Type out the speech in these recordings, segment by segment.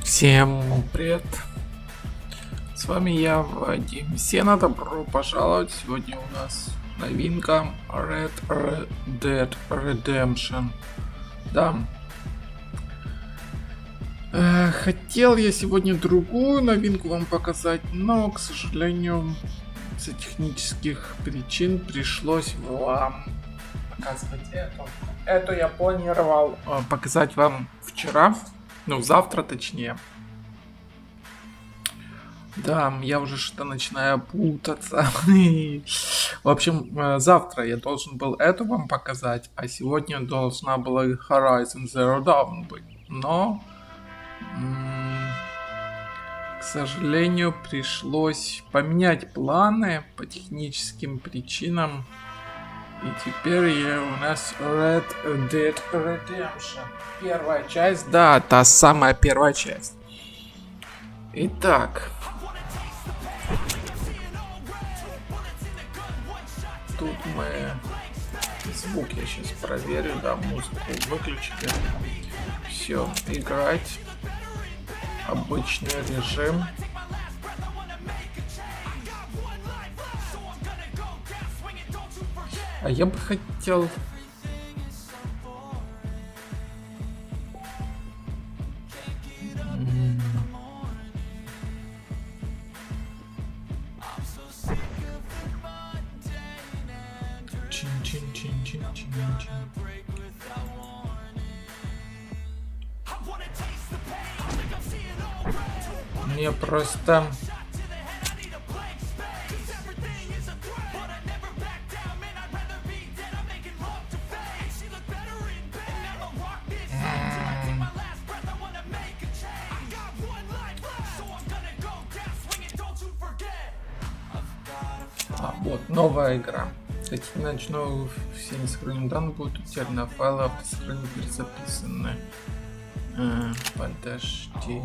Всем привет! С вами я, Vadim. Senna, добро пожаловать. Сегодня у нас новинка Dead Redemption. Да. Хотел я сегодня другую новинку вам показать, но, к сожалению, из-за технических причин пришлось вам показывать эту. Эту я планировал показать вам вчера. Ну, завтра точнее. Да, я уже что-то начинаю путаться. В общем, завтра я должен был эту вам показать, а сегодня должна была Horizon Zero Dawn быть. Но, к сожалению, пришлось поменять планы по техническим причинам. И теперь у нас Dead Redemption. Первая часть, да, та самая первая часть. Итак. Тут мы... Звук я сейчас проверю, да, музыку выключили. Все, играть. Обычный режим. А я бы хотел... Мне просто... Вот, новая игра. Кстати, начну все несохраненные данные будут утеряны, а файлы автосохранения перезаписаны. Подожди.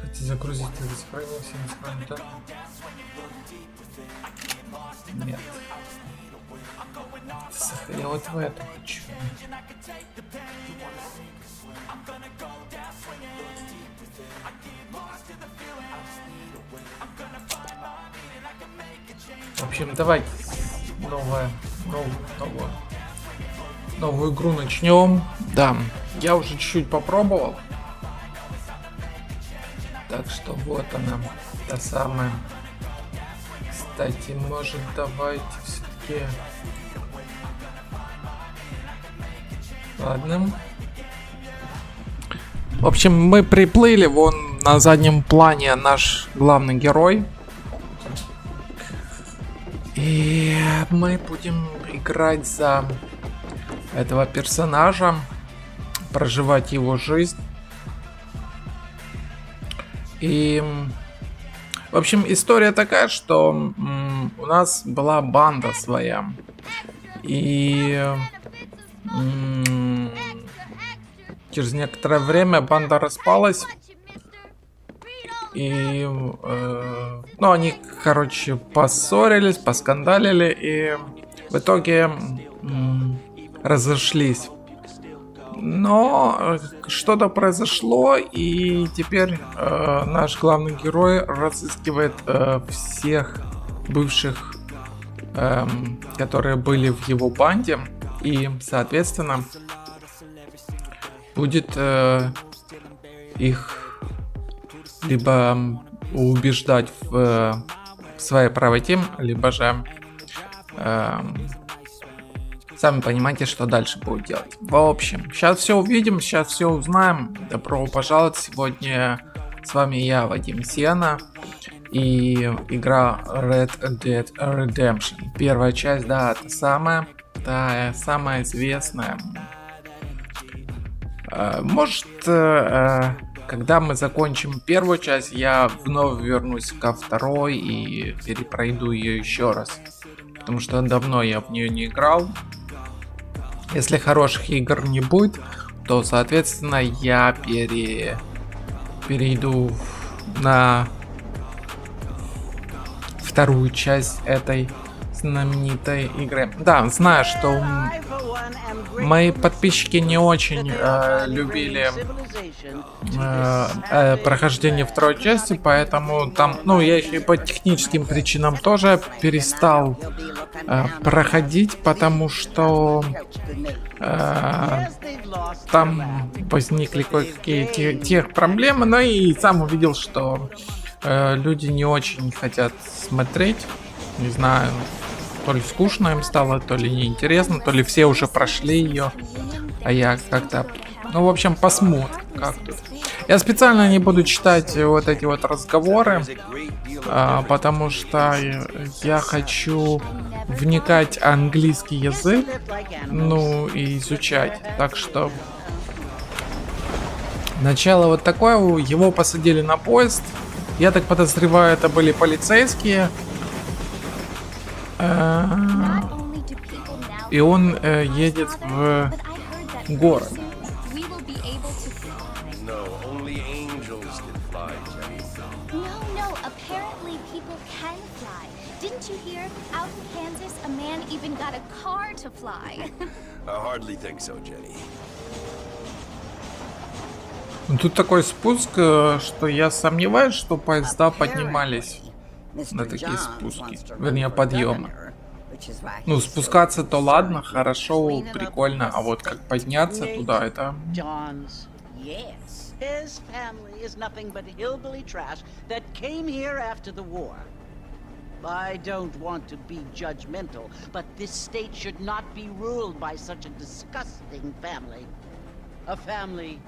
Хотите загрузить и сохранить все несохраненные данные? Нет. Я вот в это хочу. В общем, давайте новую игру начнем. Да, я уже чуть-чуть попробовал. Так что вот она, та самая. Кстати, может, давайте все-таки... Ладно. В общем, мы приплыли, вон на заднем плане наш главный герой. И мы будем играть за этого персонажа, проживать его жизнь. И, в общем, история такая, что у нас была банда своя. И через некоторое время банда распалась. И, ну, они, короче, поссорились, поскандалили и в итоге разошлись. Но что-то произошло, и теперь наш главный герой разыскивает всех бывших, которые были в его банде, и, соответственно, будет их либо убеждать в своей правоте, либо же сами понимаете, что дальше будет делать. В общем, сейчас все увидим, сейчас все узнаем. Добро пожаловать. Сегодня с вами я, Vadim Senna, и игра Dead Redemption. Первая часть, да, это самая известная. Может, когда мы закончим первую часть, я вновь вернусь ко второй и перепройду ее еще раз. Потому что давно я в нее не играл. Если хороших игр не будет, то, соответственно, я перейду на вторую часть этой знаменитой игры. Да, знаю, что мои подписчики не очень любили прохождение второй части, поэтому там, я еще и по техническим причинам тоже перестал проходить, потому что там возникли кое-какие тех проблемы, но и сам увидел, что люди не очень хотят смотреть, не знаю, то ли скучно им стало, то ли неинтересно, то ли все уже прошли ее, а я как-то, в общем, посмотрим, как тут. Я специально не буду читать вот эти вот разговоры, потому что я хочу вникать в английский язык, и изучать. Так что начало вот такое, его посадили на поезд. Я так подозреваю, это были полицейские. И он едет в город. Тут такой спуск, что я сомневаюсь, что поезда поднимались на такие спуски, вернее подъемы. Спускаться то ладно, хорошо, прикольно, а вот как подняться туда, это... I don't want to be judgmental, but this state should not be ruled by such a disgusting family. A family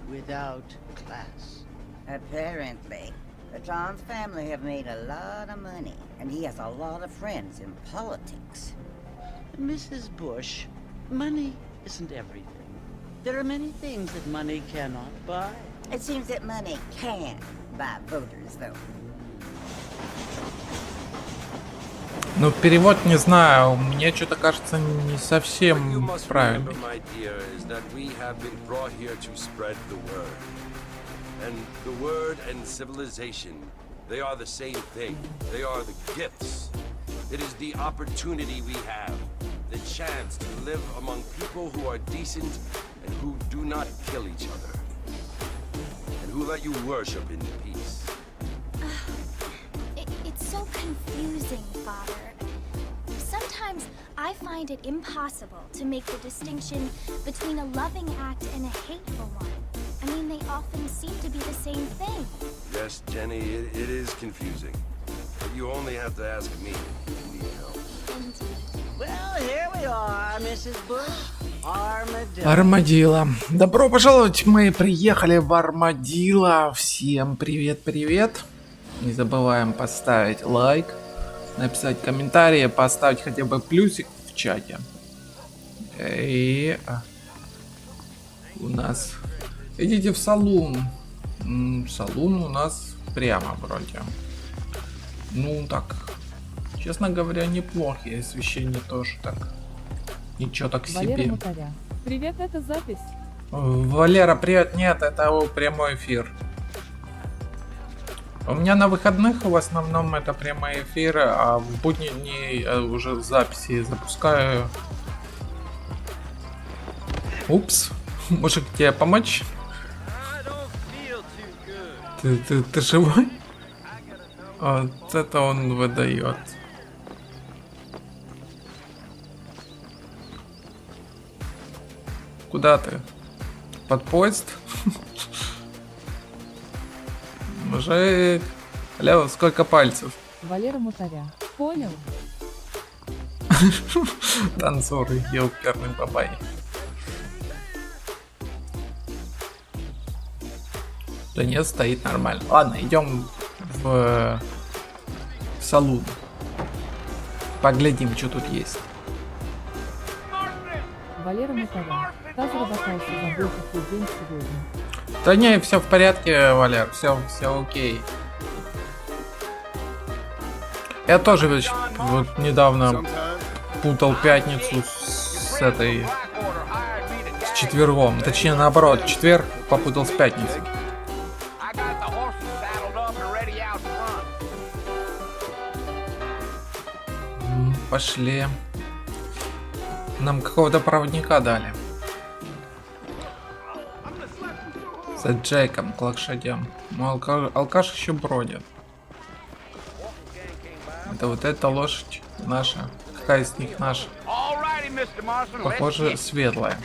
without class. Apparently, the John's family have made a lot of money, and he has a lot of friends in politics. Mrs. Bush, money isn't everything. There are many things that money cannot buy. It seems that money can buy voters, though. Перевод не знаю, мне что-то кажется не совсем правильно. It's so confusing, Father. Sometimes I find it impossible to make the distinction between a loving act and a hateful one. I mean, they often seem to be the same thing. Yes, Jenny, it is confusing. But you only have to ask me if you need help. Well, here we are, Mrs. Bush. Армадило. Добро пожаловать, мы приехали в Армадило. Всем привет. Не забываем поставить лайк, написать комментарий, поставить хотя бы плюсик в чате. И у нас... Идите в салон. Салон у нас прямо вроде. Так. Честно говоря, неплохие освещение тоже так. Ничего так себе. Валера, привет, это запись. Валера, привет. Нет, это прямой эфир. У меня на выходных в основном это прямые эфиры, а в будние дни уже записи запускаю. Упс. Мужик, тебе помочь? Ты живой? Вот это он выдает. Куда ты? Под поезд? Мужик. Лео, сколько пальцев? Валера Мутаря. Понял? Танцор, ёперный бабай. Да нет, стоит нормально. Ладно, идем в салон. Поглядим, что тут есть. Валера Мутаря. Как разобрался, забыл, какой день сегодня. Да не, все в порядке, Валер, все окей. Я тоже ведь вот недавно путал пятницу с этой, с четвергом. Точнее наоборот, четверг попутал с пятницей. Пошли. Нам какого-то проводника дали. За Джейком к лошадям. Но алкаш еще бродит. Это вот эта лошадь наша. Какая из них наша? Похоже, светлая.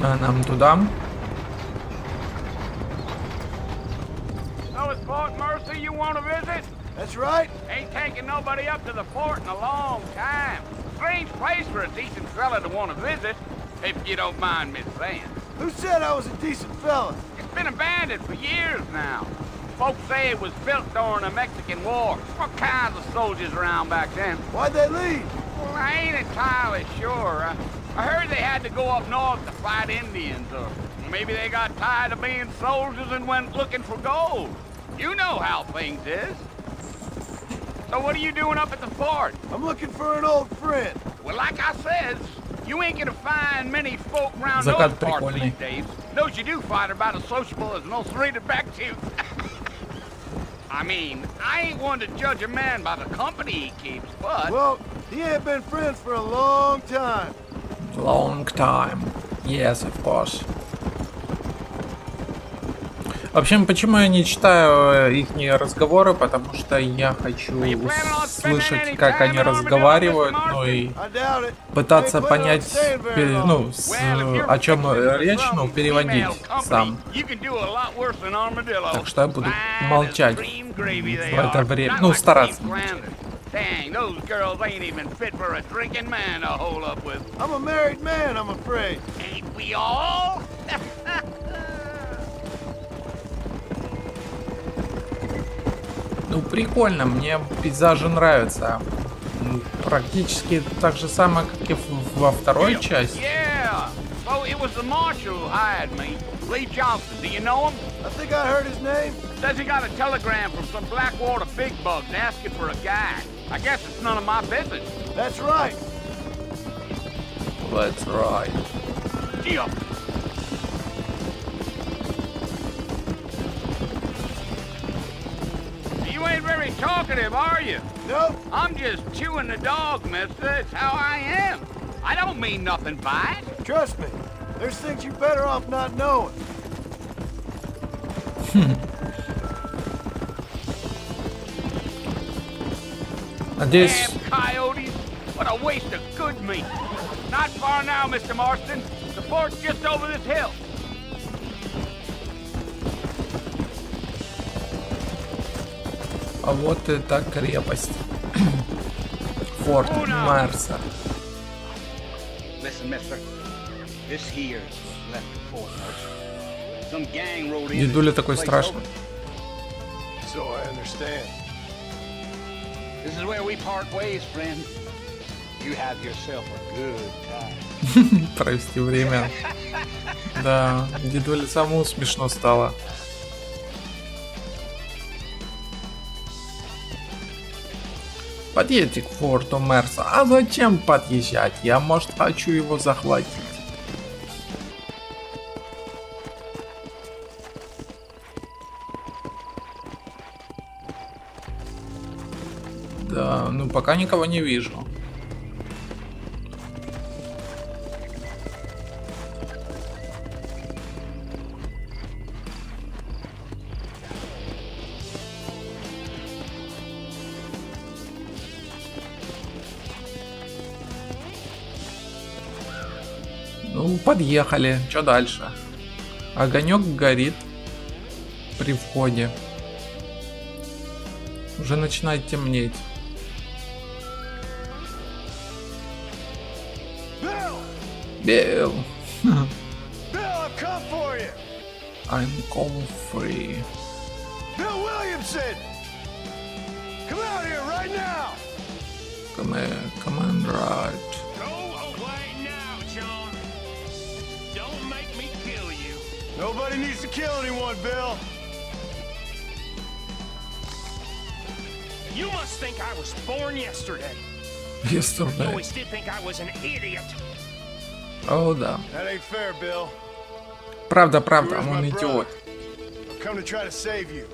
А нам туда. That's right. Ain't taken nobody up to the fort in a long time. Strange place for a decent fella to want to visit, if you don't mind me saying. Who said I was a decent fella? It's been abandoned for years now. Folks say it was built during the Mexican War. What kinds of soldiers around back then? Why'd they leave? Well, I ain't entirely sure. I heard they had to go up north to fight Indians, or maybe they got tired of being soldiers and went looking for gold. You know how things is. So what are you doing up at the fort? I'm looking for an old friend. Well, like I said, you ain't gonna find many folk around those Закат parts прикольный. these days. Those you do find are about as sociable as no three to back to. I mean, I ain't one to judge a man by the company he keeps, but... Well, he ain't been friends for a long time. Long time. Yes, of course. В общем, почему я не читаю их разговоры? Потому что я хочу слышать, как они разговаривают, ну и пытаться понять, ну, о чем речь, ну, переводить сам. Так что я буду молчать в это время, ну, стараться молчать. Dang, those girls ain't even fit for a drinking man to hold up with. I'm a married man, I'm afraid. Ain't we all? Ну, прикольно, мне пейзажи нравятся. Практически так же самое, как и во второй части. Yeah. So it was the marshal who hired me. Lee Johnson, do you know him? I think I heard his name. Says he got a telegram from some Blackwater big bugs asking for a guy. I guess it's none of my business. That's right. That's right. Yeah. You ain't very talkative, are you? Nope. I'm just chewing the dog, mister. It's how I am. I don't mean nothing by it. Trust me. There's things you're better off not knowing. Надеюсь, Damn coyotes! What a waste of good meat. Not far now, Mr. Marston. The fort's just over this hill. а вот это крепость. Форт Марса. Listen, mister. This here left the fort, Some gang rode in. Дедуля такой страшный. So I understand. This is where we part ways, friend. You have yourself a good time. Провести время. Да, дедуле самому смешно стало. Подъедьте к форту Мерса. А зачем подъезжать? Я, может, хочу его захватить. Да, ну пока никого не вижу. Ну, подъехали. Что дальше? Огонек горит при входе. Уже начинает темнеть. Билл! Bill, I've come for you. I'm come free. Bill Williamson. Come out here right now. Come on, right. Go away now, John. Don't make me kill you. Nobody needs to kill anyone, Bill. You must think I was born yesterday. You Yesterday. always did think I was an idiot. О, да. That ain't fair, Bill. Правда, правда, Where's он my идиот. brother? I've come to try to save you.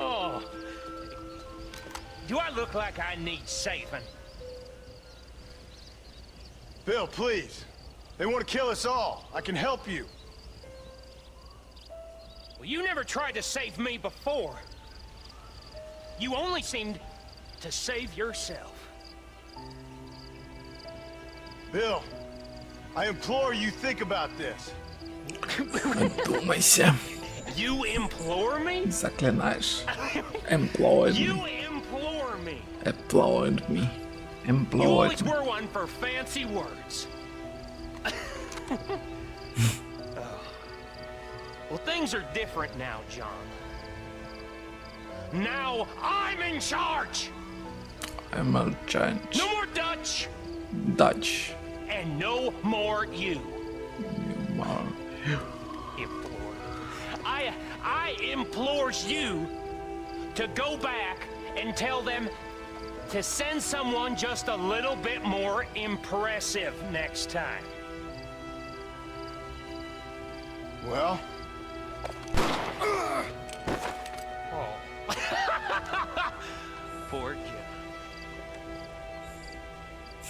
Oh. Do I look like I need saving? Bill, please. They want to kill us all. I can help you. Well, you never tried to save me before. You only seemed to save yourself. Bill, I implore you think about this. Думайся. You implore me? Заклинаешь. Employed You me. implore me. Employed me. You Employed always me. were one for fancy words. Well, things are different now, John. Now I'm in charge. I'm a change. No more Dutch Dutch. and no more you. Mar- Implore. I implores you to go back and tell them to send someone just a little bit more impressive next time. Well, Oh. Poor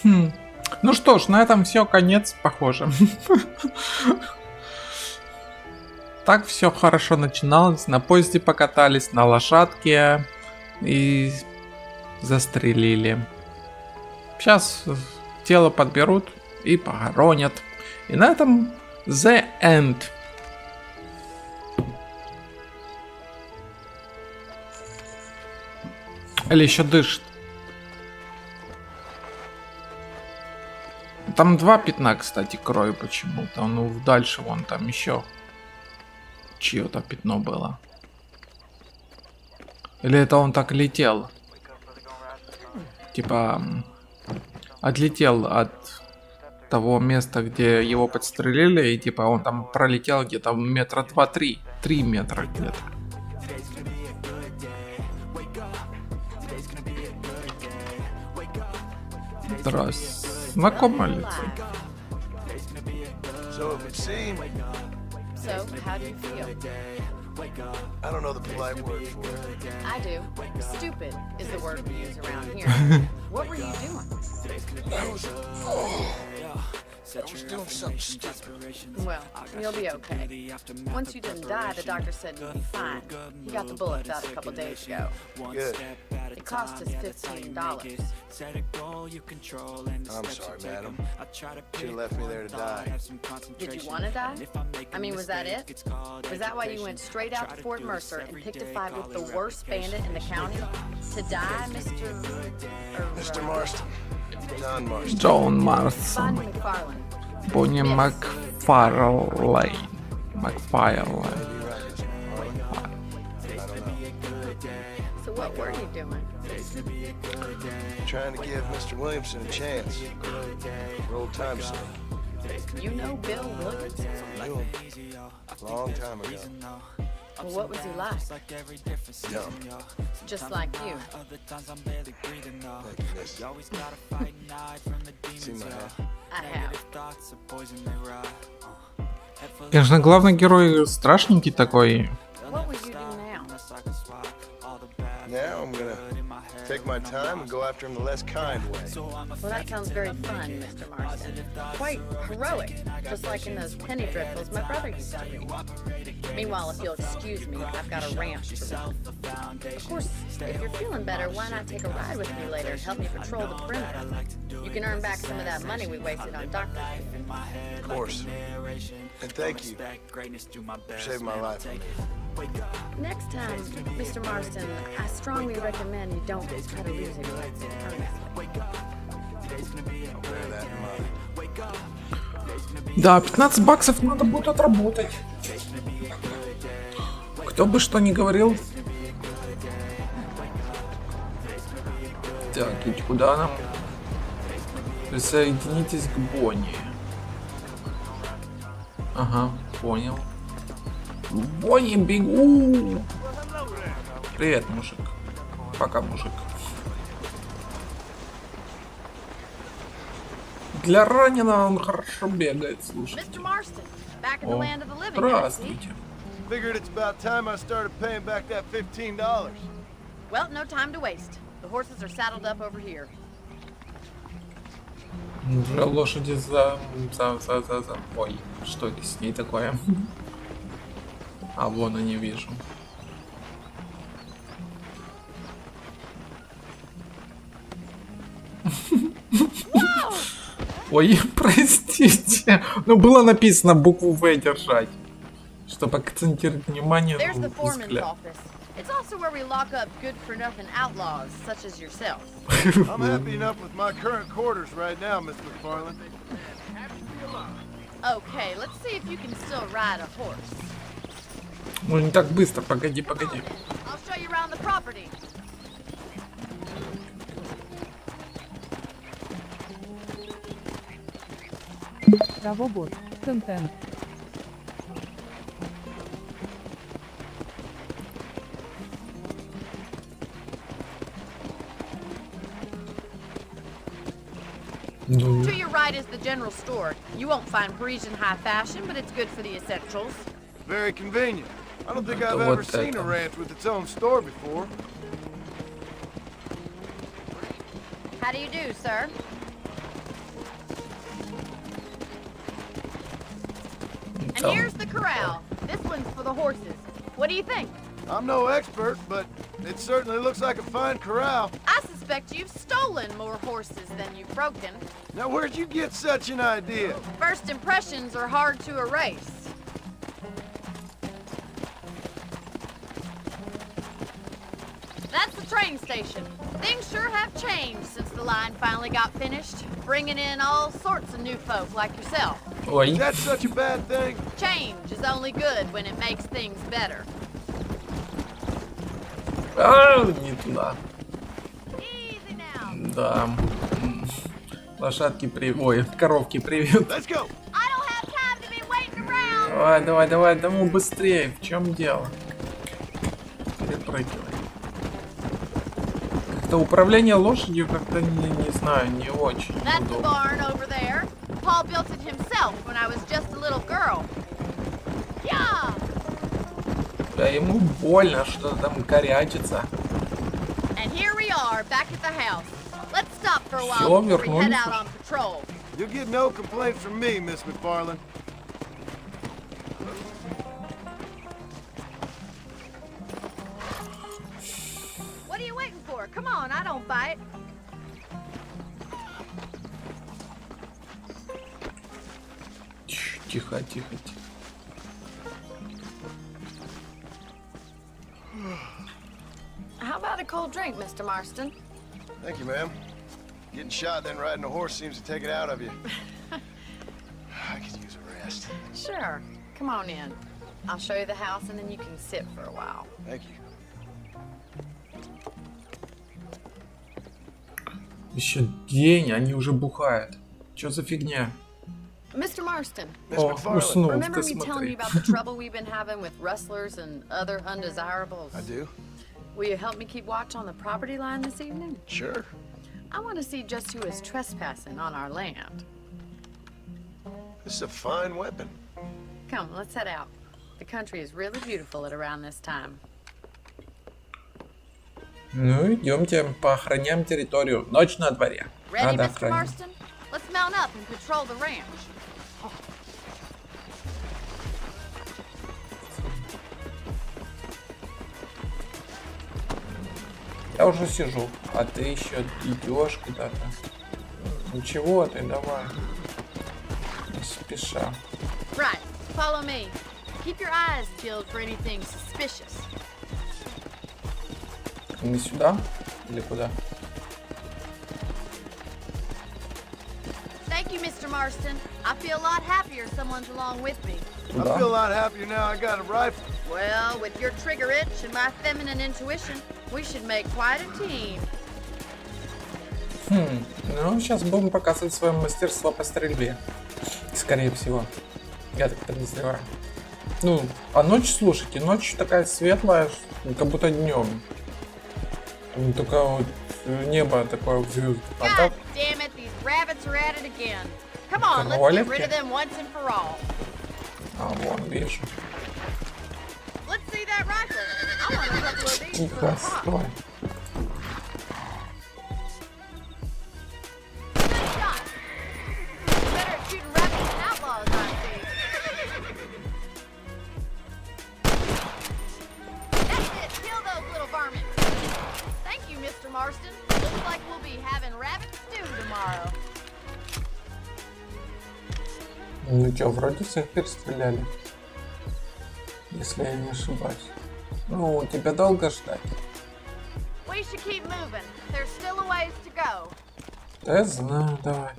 kid. Ну что ж, на этом все, конец, похоже. Так все хорошо начиналось. На поезде покатались, на лошадке и застрелили. Сейчас тело подберут и похоронят. И на этом the end. Или еще дышит. Там два пятна, кстати, крови почему-то. Ну, дальше вон там еще чье-то пятно было. Или это он так летел? Типа отлетел от того места, где его подстрелили, и типа он там пролетел где-то метра 2-3. 3 метра где-то. Здравствуйте. Знакомое лицо. so it would seem, So, how do you feel? I don't know the polite word for it. I do. Stupid is the word we use around here. What were you doing? I was doing something stupid. Well, you'll be okay. Once you didn't die, the doctor said you'd be fine. He got the bullets out a couple days ago. Good. It cost us $15. I'm sorry, madam. She left me there to die. Did you want to die? I mean, was that it? Was that why you went straight out to Fort Mercer and picked a fight with the worst bandit in the county? To die, Mr. Marston. John Marston. Джон Марстон. Vadim McFarlane. Bonnie McFarlane. McFarlane. So what were you doing? Trying to give Mr. Williamson a chance. For old time's sake. You know Bill Williamson? Knew him. Long time ago. Well, what was he like? Dumb. Just like you. See my hat? I have. Конечно, главный герой страшненький такой. What will you do now? Now I'm gonna take my time and go after him the less kind way. Well, that sounds very fun, Mr. Marston. Quite heroic, just like in those penny dreadfuls my brother used to read. Meanwhile, if you'll excuse me, I've got a ranch to run. Of course, if you're feeling better, why not take a ride with me later and help me patrol the perimeter? You can earn back some of that money we wasted on doctor. Of course. And thank you for saving my life. Next time, Mr. Marston, I strongly recommend you don't try to lose your legs earnestly. I'll bear that in mind. Да, 15 баксов надо будет отработать. Кто бы что ни говорил. Так, и куда нам? Присоединитесь к Бонни. Ага, понял. Бонни, бегу! Привет, мужик. Пока, мужик. Для раненого он хорошо бегает, слушайте. Mr. Marston, back in the О, land of the living, I see. здравствуйте. Figured it's about time I started paying back that $15. Well, no time to waste. The horses are saddled up over here. Уже лошади Ой, что это с ней такое? А, вон я не вижу. Ой, простите. Ну, было написано букву В держать, чтобы акцентировать внимание There's the на foreman's взгляд. office. It's also where we lock up good-for-nothing outlaws, such as yourself. I'm happy enough with my current quarters right now, Miss McFarland. Okay, let's see if you can still ride a horse. Ну, не так быстро, погоди, погоди. I'll show you around the property. Правобор. Контент. Ну, To your right is the general store. You won't find Parisian high fashion, but it's good for the essentials. Very convenient. I don't think I've Вот ever seen a это. ranch with its own store before. How do you do, sir? And там. here's the corral. This one's for the horses. What do you think? I'm no expert, but it certainly looks like a fine corral. I suspect you've stolen more horses than you've broken. Now, where'd you get such an idea? First impressions are hard to erase. That's the train station. Things sure have changed since the line finally got finished, bringing in all sorts of new folk like yourself. Ой. Is that such a bad thing? Change is only good when it makes things better. А, не туда. Easy now. Да. Лошадки Ой, коровки привет. Let's go. I don't have time to be waiting around. Давай, давай, давай, давай быстрее. В чем дело? Перепрыгивай. Как-то управление лошадью как-то не знаю, не очень That's the удобно. barn over there. Paul built it himself when I was just a little girl. Yeah. Да ему больно, что там корячится. And here we are, back at the house. Let's stop for a Всё, while before we head вернулись. out on patrol. You'll get no complaints from me, Miss McFarland. What are you waiting for? Come on, I don't bite. Тихо, тихо, тихо. How about a cold drink, Mr. Marston? Thank you, ma'am. Getting shot, then riding a horse seems to take it out of you. I could use a rest. Sure. Come on in. I'll show you the house and then you can sit for a while. Thank you. Еще день, они уже бухают. Что за фигня? Mr. Marston, Miss О, McFarlane. уснул, remember ты me telling you смотри. about the trouble we've been having with rustlers and other undesirables? I do. Will you help me keep watch on the property line this evening? Sure. I want to see just who is trespassing on our land. This is a fine weapon. Come, let's head out. The country is really beautiful at around this time. Ну, идемте, поохраняем территорию. Ночь на дворе. Ready, Надо Mr. охранять. Marston? Let's mount up and patrol the ranch. Я уже сижу, а ты еще идешь куда-то. Ничего ты, давай. Не спеша. Right, follow me. Keep your eyes peeled for anything suspicious. Не сюда? Или куда? Thank you, Mr. Marston. I feel a lot happier someone's along with me. I feel a Туда? lot happier now I got a rifle. Well, with your trigger itch and my feminine intuition, we should make quite a team. Ну, сейчас будем показывать свое мастерство по стрельбе. Скорее всего. Я так подозреваю. Ну, а ночь, слушайте, ночь такая светлая, как будто днем. Только вот небо такое в звезды. А God так, damn it, these rabbits are at it again. Come on, let's get rid of them once and for all. а вон, вижу. Let's see that rifle. I want a couple of these for Тихо, a pop. стой. Good shot. Better at shooting rabbits than outlaws, I see. That's it. Kill those little varmints. Thank you, Mr. Marston. Looks like we'll be having rabbit stew tomorrow. Ну чё, вроде всех перестреляли. Если я не ошибаюсь. Ну, тебя долго ждать? We should keep moving. There's still a ways to go. Да я знаю, давай.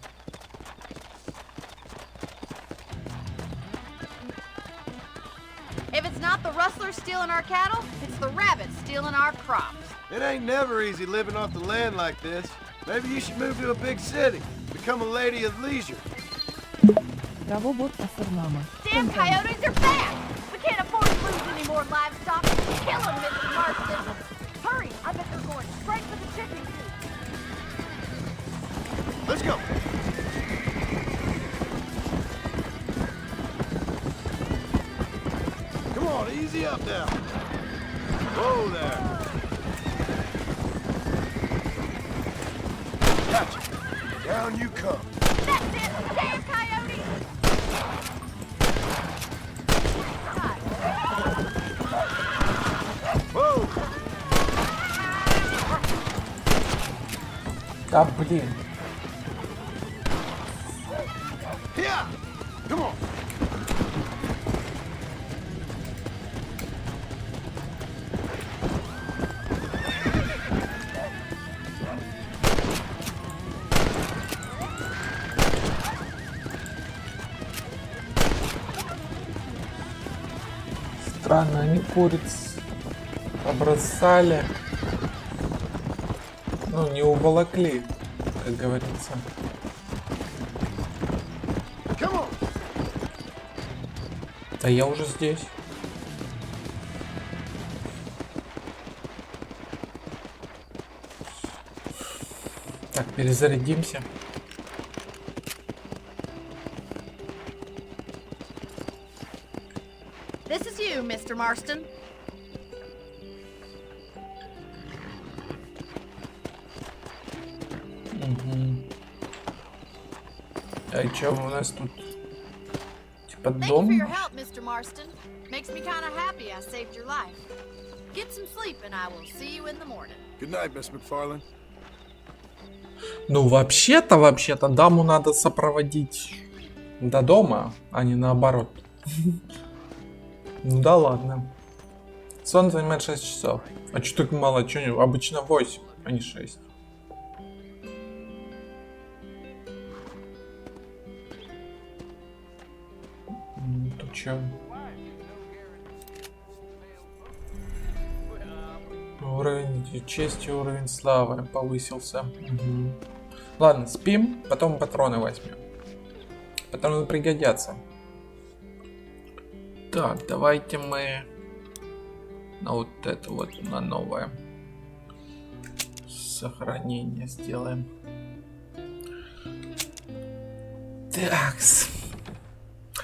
If it's not the rustlers stealing our cattle, it's the rabbits stealing our crops. It ain't never easy living off the land like this. Maybe you should move to a big city. Become a lady of leisure. Право вот Асарнама. Damn coyotes are back! We can't afford to lose any more livestock. Kill them, Mr. Marston. Hurry! I bet they're going straight for the chicken coop. Let's go. Come on, easy up now. Whoa there. Gotcha. Down you come. That's it! Damn coyotes! Whoa. Да блин. Here. Come on. Странно, они куриц побросали. Ну, не уволокли, как говорится. Come on. Да я уже здесь. Так, перезарядимся. This is you, Mr. Marston. А чё у нас тут? Типа Thank you дом? for your help, Mr. Marston. Makes me kind of happy I saved your life. Get some sleep and I will see you in the morning. Good night, Miss McFarlane. Ну, вообще-то, даму надо сопроводить до дома, а не наоборот. Ну да ладно. Сон занимает 6 часов. А чё так мало? Чё, обычно 8, а не 6. Тут чё? Уровень чести, уровень славы повысился. Ладно, спим, потом патроны возьмем. Патроны пригодятся. Так, давайте мы на вот это вот, на новое сохранение сделаем. Такс.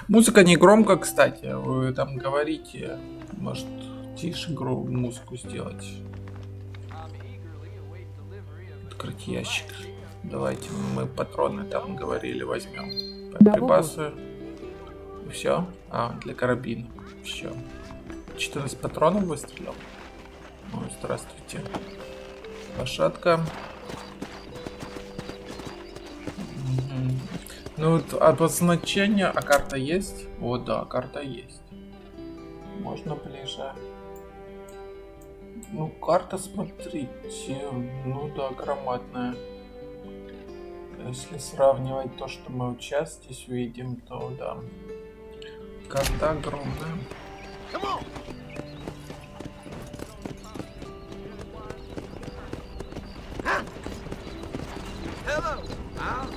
Музыка не громко, кстати. Вы там говорите. Может, тише музыку сделать. Открыть ящик. Давайте мы патроны там говорили возьмем. Припасы. Все. А, для карабина. Все. 14 патронов выстрелил. Ну, здравствуйте. Лошадка. Ну вот обозначение, а карта есть? О, да, карта есть. Можно ближе. Ну, карта, смотрите, ну да, громадная. Если сравнивать то, что мы вот сейчас здесь увидим, то да. Карта огромная.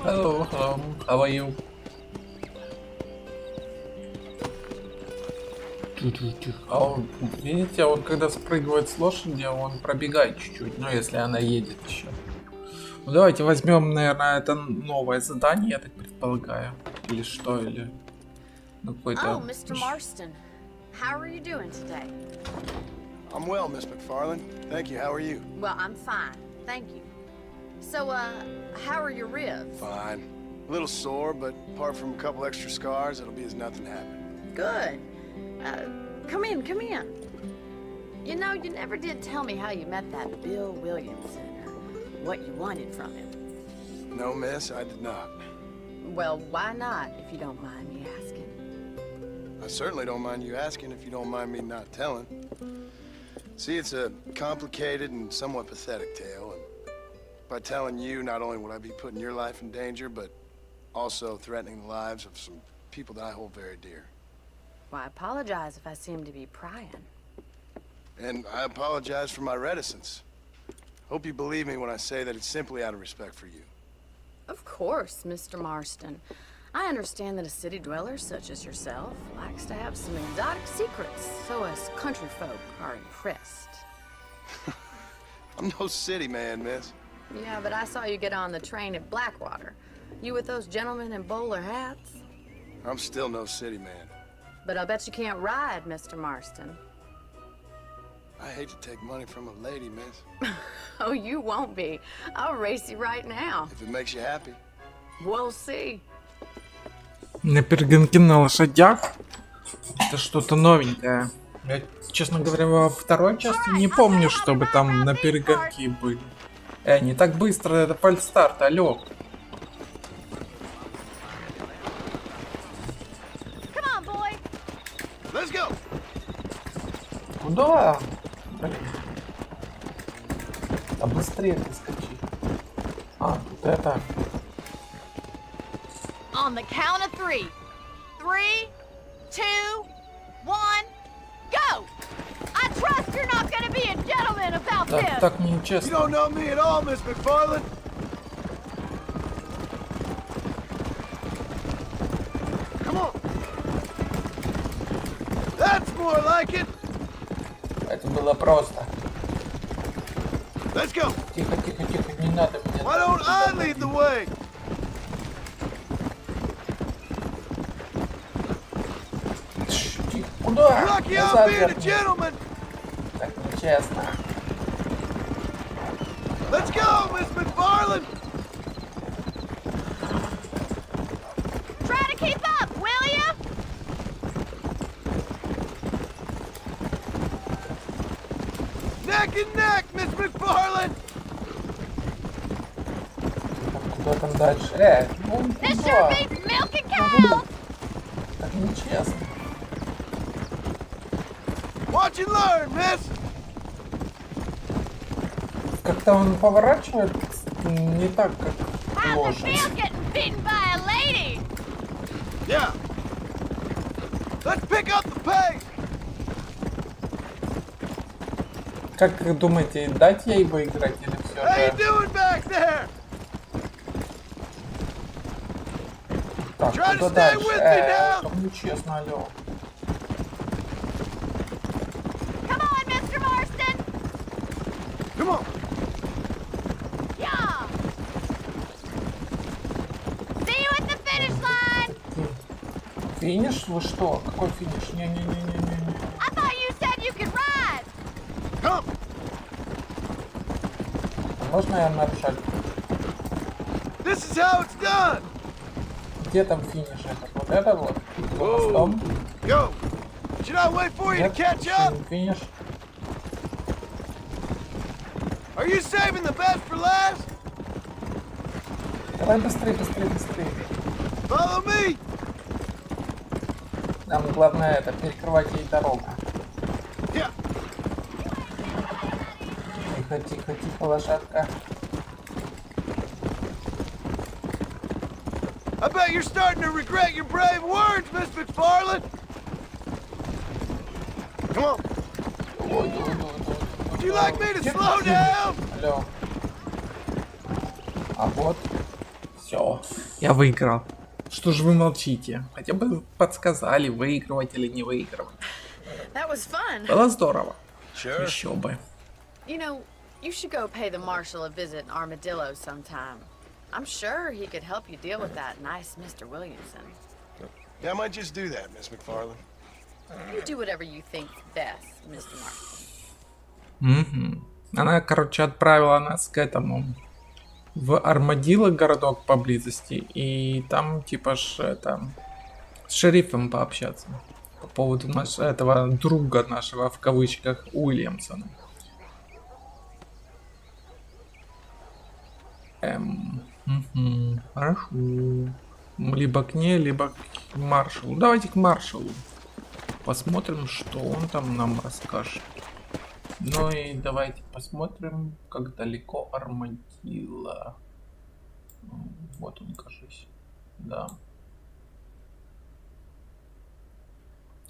Hello, hello, how are you? А он, видите, он когда спрыгивает с лошади, он пробегает чуть-чуть, но если она едет еще. Ну, давайте возьмем, наверное, это новое задание, я так предполагаю. Или что, или какой-то... Oh, Mr. Marston. How are you doing today? I'm well, Miss McFarland. Thank you. How are you? Well, I'm fine. Thank you. So, how are your ribs? Fine. A little sore, but apart from a couple extra scars, it'll be as nothing happened. Good. Come in, come in. You know, you never did tell me how you met that Bill Williamson, or what you wanted from him. No, miss, I did not. Well, why not, if you don't mind me asking? I certainly don't mind you asking if you don't mind me not telling. See, it's a complicated and somewhat pathetic tale, and by telling you, not only would I be putting your life in danger, but also threatening the lives of some people that I hold very dear. Well, I apologize if I seem to be prying. And I apologize for my reticence. Hope you believe me when I say that it's simply out of respect for you. Of course, Mr. Marston. I understand that a city dweller such as yourself likes to have some exotic secrets, so us country folk are impressed. I'm no city man, miss. Yeah, but I saw you get on the train at Blackwater. You with those gentlemen in bowler hats? I'm still no city man. But I'll bet you can't ride, Mr. Marston. I hate to take money from a lady, miss. Oh, you won't be. I'll race you right now. If it makes you happy. We'll see. На перегонки на лошадях. Это что-то новенькое. Я, честно говоря, во второй части не помню, чтобы там на перегонки были. Не так быстро, это фальстарт, алё. Куда? Блин. А быстрее ты скачи. А, тут это. On the count of 3. 3, 2, 1, go! I trust you're not gonna be a gentleman about this. Так You нечестно. don't know me at all, Miss McFarland. Come on. That's more like it. Это было просто. Let's go. Тихо, тихо, тихо, не надо меня. Why don't I lead the way? Тихо, куда? Lucky I'm Назад being a верни. gentleman. Так нечестно. Let's go, Miss McFarland. Try to keep up, will ya? Neck and neck, Miss McFarland. Куда там дальше? Ну This куда? sure beats milking cows. Так нечестно. Watch and learn, miss. Как-то он поворачивает не так, как How's it лошадь. feel getting beaten by a lady? Yeah. Let's pick up the pace. Как думаете, дать ей выиграть или How you все же? doing back there? Так, куда дальше? Там нечестно, алло. Come on, Mr. Marston! Come on. Yeah! See you at the finish line! Финиш? Вы что? Какой финиш? Не-не-не-не-не. I thought you said you could ride! Come. Можно я нарушать? This is how it's done. Где там финиш этот? Вот это вот? Мостом? Go. Should I wait for you to catch up? Финиш. Are you saving the best for last? Давай быстрее, быстрее, быстрее. Follow me. Нам главное это перекрывать ей дорогу. Yeah. Тихо, тихо, тихо, лошадка. I bet you're starting to regret your brave words, Miss McFarland. Come on. Would you like me to slow down? Алло. А вот. Все. Я выиграл. Что же вы молчите? Хотя бы подсказали, выигрывать или не выигрывать. That was fun. Было здорово. Sure. Еще бы. You know, you should go pay the marshal a visit in Armadillo sometime. I'm sure he could help you deal with that nice Mr. Williamson. Yeah, I might just do that, Miss McFarland. You do whatever you think best, Mr. Marston. Она, короче, отправила нас к этому в Армадилло, городок поблизости, и там типа это с шерифом пообщаться по поводу этого друга нашего в кавычках Уильямсона. Хорошо. Либо к ней, либо к маршалу. Давайте к маршалу. Посмотрим, что он там нам расскажет. Ну и давайте посмотрим, как далеко Армадилло. Вот он, кажется. Да.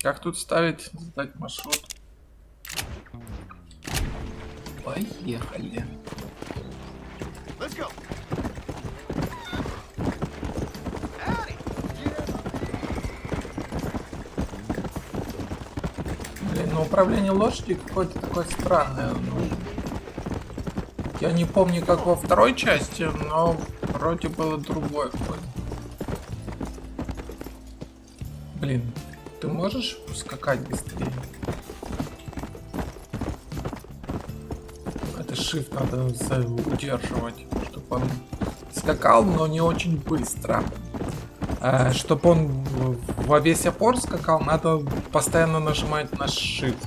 Как тут ставить, задать маршрут? Поехали. Let's go. Блин, ну управление лошадью какое-то такое странное. Я не помню, как во второй части, но вроде было другое какое-то. Блин, ты можешь скакать быстрее? Это shift надо удерживать, чтобы он скакал, но не очень быстро. Чтобы он во весь опор скакал, надо постоянно нажимать на shift.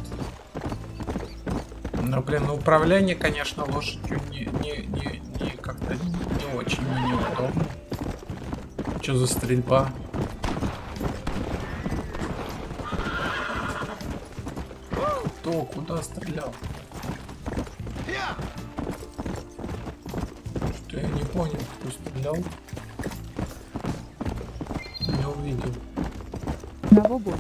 Но, блин, управление, конечно, лошадью не как-то не очень неудобно. Что за стрельба? Кто куда стрелял? Что я не понял, кто стрелял? Не увидел. Кого бот?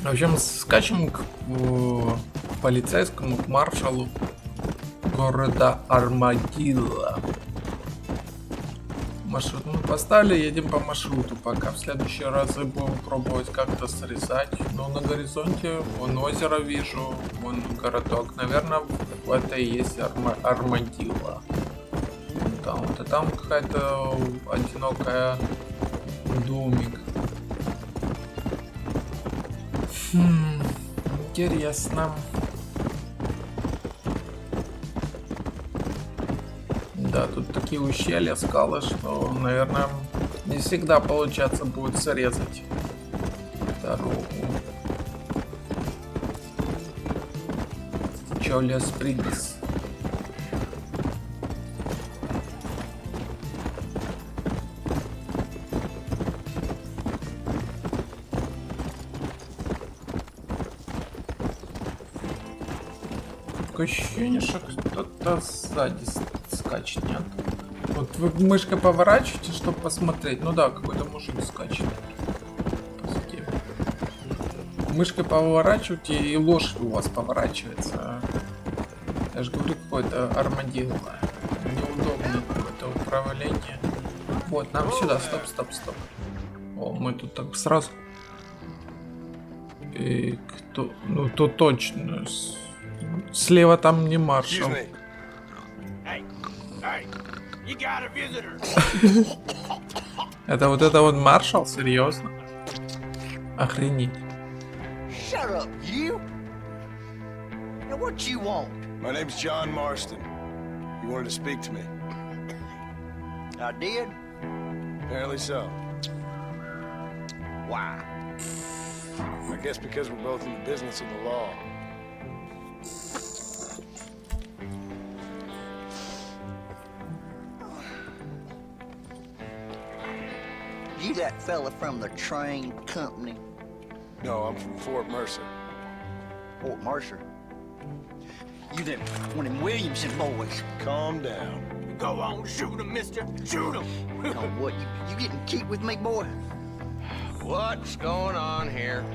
В общем, скачем к полицейскому, к маршалу города Армадилло. Маршрут мы поставили, едем по маршруту пока. В следующий раз я буду пробовать как-то срезать. Но на горизонте вон озеро вижу, вон городок. Наверное, в это и есть Армадилло. Там, вот, а там какая-то одинокая домик. Интересно. Да, тут такие ущелья, скалы, что, наверное, не всегда получаться будет срезать дорогу. Чё, лес принес? Такое ощущение, что кто-то сзади скачет, нет? Вот вы мышкой поворачиваете, чтобы посмотреть. Ну да, какой-то мужик скачет. мышкой поворачиваете, и лошадь у вас поворачивается. Я же говорю, какое-то армадилло. Неудобное какое-то управление. Вот, нам сюда, стоп. О, мы тут так сразу. И кто? Ну, то точно. Слева там не маршал. Это вот маршал? Серьезно? Охренеть. Shut up, you! Now what you want? My name's John Marston. You wanted to speak to me. I did? Apparently so. Why? I guess because we're both in the business of the law. You that fella from the train company? No, I'm from Fort Mercer. Fort Mercer? You them one of them Williamson boys? Calm down. Go on, shoot him, mister. Shoot him! Oh, what, you getting cute with me, boy? What's going on here?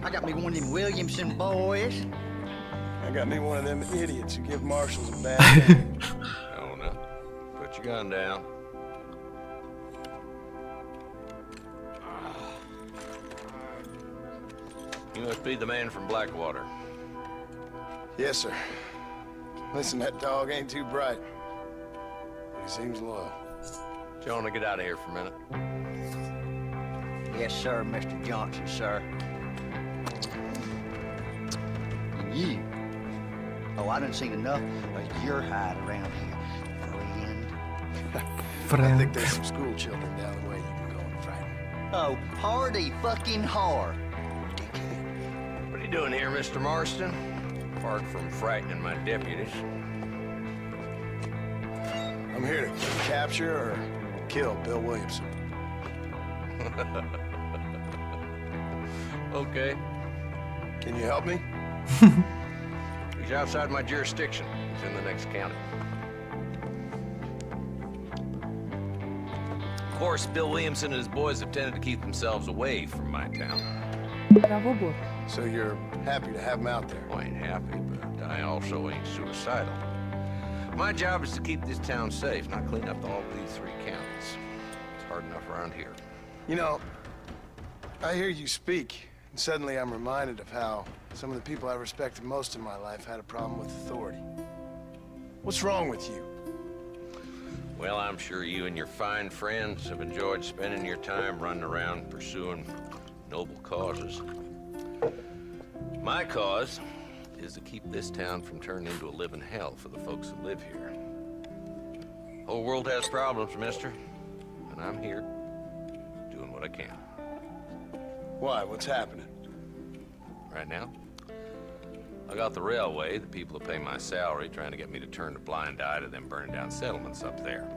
I got me one of them Williamson boys. I got me one of them idiots who give marshals a bad name. Oh, no. Put your gun down. You must be the man from Blackwater. Yes, sir. Listen, that dog ain't too bright. But he seems loyal. Jonah, get out of here for a minute. Yes, sir, Mr. Johnson, sir. And you? Oh, I done seen enough of your hide around here, friend. I think there's some school children down the way you can go and fight. Oh, party fucking hard. What are you doing here, Mr. Marston? Apart from frightening my deputies. I'm here to capture or kill Bill Williamson. Okay. Can you help me? He's outside my jurisdiction. He's in the next county. Of course, Bill Williamson and his boys have tended to keep themselves away from my town. На выбор. So you're happy to have him out there? I ain't happy, but I also ain't suicidal. My job is to keep this town safe, not clean up all these 3 counties. It's hard enough around here. You know, I hear you speak, and suddenly I'm reminded of how some of the people I respected most in my life had a problem with authority. What's wrong with you? Well, I'm sure you and your fine friends have enjoyed spending your time running around pursuing noble causes. My cause is to keep this town from turning into a living hell for the folks that live here. The whole world has problems, mister, and I'm here doing what I can. Why? What's happening? Right now, I got the railway, the people that pay my salary, trying to get me to turn a blind eye to them burning down settlements up there.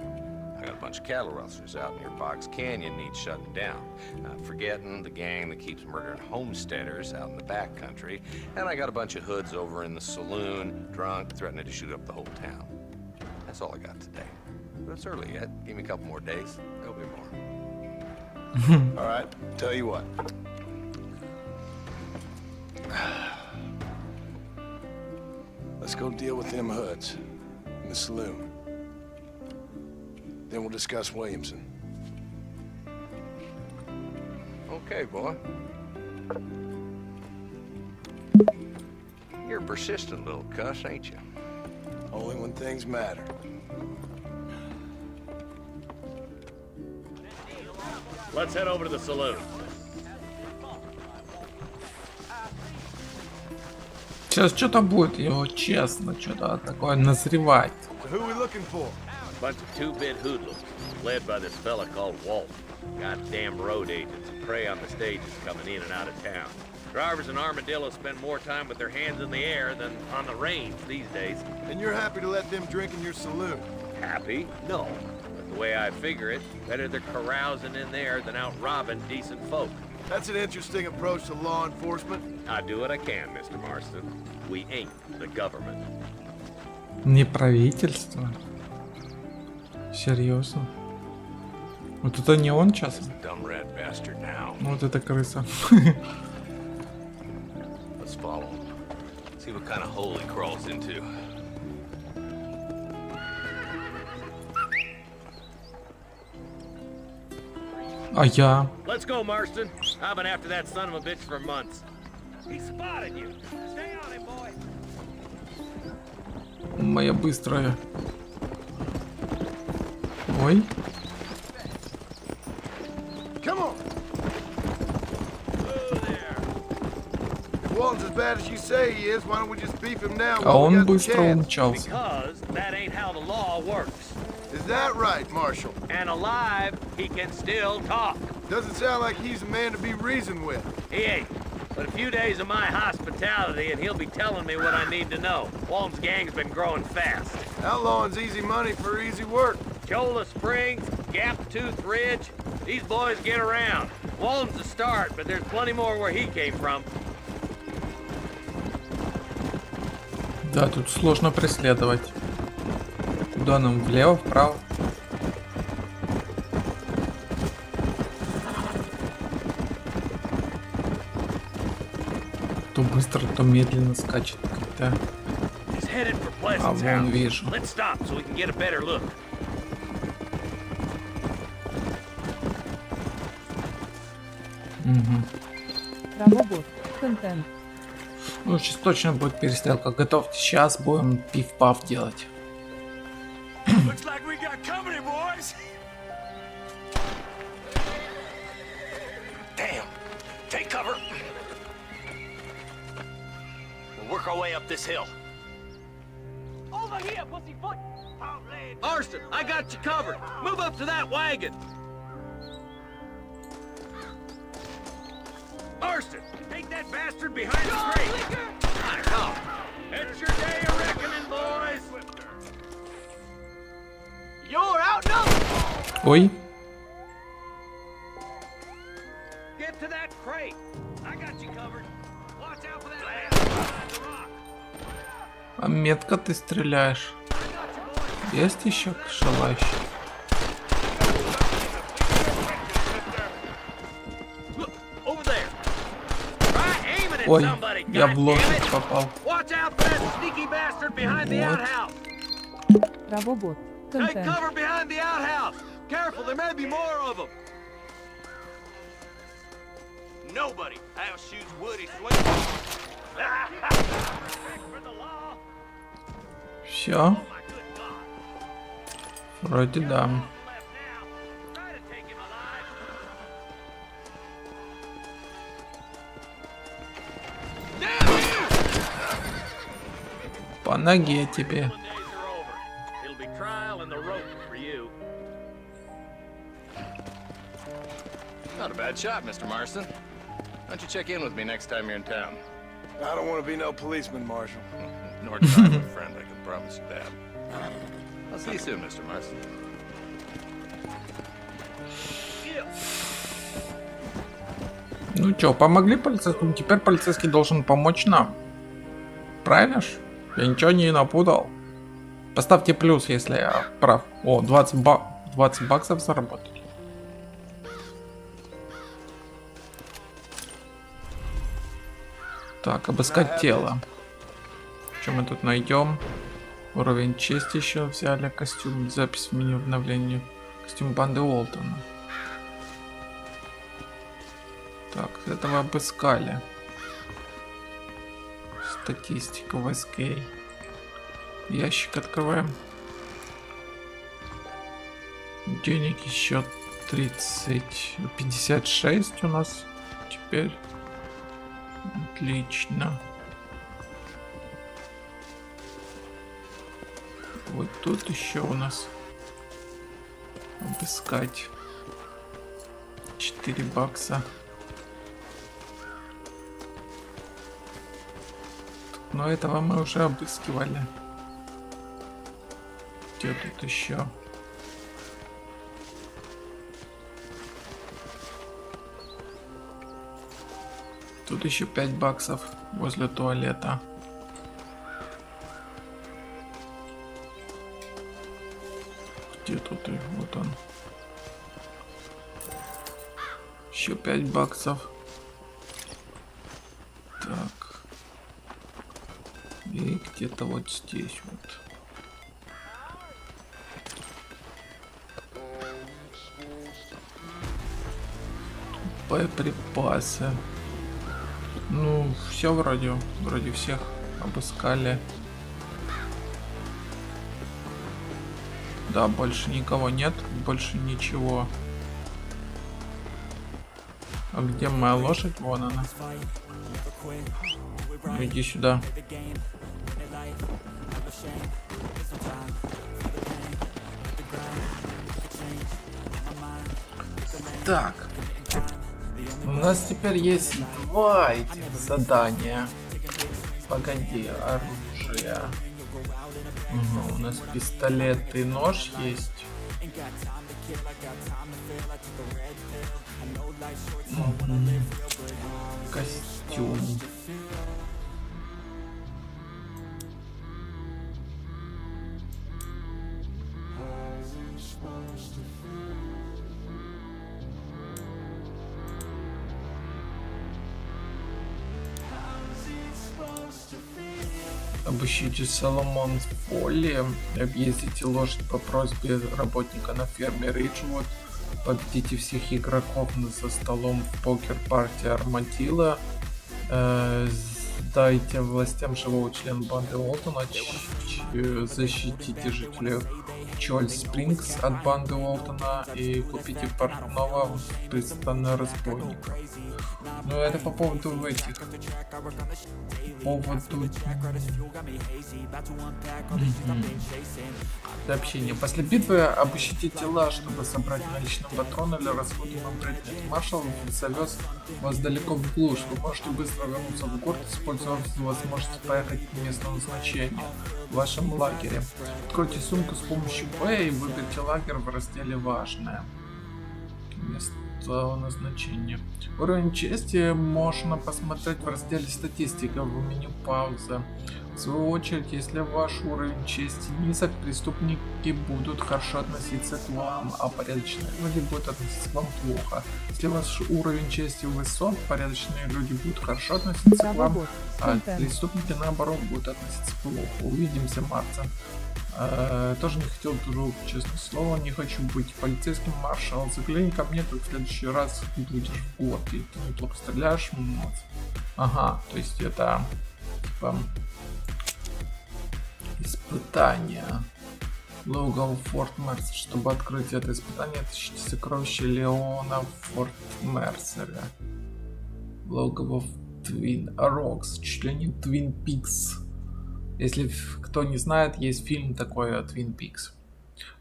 I got a bunch of cattle rustlers out near Box Canyon needs shutting down. Not forgetting the gang that keeps murdering homesteaders out in the back country. And I got a bunch of hoods over in the saloon, drunk, threatening to shoot up the whole town. That's all I got today. But it's early yet. Give me a couple more days. There'll be more. All right, tell you what. Let's go deal with them hoods in the saloon. Then we'll discuss Williamson. Okay, boy. You're a persistent little cuss, ain't you? Only when things matter. Let's head over to the saloon. Сейчас что-то будет, его честно, что-то такое назревать. So who we looking for? Bunch of 2-bit hoodlums, led by this fella called Walt. Goddamn road agents who prey on the stages coming in and out of town. Drivers in Armadillo spend more time with their hands in the air than on the range these days. And you're happy to let them drink in your saloon? Happy? No. But the way I figure it, better they're carousing in there than out robbing decent folk. That's an interesting approach to law enforcement. I do what I can, Mr. Marston. We ain't the government. Не правительство. Серьезно? Вот это не он часом? Dumb rat bastard now. Ну вот это крыса. Let's follow him. See what kind of hole he crawls into. А я? Let's go, Marston. I've been after that son of a bitch for months. He spotted you. Stay on him, boy. Моя быстрая. Ой. Come on. If Walton's as bad as you say he is, why don't we just beef him now? А while we он got the быстро chance? умчался. Because that ain't how the law works. Is that right, Marshal? And alive, he can still talk. Doesn't sound like he's a man to be reasoned with. He ain't. But a few days of my hospitality and he'll be telling me what I need to know. Walton's gang's been growing fast. Outlawing's easy money for easy work. Cholla Springs, Gap Tooth Ridge, these boys get around. Walton's the start, but there's plenty more where he came from. Да, тут сложно преследовать. Куда нам? Влево, вправо? То быстро, то медленно скачет как-то. He's headed for А Pleasant вон Town. вижу. Let's stop so we can get a better look. Правобот. Контент. Ну, сейчас точно будет перестрелка. Готовьте, сейчас будем пиф-паф делать. Looks like we got company, boys. Damn. Take cover. We'll work our way up this hill. Over here, pussyfoot! Marston, I got you covered. Move up to that wagon. Marston, take that bastard behind the crate. I know. It's your day of reckoning, boys. You're outnumbered. Ой. Get to that crate. I got you covered. Watch out for that bastard behind the rock. А метко ты стреляешь. Есть еще желающий? Look, over there. Try aiming at Ой, somebody, я в goddammit. лошадь попал. Watch out for that sneaky bastard behind the Вот. outhouse. Правобот. Take Контент. cover behind the outhouse. Careful, there may be more of them. Nobody house shoots Woody Swing. For the law. Все. Oh my good God. Вроде да. Left now. Try to take him alive. Damn you! По ноге тебе. Days are over. It'll be trial and the rope for you. Not a bad shot, Mr. Marston. Why don't you check in with me next time you're in town? I don't want to be no policeman, Marshal. Nor do I, my friend, I can promise you that. I'll see you soon, Mr. Marston. Ну чё, помогли полицейскому? Теперь полицейский должен помочь нам. Правильно ж? Я ничего не напутал. Поставьте плюс, если я прав. О, 20 баксов заработали. Так, обыскать тело. Что мы тут найдем? Уровень чести еще взяли. Костюм, запись в меню обновления. Костюм банды Уолтона. Так, этого обыскали. Статистика в SK. Ящик открываем. Денег еще 56 у нас теперь. Отлично. Вот тут еще у нас обыскать 4 бакса. Но этого мы уже обыскивали. Где тут еще? Тут еще 5 баксов возле туалета. Где тут? Вот он. Еще 5 баксов. Так. И где-то вот здесь вот. Боеприпасы. Ну, все вроде всех обыскали. Да, больше никого нет, больше ничего. А где моя лошадь? Вон она. Иди сюда. Так. У нас теперь есть 2 этих задания. Погоди, оружие. Угу, у нас пистолет и нож есть. Костюм. Обыщите Соломон в поле, объездите лошадь по просьбе работника на ферме Риджвуд, победите всех игроков за столом в покер-партии Армадилла, сдайте властям живого члена банды Уолтона, защитите жителей Чоль Спрингс от банды Уолтона и купите портного в пристанной разбойника. Ну это по поводу этих. Сообщение. После битвы обыщите тела, чтобы собрать наличные патроны для расходуемого предмета. Маршал завез вас далеко в глушь. Вы можете быстро вернуться в город, используя возможность поехать к месту назначения в вашем лагере. Откройте сумку с помощью Б и выберите лагерь в разделе «Важное». Место назначения. Уровень чести можно посмотреть в разделе «Статистика» в меню «Пауза». В свою очередь, если ваш уровень чести низок, преступники будут хорошо относиться к вам, а порядочные люди будут относиться к вам плохо. Если ваш уровень чести высок, порядочные люди будут хорошо относиться к вам, а преступники наоборот будут относиться плохо. Увидимся, Марта. Тоже не хотел, друг, честное слово, не хочу быть полицейским. Маршал, загляни ко мне, только в следующий раз будешь в год, и ты неплохо стреляешь. Ага, то есть это типа испытание. Логово Форт Мерсер. Чтобы открыть это испытание, отыщите сокровища Леона в Форт Мерсере. Логово Твин Рокс. Чуть ли не Твин Пикс. Если кто не знает, есть фильм такой Twin Peaks.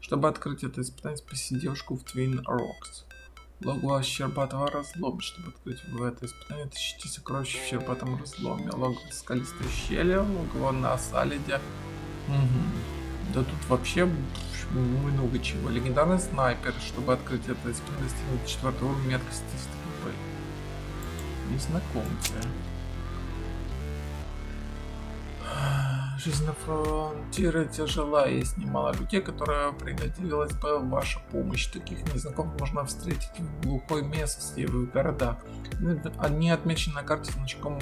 Чтобы открыть это испытание, спроси девушку в Twin Rocks. Логово Щербатого разлома. Чтобы открыть в это испытание, отыщите сокровища в Щербатом разломе. Логово Скалистой щели, логово на Салиде. Да тут вообще много чего. Легендарный снайпер. Чтобы открыть это испытание, достигнуть 4 уровня меткости стрельбы. Незнакомцы. Жизнь на фронтире тяжела, есть немало людей, которые пригодилась бы ваша помощь. Таких незнакомых можно встретить в глухой местности, в городах. Они отмечены на карте значком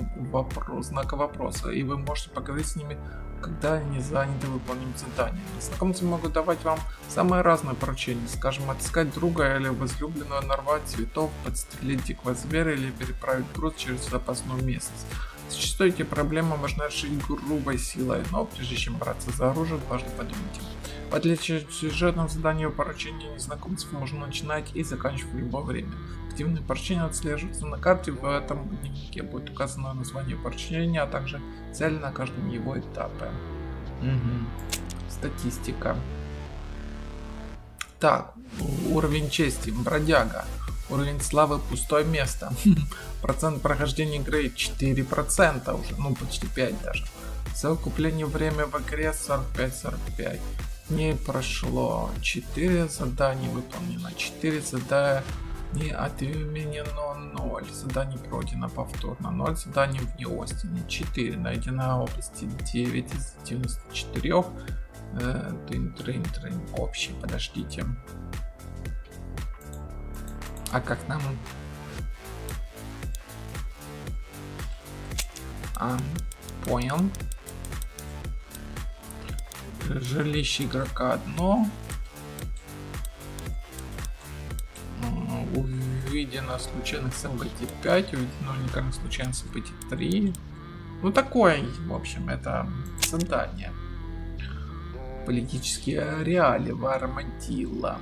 знака вопроса, и вы можете поговорить с ними, когда они заняты выполнением задания. Незнакомцы могут давать вам самые разные поручения, скажем, отыскать друга или возлюбленную, нарвать цветов, подстрелить дикого зверя или переправить груз через запасную местность. Зачастую эти проблемы можно решить грубой силой, но прежде чем браться за оружие, важно подумать. В отличие от сюжетного задания, поручения незнакомцев можно начинать и заканчивать в любое время. Активные поручения отслеживаются на карте, в этом дневнике будет указано название поручения, а также цель на каждом его этапе. Статистика. Так, уровень чести, бродяга. Уровень славы пустое место. Процент прохождения игры 4% уже, ну почти 5 даже. Совокупление время в игре 45-45. Дней прошло 4 задания выполнено, 4 задания отменено, 0 заданий пройдено повторно, 0 заданий вне Остине, 4 найдена области 9 из 94. Общий, подождите. А как нам Понял. Жилище игрока одно. Увидено случайных событий 5, увидено уникальных случайных событий 3. Ну такое, в общем, это задание. Политические реалии в Армадилlo.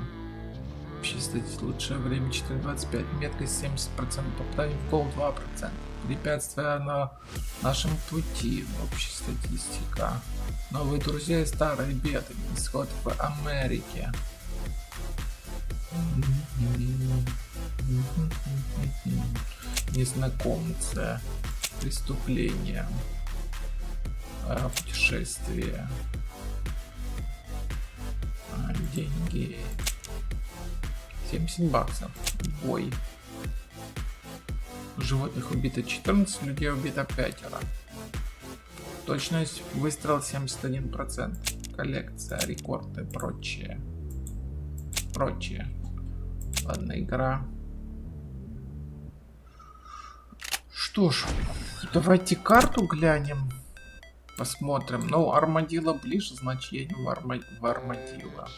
Общая статистика, лучшее время 4.25, меткость 70%, попадание в гол 2%. Препятствия на нашем пути, общая статистика. Новые друзья и старые беды, исход в Америке. Незнакомцы, преступления, путешествия, деньги, 70 баксов, бой. Животных убито 14, людей убито 5. Точность выстрел 71%. Коллекция, рекорды, прочее. Ладно, игра. Что ж, давайте карту глянем. Посмотрим. Ну, Армадило ближе значению в Армадило.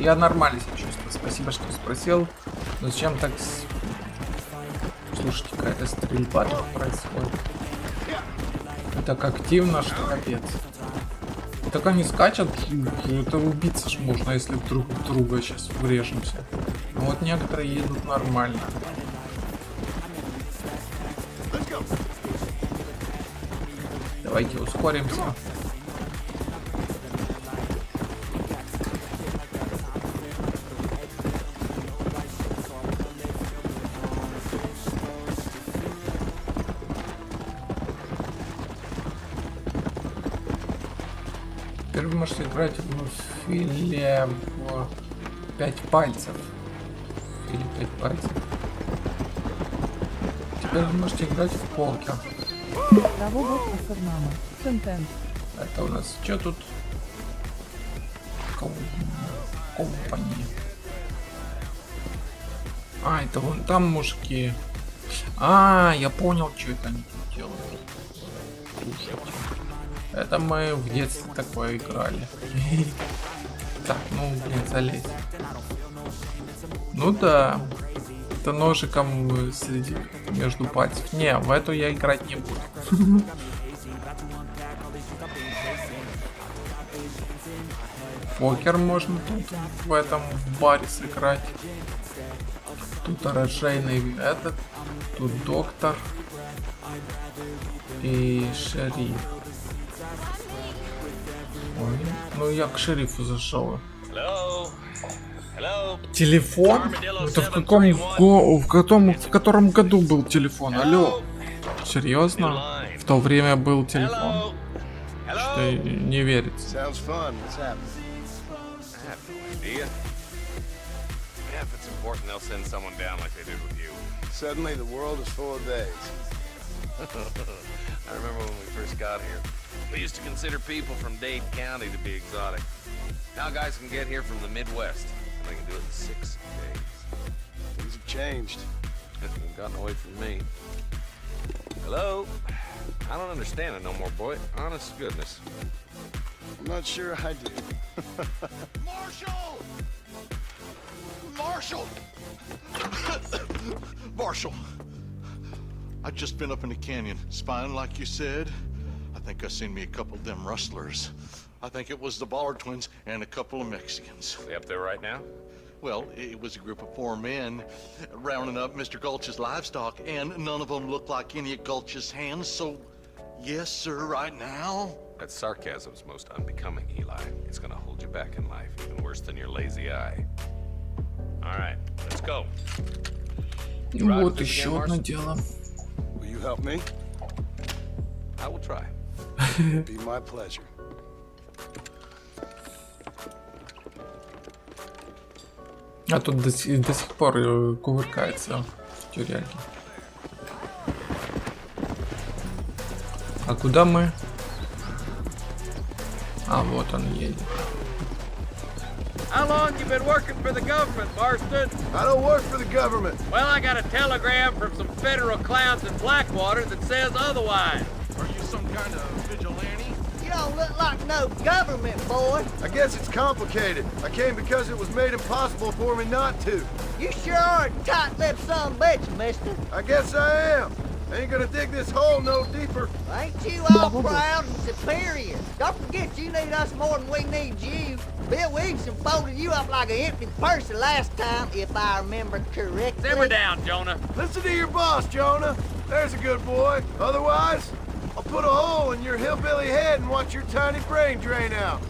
Я нормально себя чувствую. Спасибо, что спросил. Но зачем так... Слушайте, какая-то стрельба тут происходит. Так активно, что капец. Так они скачут, это убиться ж можно, если друг в друга сейчас врежемся. Но вот некоторые едут нормально. Давайте ускоримся. Теперь вы можете играть в филе в 5 пальцев. Или 5 пальцев. Теперь вы можете играть в покер. Это у нас что тут? Компания. А, это вон там мужики. А, я понял, что это они тут делают. Слушайте. Это мы в детстве такое играли. Так, ну, блин, залезь. Ну да. Это ножиком среди между пальцев. Не, в эту я играть не буду. Покер можно тут в этом баре сыграть. Тут оружейный этот. Тут доктор. И шериф. Ой, ну я к шерифу зашел. Телефон? Это в котором году был телефон? Алло. Серьезно? В то время был телефон. Что не верится. I remember when we first got here. We used to consider people from Dade County to be exotic. Now guys can get here from the Midwest. And they can do it in 6 days. Things have changed. They've gotten away from me. Hello? I don't understand it no more, boy. Honest to goodness. I'm not sure I do. Marshall! Marshall! Marshall! I just been up in the canyon, spying like you said. I think I seen me a couple of them rustlers. I think it was the Ballard twins and a couple of Mexicans. Are they up there right now? Well, it was a group of 4 men rounding up Mr. Gulch's livestock, and none of them looked like any of Gulch's hands, so yes, sir, right now. That sarcasm's most unbecoming, Eli. It's gonna hold you back in life, even worse than your lazy eye. All right, let's go. Вот еще одно дело. Will you help me? I will try. Be my pleasure. А тут до сих пор кувыркается в тюряге. А куда мы? А, вот он едет. How long you been working for the government, Marston? I don't work for the government. Well, I got a telegram from some federal clowns in Blackwater that says otherwise. Are you some kind of vigilante? You don't look like no government, boy. I guess it's complicated. I came because it was made impossible for me not to. You sure are a tight-lipped son of a bitch, mister. I guess I am. I ain't gonna dig this hole no deeper. Ain't you all proud and superior? Don't forget you need us more than we need you. Bill Wilson folded you up like an empty purse the last time, if I remember correctly. Simmer down, Jonah. Listen to your boss, Jonah. There's a good boy. Otherwise, I'll put a hole in your hillbilly head and watch your tiny brain drain out.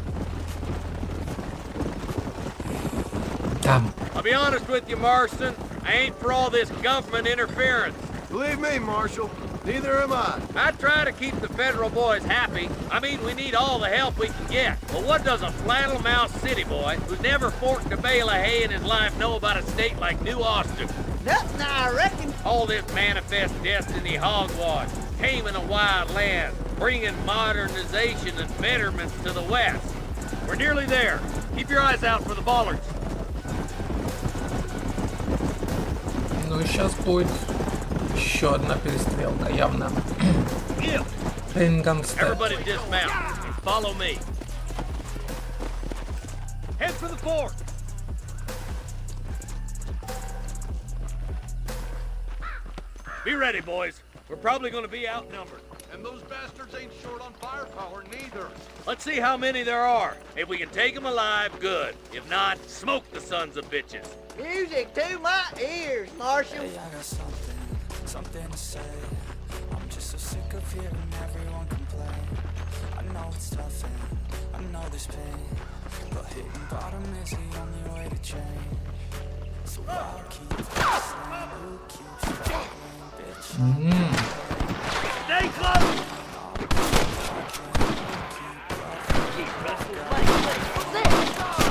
Там. I'll be honest with you, Marston. I ain't for all this government interference. Believe me, Marshal, neither am I. I try to keep the federal boys happy. I mean, we need all the help we can get. But what does a flannel-mouthed city boy who's never forked a bale of hay in his life know about a state like New Austin? Nothing, I reckon. All this manifest destiny hogwash, taming a wild land, bringing modernization and betterment to the West. We're nearly there. Keep your eyes out for the bollards. Ну и сейчас будет еще одна перестрелка, явно. Everybody dismount and follow me. Head for the fort. Be ready, boys. We're probably going to be outnumbered. And those bastards ain't short on firepower neither. Let's see how many there are. If we can take them alive, good. If not, smoke the sons of bitches. Music to my ears, Marshal. Hey, I got something to say. I'm just so sick of hearing everyone complain. I know it's tough and I know there's pain, but hitting bottom is the only way to change. So I'll keep hustling, you keep struggling, bitch. Stay close!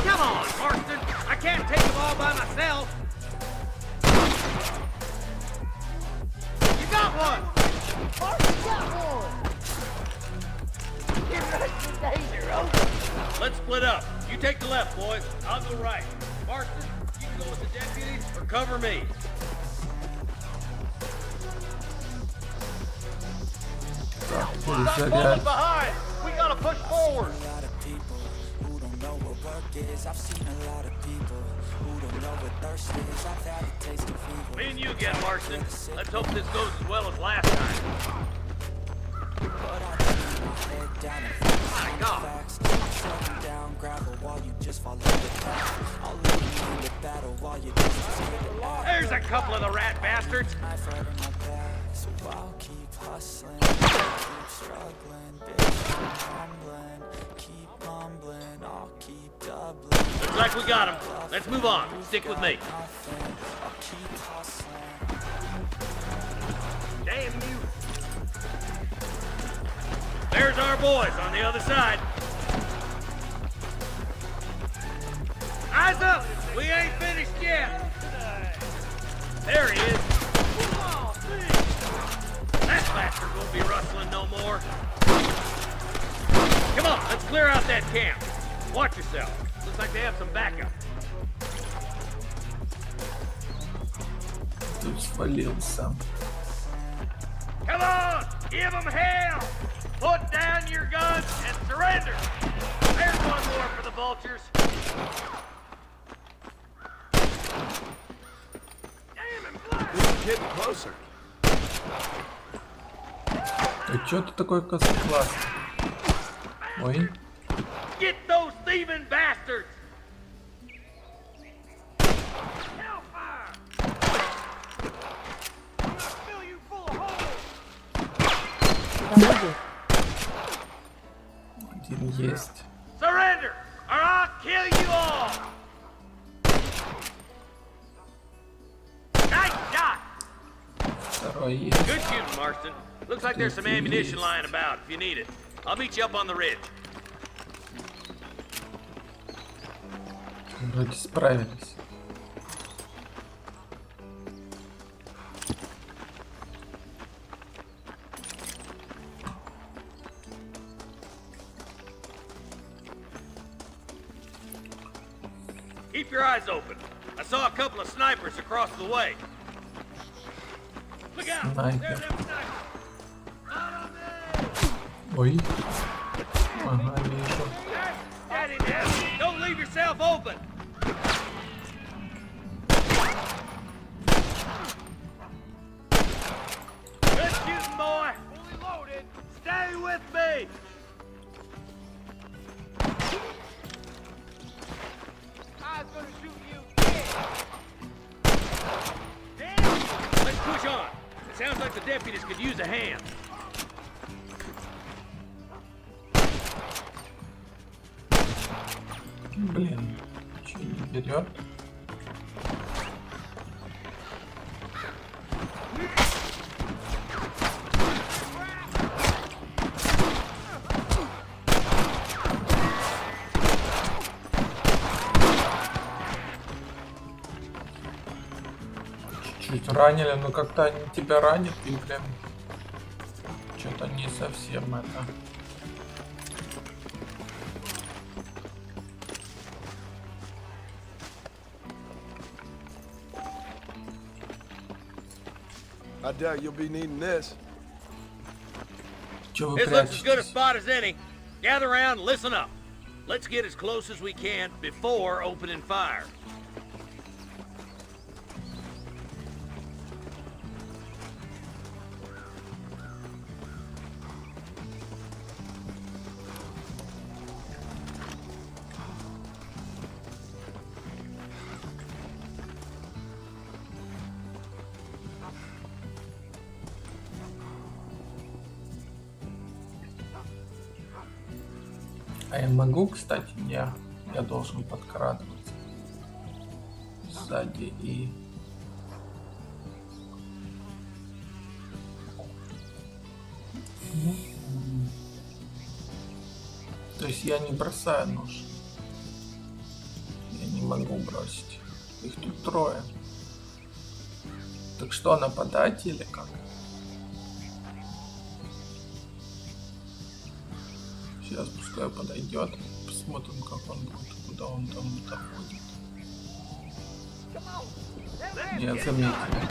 Come on, Marston! I can't take them all by myself! You got one! Marston got one! You're rushing danger, over. Let's split up. You take the left, boys. I'll go right. Marston, you can go with the deputies or cover me. Stop falling behind! We gotta push forward! I've seen a lot of people who don't know what thirst is. I've had a taste of evil. Me and you again, Marston. Let's hope this goes as well as last time. But I keep my head down and focus on the facts. I'm shutting down gravel while you just follow the path. I'll lead you into battle while you just consider the act. There's a couple of the rat bastards. I've heard in my back, so I'll keep hustling, keep struggling, bitch, keep humbling, keep mumbling, I'll keep doubling. Looks like we got him. Let's move on. Stick with me. I'll keep hustling. Damn you. There's our boys on the other side. Eyes up! We ain't finished yet. There he is. That bastard won't be rustling no more. Come on, let's clear out that camp. Watch yourself. Looks like they have some backup. Тут свалился. Come on! Give them hell! Put down your guns and surrender! There's one more for the vultures. Damn him, blood! This is getting closer. Да чё ты такой косоглазый? Ой. Get those thieving bastards! Hellfire! I'm gonna fill you full of holes! Один есть. Surrender, or I'll kill you all! Nice shot! Второй есть. Good shooting, Marston. Looks like there's some ammunition lying about if you need it. I'll meet you up on the ridge. Вроде справились. Keep your eyes open. I saw a couple of snipers across the way. Look out! There's them snipers! Ой. Ага, вижу. Daddy, Daddy, don't leave yourself open! Good shooting, boy! Fully loaded! Stay with me! I was gonna shoot you dead! Let's push on! It sounds like the deputies could use a hand. Блин, чё не берет? Чуть-чуть ранили, но как-то они тебя ранят и, блин, что-то не совсем это. I doubt you'll be needing this. This looks as good a spot as any. Gather around and listen up. Let's get as close as we can before opening fire. А я могу, кстати, я должен подкрадываться сзади и... То есть я не бросаю нож. Я не могу бросить. Их тут трое. Так что, нападать или как? Сейчас пускай подойдет, посмотрим, как он будет, куда он там доходит. Нет, заметили.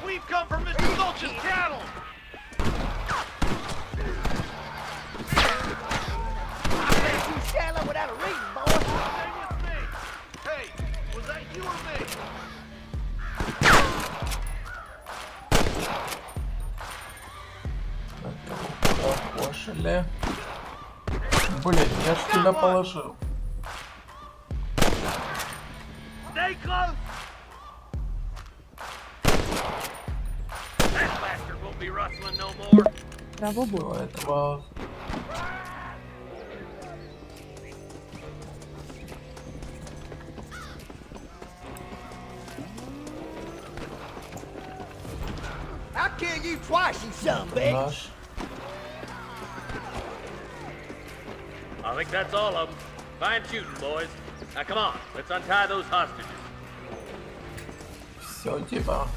We've come from Mr. Gulch's cattle! Without a reason, boy. Stay with me. Hey, was that you or me? Покошили. Блин, я ж тебя положил. Stay close. That bastard won't be rustling no more. Право было. Этого... I'll kill you twice, you son of a bitch. Наш. I think that's all of them. Fine shooting, boys. Now come on, let's untie those hostages. Все, типа.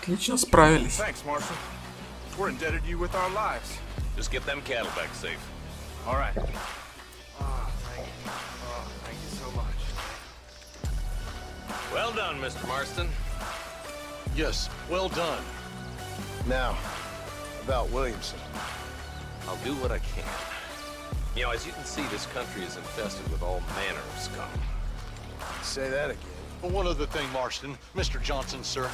Отлично справились. Thanks, Marshal. We're indebted to you with our lives. Just get them cattle back safe. All right. Oh, thank you. Oh, thank you so much. Well done, Mr. Marston. Yes, well done. Now, about Williamson. I'll do what I can. You know, as you can see, this country is infested with all manner of scum. Say that again. One other thing, Marston. Mr. Johnson, sir.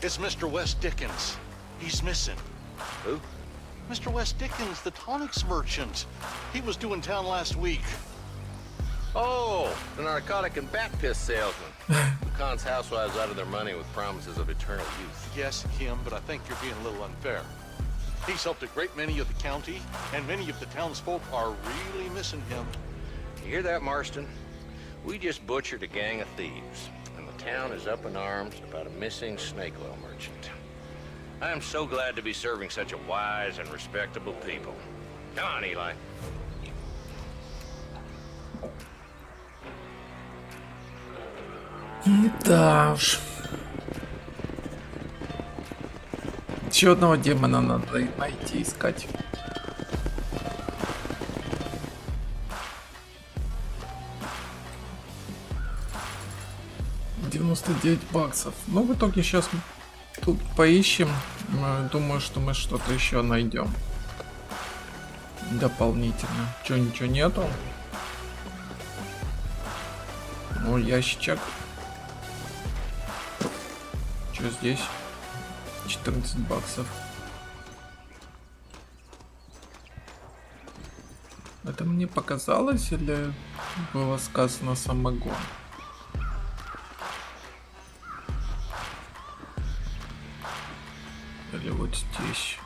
It's Mr. Wes Dickens. He's missing. Who? Mr. Wes Dickens, the tonics merchant. He was due in town last week. Oh, the narcotic and bat piss salesman. Who cons housewives out of their money with promises of eternal youth. Yes, him, but I think you're being a little unfair. He's helped a great many of the county, and many of the townsfolk are really missing him. You hear that, Marston? We just butchered a gang of thieves, and the town is up in arms about a missing snake oil merchant. I am so glad to be serving such a wise and respectable people. Come on, Eli. Да уж. Еще одного демона надо найти, искать. $99. Ну, в итоге сейчас тут поищем. Думаю, что мы что-то еще найдем. Дополнительно. Че, ничего нету? Ну, ящичек. Что здесь? $14. Это мне показалось или было сказано самогон? Или вот здесь?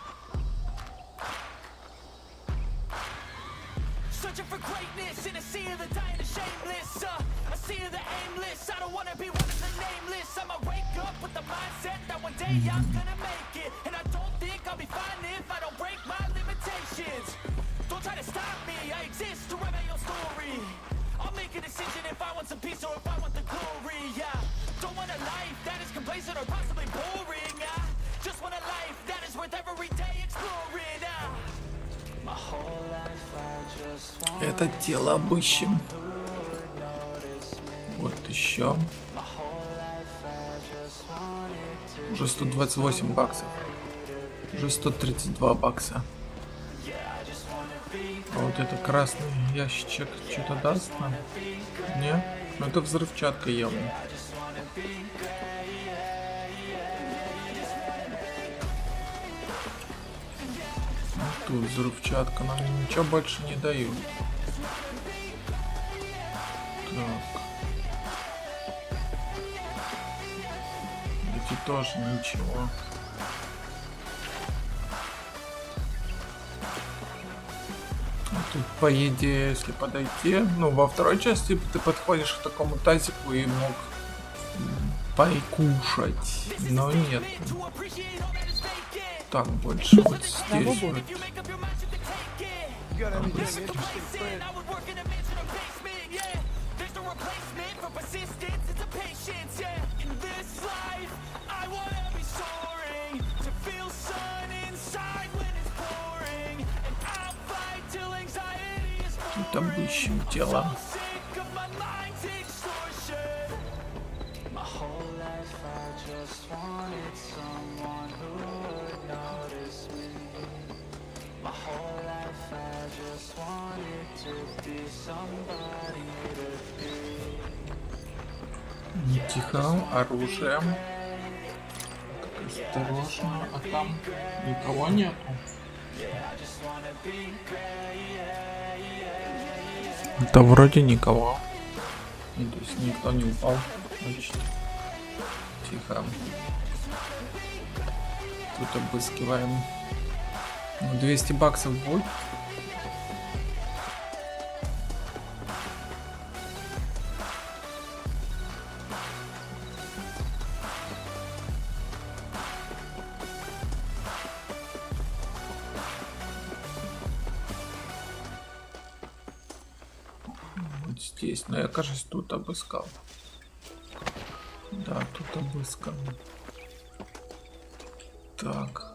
Это тело обыщем. Вот еще. Уже $128. Уже $132. А вот это красный ящичек что-то даст нам? Не? Ну это взрывчатка явно. Тут взрывчатка, нам ничего больше не дают. Так. Эти тоже ничего. Тут, по идее, если подойти, ну, во второй части ты подходишь к такому тазику и мог покушать, но нет. Так, больше вот здесь вот. Тут обыщем тело. Тихо, оружие. Так, осторожно, а там никого нету. Да вроде никого. Ну, то есть никто не упал. Значит, тихо. Тут обыскиваем. Ну, $200 будет. Здесь, но я, кажется, тут обыскал. Да, тут обыскал. Так.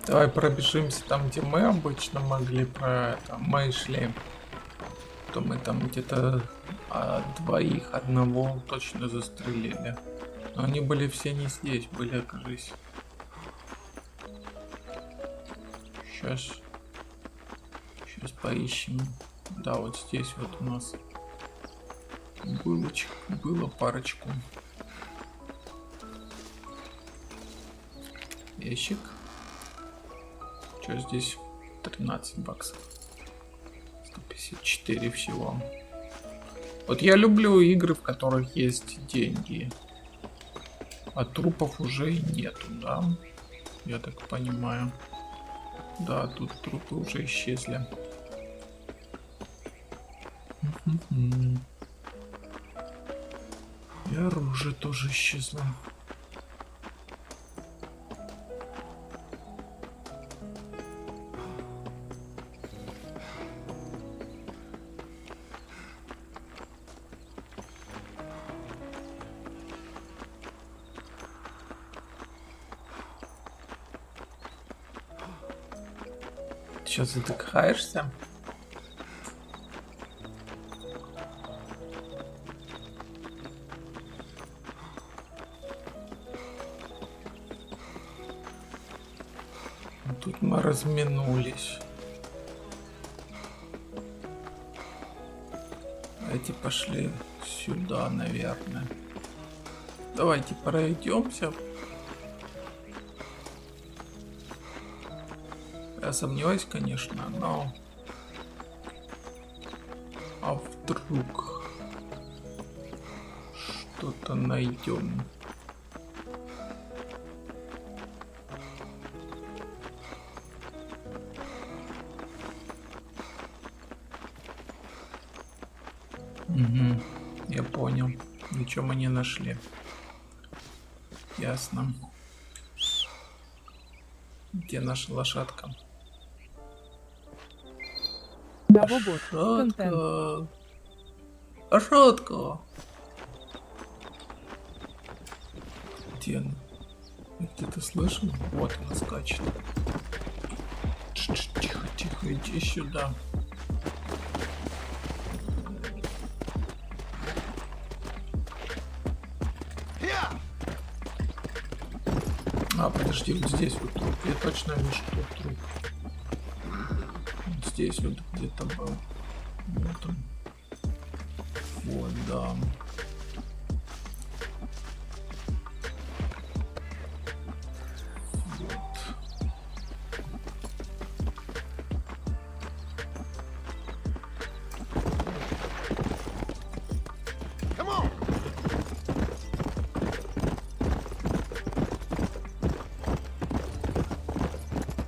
Давай пробежимся там, где мы обычно могли про это. Мы шли. То мы там где-то двоих, одного точно застрелили. Но они были все не здесь, были, окажись. Сейчас поищем. Да, вот здесь вот у нас было парочку. Ящик. Что здесь? $13. 154 всего. Вот я люблю игры, в которых есть деньги. А трупов уже и нету, да? Я так понимаю. Да, тут трупы уже исчезли. И оружие тоже исчезло. Чё, затыкаешься? Тут мы разминулись. Эти пошли сюда, наверное. Давайте пройдемся. Я сомневаюсь, конечно, но... А вдруг что-то найдем? Угу, я понял. Ничего мы не нашли. Ясно. Где наша лошадка? Лошадка. Лошадка. Где она? Где-то слышал? Вот она скачет. Тихо, тихо, иди сюда. А, подожди, вот здесь вот труп. Я точно вижу, что труп. Вот здесь вот где-то был. Вот он. Вот, да.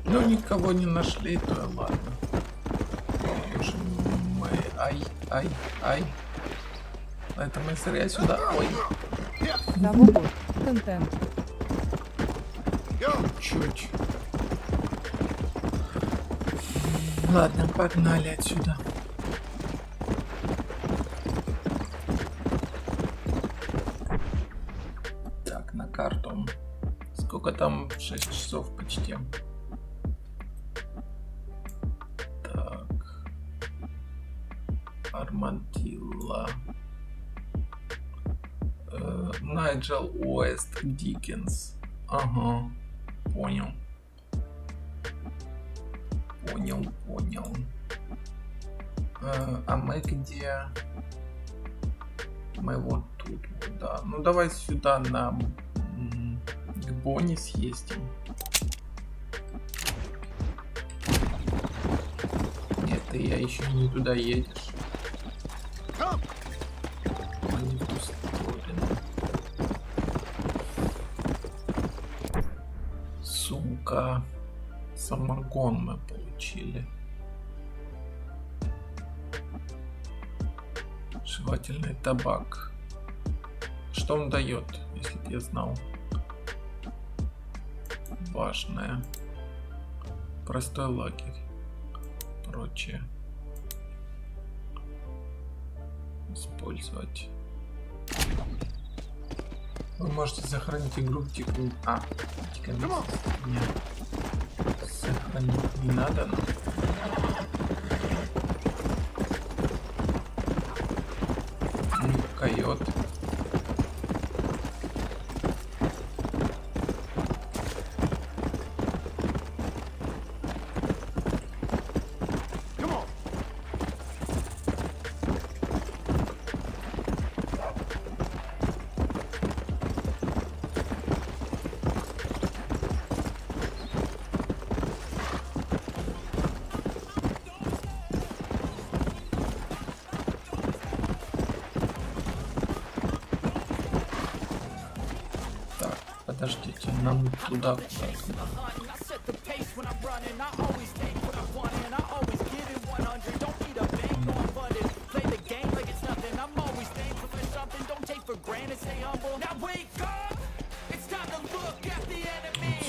Ну, никого не нашли, то и ладно. Боже мой, ай. Это мы зря сюда. Ой. Контент. Чуть. Ладно, погнали отсюда. Так, на карту. Сколько там? 6 часов почти. Армантилла. Найджел Уэст Диккенс. Ага. Понял. А мы где? Мы вот тут, вот, да. Ну давай сюда на к Бонни съездим. Нет, ты я еще не туда едешь. Не в ту сторону. Сумка. Самогон мы получили. Жевательный табак. Что он дает, если бы я знал? Важное. Простой лагерь. Прочее. Использовать. Вы можете сохранить игру в Диком... Диком Западе. Нет. Сохранить не надо, но... Койот. Подождите, нам туда куда-то надо.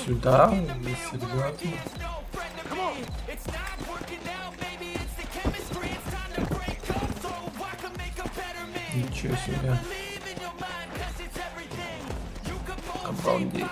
Сюда? Вы серьезно? Ничего себе. Обалдеть.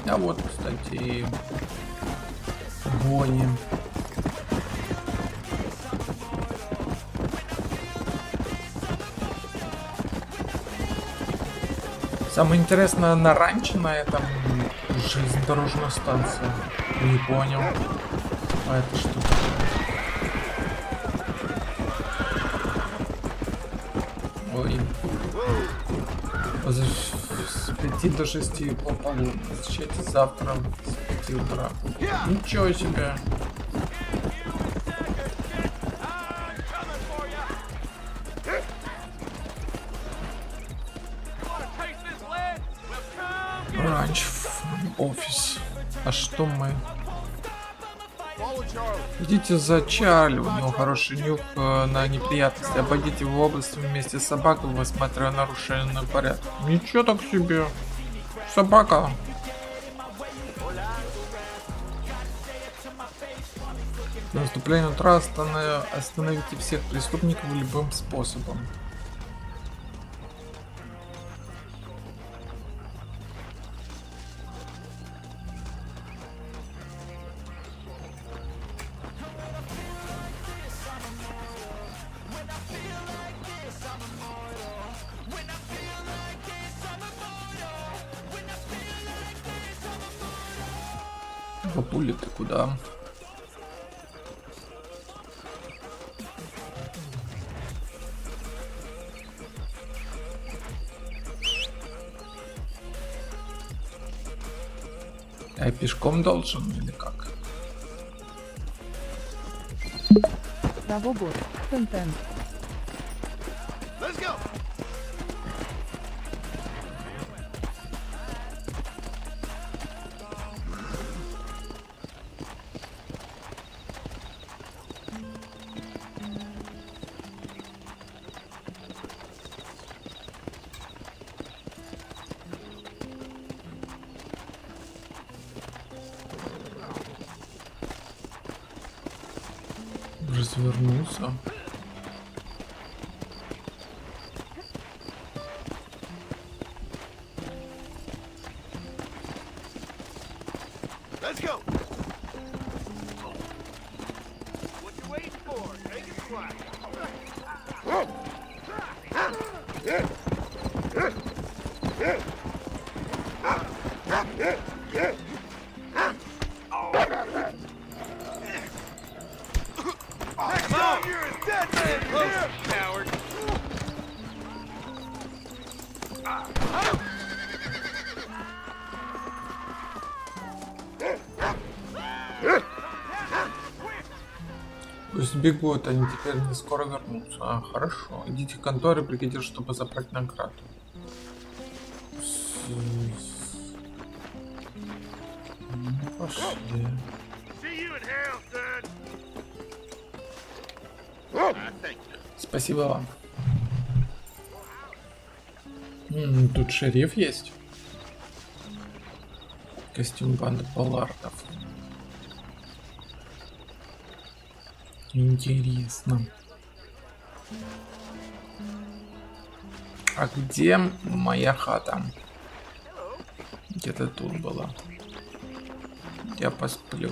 А вот, кстати, и Бонни. Самое интересное на ранчо на этом железнодорожная станция. Не понял. А это что такое? Ой. С 5 до 6 по полу. Встречайте завтра с 5 утра. Ничего себе. Ранч, офис. А что мы? Идите за Чарли, у него хороший нюх на неприятности. Обойдите в область вместе с собакой, высматривая нарушение порядка. Ничего так себе. Собака. До наступления утра остановите всех преступников любым способом. Папуля, ты куда? Я пешком должен или как? На выбор. Контент. Let's go. Развернулся. Let's go. Пусть бегут, они теперь не скоро вернутся. А, хорошо. Идите в контору, прикидите, чтобы забрать награду. Ну, пошли. Спасибо вам. Тут шериф есть. Костюм банды Поллардов. Интересно. А где моя хата? Где-то тут была. Я посплю.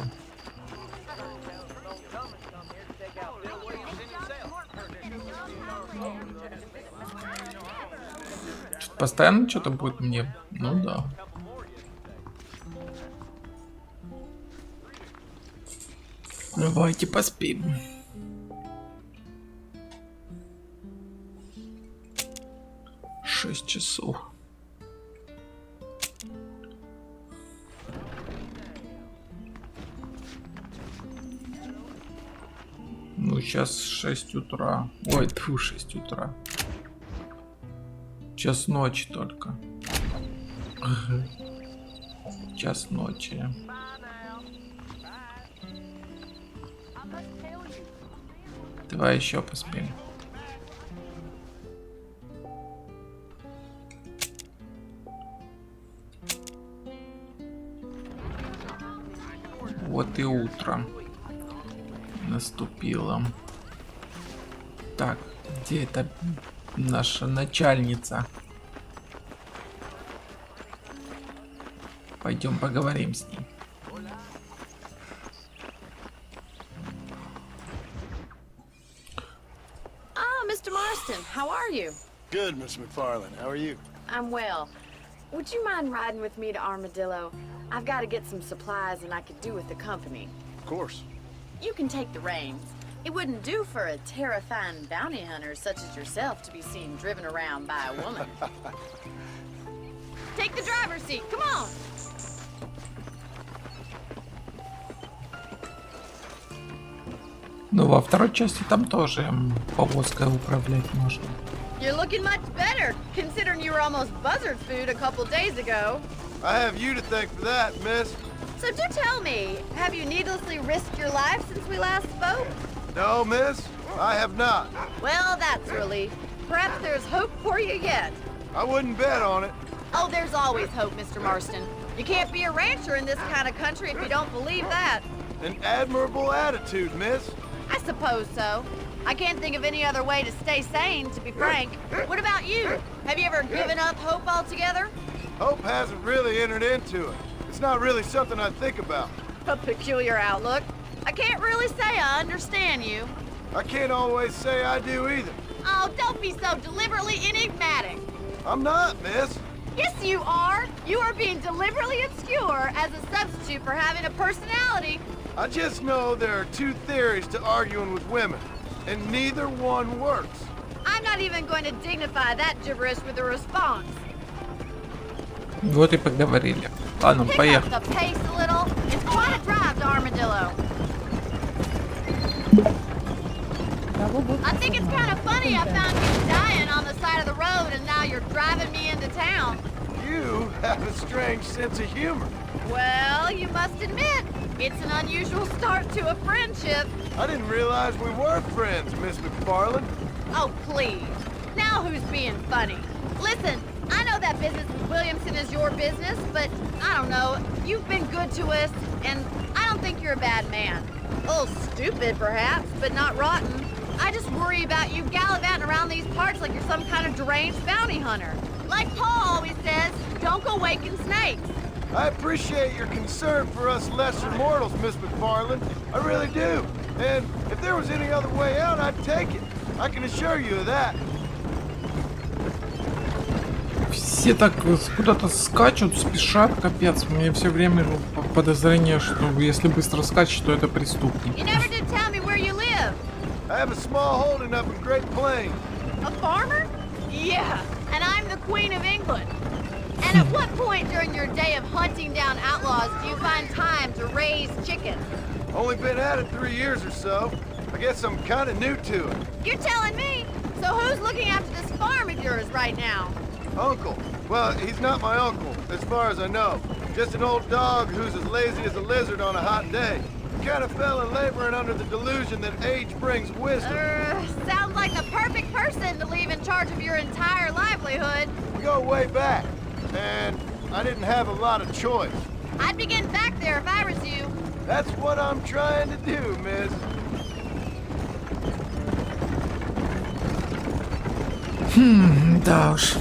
Постоянно что-то будет мне? Ну да. Давайте поспим. Шесть часов. Ну, сейчас 6 утра. Ой, тьфу, 6 утра. Час ночи только. Час ночи. Давай еще поспим. Вот и утро наступило. Так, где это наша начальница? Пойдем поговорим с ним. Ah, Mr. Marston, how are you? Good, Miss McFarlane. How are you? I'm well. Would you mind riding with me to Armadillo? I've got to get some supplies and I could do with the company. Of course. You can take the reins. It wouldn't do for a terrifying bounty hunter such as yourself to be seen driven around by a woman. Take the driver's seat, come on! Ну, во второй части там тоже повозкой управлять можно. You're looking much better, considering you were almost buzzard food a couple days ago. I have you to thank for that, miss. So do tell me, have you needlessly risked your life since we last spoke? No, miss, I have not. Well, that's a relief. Perhaps there's hope for you yet. I wouldn't bet on it. Oh, there's always hope, Mr. Marston. You can't be a rancher in this kind of country if you don't believe that. An admirable attitude, miss. I suppose so. I can't think of any other way to stay sane, to be frank. What about you? Have you ever given up hope altogether? Hope hasn't really entered into it. It's not really something I think about. A peculiar outlook. I can't really say I understand you. I can't always say I do either. Oh, don't be so deliberately enigmatic. I'm not, miss. Yes, you are. You are being deliberately obscure as a substitute for having a personality. I just know there are two theories to arguing with women, and neither one works. I'm not even going to dignify that gibberish with a response. Вот и поговорили. Ладно, Pick поехали. up the pace a little. It's quite a drive to Armadillo. I think it's kind of funny I found you dying on the side of the road and now you're driving me into town. You have a strange sense of humor. Well, you must admit, it's an unusual start to a friendship. I didn't realize we were friends, Miss McFarlane. Oh, please. Now who's being funny? Listen, I know that business with Williamson is your business, but I don't know. You've been good to us, and I don't think you're a bad man. A little stupid, perhaps, but not rotten. I just worry about you gallivanting around these parts like you're some kind of deranged bounty hunter. Like Paul always says, don't go waking snakes. I appreciate your concern for us lesser mortals, Miss McFarlane. I really do. And if there was any other way out, I'd take it. I can assure you of that. Все так куда-то скачут, спешат, капец. У меня все время подозрение, что если быстро скачет, то это преступник. You never did tell me where you live. I have a small holding up in Great Plains. A farmer? Yeah, and I'm the Queen of England. And at what point during your day of hunting down outlaws do you find time to raise chickens? Only been at it 3 years or so. I guess I'm kind of new to it. You're telling me? So who's looking after this farm of yours right now? Uncle. Well, he's not my uncle, as far as I know. Just an old dog who's as lazy as a lizard on a hot day. Kind of fell in laboring under the delusion that age brings wisdom. Sounds like the perfect person to leave in charge of your entire livelihood. We go way back, and I didn't have a lot of choice. I'd be getting back there if I was you. That's what I'm trying to do, miss. Да уж.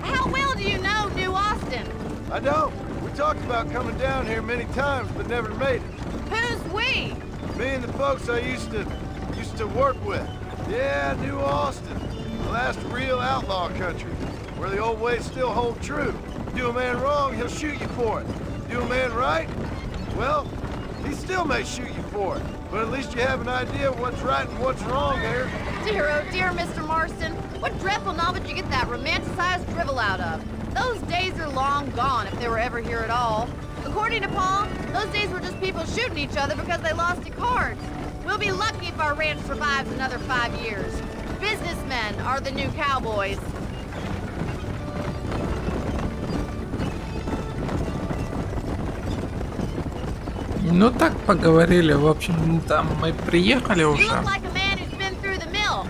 How well do you know New Austin? I don't. We talked about coming down here many times, but never made it. Who's we? Me and the folks I used to work with. Yeah, New Austin. The last real outlaw country, where the old ways still hold true. Do a man wrong, he'll shoot you for it. Do a man right, well, he still may shoot you for it. But at least you have an idea of what's right and what's wrong there. Dear, oh dear, Mr. Marston. What dreadful novel did you get that romanticized drivel out of? Those days are long gone, if they were ever here at all. According to Paul, those days were just people shooting each other because they lost at cards. We'll be lucky if our ranch survives another 5 years. Businessmen are the new cowboys. Ну так поговорили, в общем, там мы приехали You уже. look like a man who's been through the mill.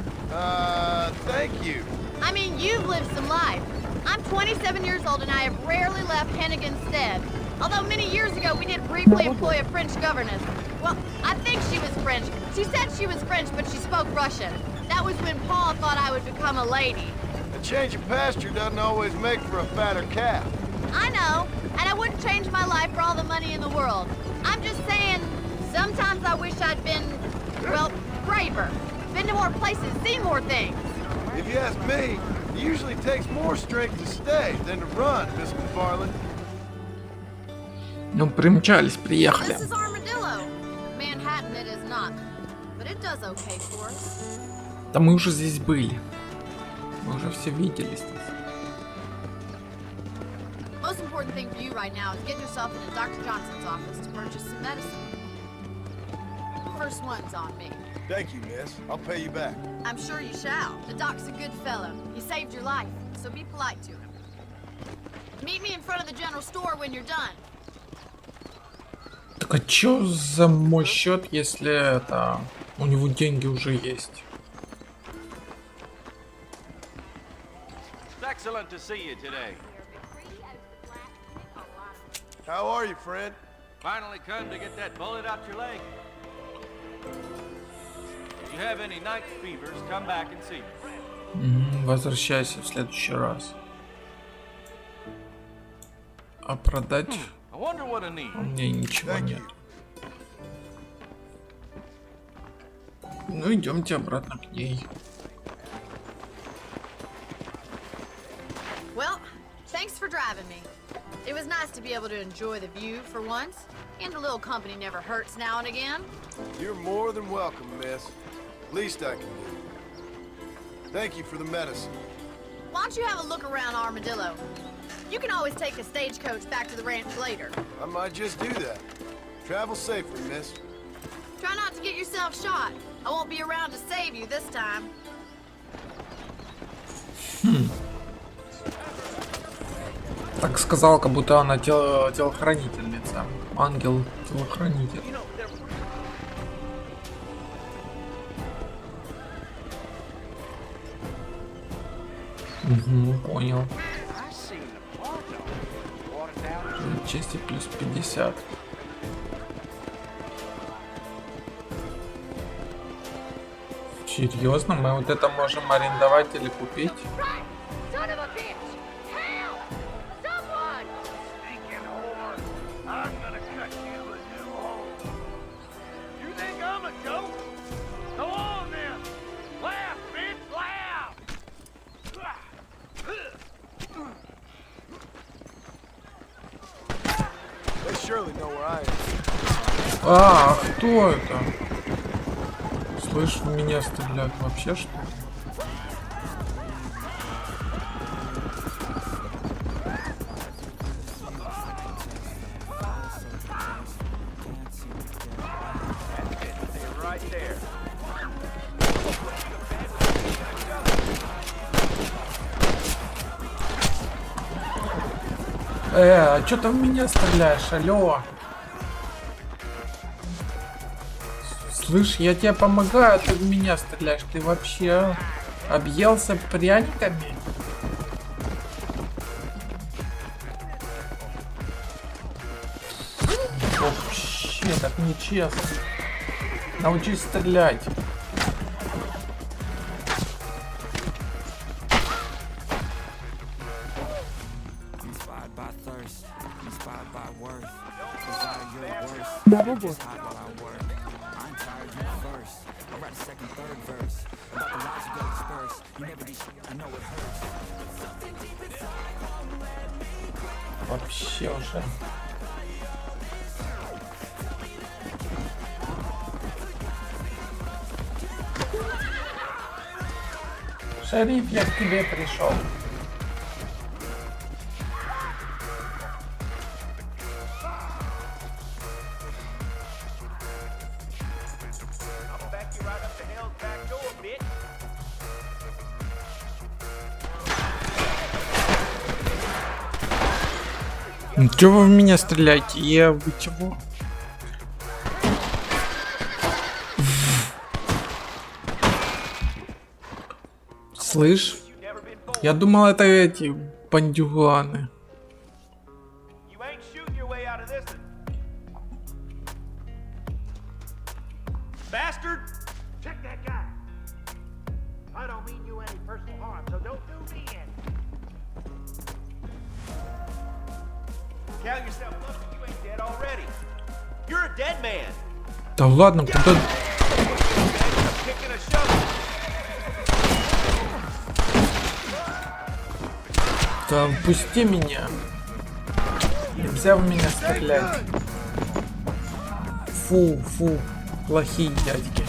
Thank you. I mean, you've lived some life. I'm 27 years old and I have rarely left Hennigan's stead. Although many years ago we did briefly employ a French governess. Well, I think she was French. She said she was French, but she spoke Russian. That was when Paul thought I would become a lady. A change of pasture doesn't always make for a fatter calf. I know, and I wouldn't change my life for all the money in the world. I'm just saying, sometimes I wish I'd been, well, braver. Been to more places, seen more things. If you ask me, it usually takes more strength to stay than to run, Miss McFarland. Ну, примчались, приехали. This is Armadillo. Manhattan it is not, but it does okay for us. Да мы уже здесь были. Мы уже все видели здесь. Most important thing for you right now is get yourself into Dr. Johnson's office to purchase some medicine. First one's on me. Thank you, miss. I'll pay you back. I'm sure you shall. The doc's a good fellow. He saved your life, so be polite to him. Meet me in front of the general store when you're done. Так а чё за мой счет, если это у него деньги уже есть? It's excellent to see you today. How are you, friend? Finally come to get that bullet out your leg. If you have any night fevers, come back and see me. Возвращайся в следующий раз. А продать? I wonder what I need. У меня ничего нет. Ну идемте обратно к ней. Well, thanks for driving me. It was nice to be able to enjoy the view for once, and a little company never hurts now and again. You're more than welcome, miss. Least I can do. Thank you for the medicine. Why don't you have a look around Armadillo? You can always take a stagecoach back to the ranch later. I might just do that. Travel safely, miss. Try not to get yourself shot. I won't be around to save you this time. Так сказал, как будто она телохранительница. Ангел-телохранитель. Угу, понял. Чести плюс 50. Серьезно? Мы вот это можем арендовать или купить? А, кто это? Слышь, в меня стреляют вообще, что ли? А чё ты в меня стреляешь, алло? Слышь, я тебе помогаю, а ты в меня стреляешь. Ты вообще объелся пряниками? Вообще так нечестно. Научись стрелять. Доброго. Вообще уже. Шериф, я к тебе пришел. Чего вы в меня стреляете? Вы чего? Слышь? Я думал, это эти бандюганы. Bastard! Check that guy. I don't mean you Да ладно, куда... Да впусти меня. Нельзя в меня стрелять. Фу, плохие дядьки.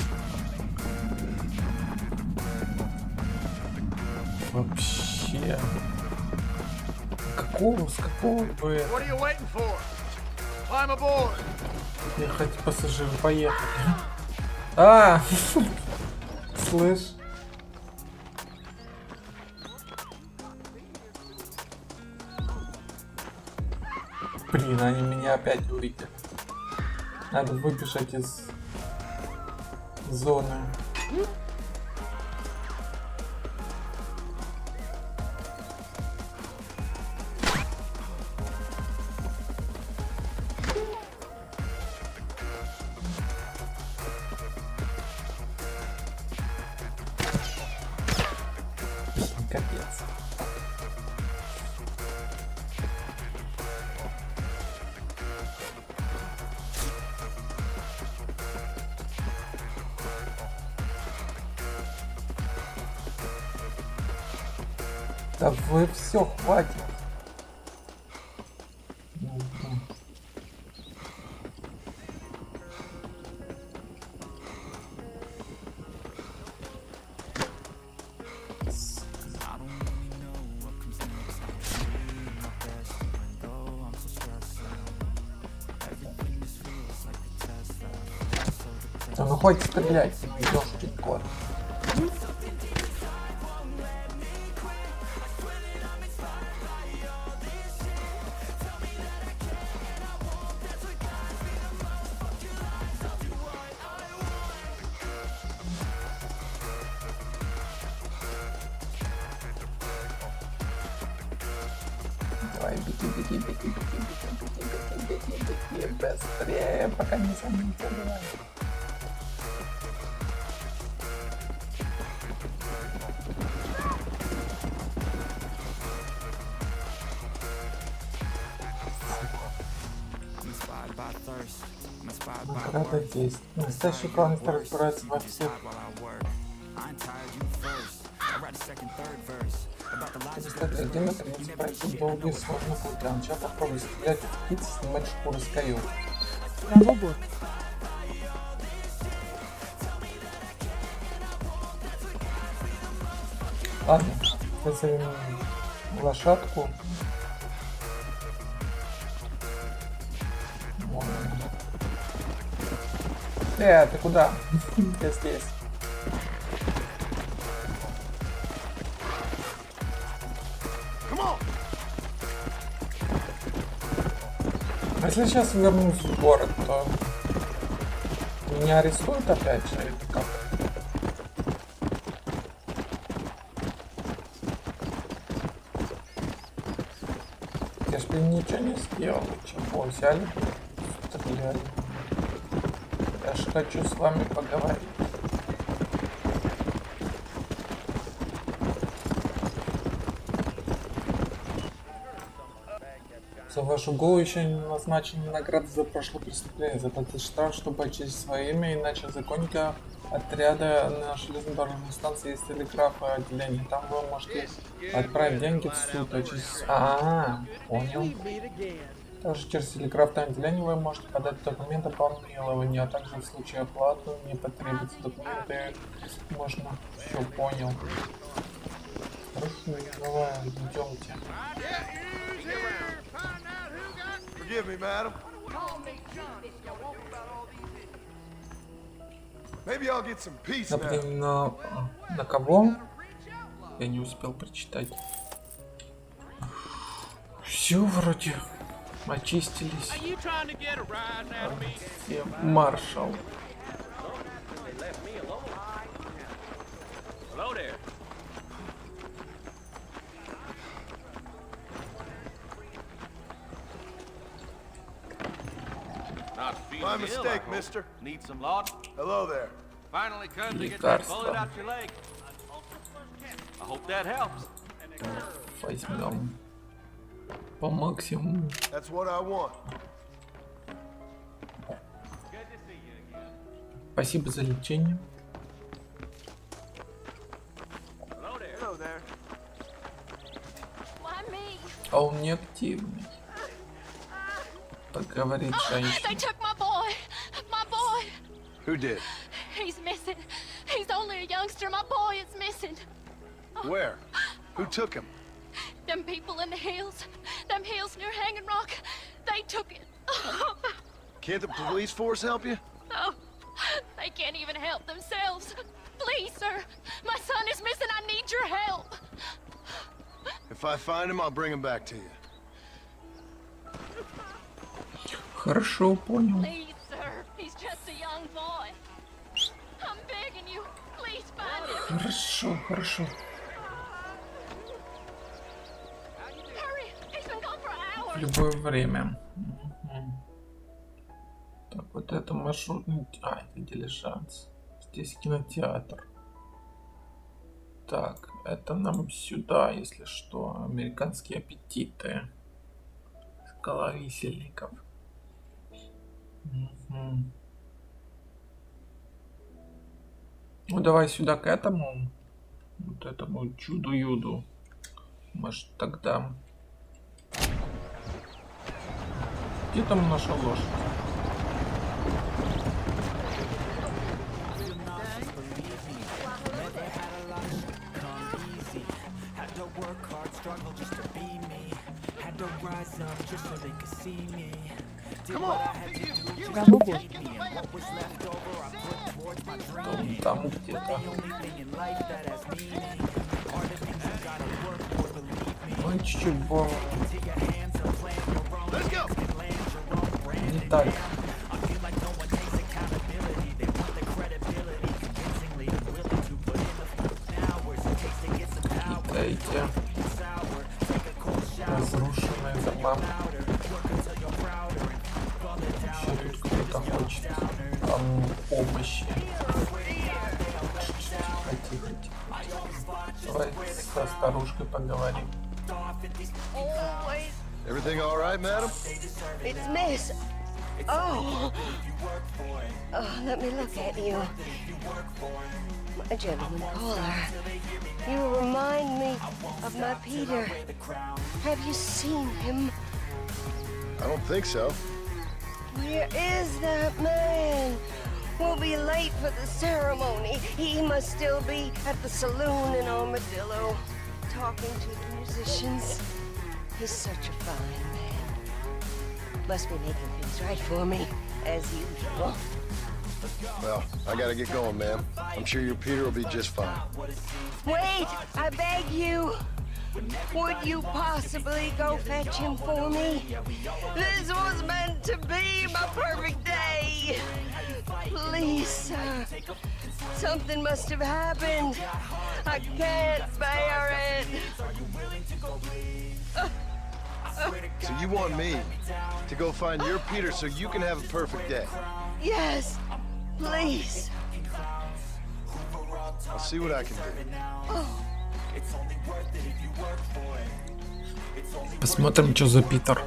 Вообще. С какого бы... Ехать пассажир, поехали. А, слышь. Блин, они меня опять увидели. Надо выбежать из зоны. Капец. Да вы все, хватит. Да ну хоть стрелять, ёшкин кот. Давай, беги, быстрее, пока не заметил, давай. Награда 10. Настоящий планер разбирается во всех. Представьте, один наконец пройти долгий сложный путь. Для начала попробуй стрелять в птиц, снимать шкуры с койот. Выбор. Ладно, вызовем лошадку. Ты куда? Я здесь. Если сейчас вернусь в город, то меня арестуют опять же, или как? Я ж ничего не сделал, чего взяли, стреляли. Я ж хочу с вами поговорить. За вашу голову еще не назначена награда за прошлое преступление. Заплатить штраф, чтобы очистить свое имя, иначе законника отряда на железнодорожной станции есть телеграфное отделение. Там вы можете отправить деньги в суд, очистить... Понял. Также через телеграфное отделение вы можете подать документы по помилованию, а также в случае оплаты не потребуются документы. Можно... Все, понял. Хорошо, давай, идемте. Forgive me, madam. Maybe I'll get some peace now. Например, на кого? Я не успел прочитать. Все вроде очистились. Маршал. My mistake, mister. Need some law? Hello there. Finally come to get that Лекарство. bullet out your leg. hope that helps. Возьмем по максимуму. That's what I want. Спасибо за лечение. Hello there. Why me? А он не активный. Так говорит They женщина. took my boy. My boy. Who did? He's missing. He's only a youngster. My boy is missing. Where? Who took him? Them people in the hills. Them hills near Hanging Rock. They took it. Can't the police force help you? Oh, they can't even help themselves. Please, sir. My son is missing. I need your help. If I find him, I'll bring him back to you. Хорошо, понял. Please, sir. He's just a young boy. I'm begging you. Please find him. Хорошо, хорошо. Hurry. He's been gone for В hours. любое время. Так, вот это маршрутный... А, это дилижанс. Здесь кинотеатр. Так, это нам сюда, если что. Американские аппетиты. Скала висельников. Ну, давай сюда к этому. Вот этому чуду-юду. Может, тогда... Где там наша лошадь? Там где-то. Ну, чуть-чуть больше. Не так. Эти разрушенные дома. Вообще тут кто-то хочет помощи. Тихо, тихо. Давай со старушкой поговорим. Everything all right, madam? It's Miss. Oh. Oh, let me look at you. My gentleman caller. You remind me of my Peter. Have you seen him? I don't think so. Where is that man? We'll be late for the ceremony. He must still be at the saloon in Armadillo, talking to the musicians. He's such a fine man. Must be making things right for me, as usual. Well, I gotta get going, ma'am. I'm sure your Peter will be just fine. Wait, I beg you. Would you possibly go fetch him for me? This was meant to be my perfect day. Please, sir. Something must have happened. I can't bear it. So you want me to go find your Peter so you can have a perfect day? Yes, please. I'll see what I can do. Посмотрим, что за Питер.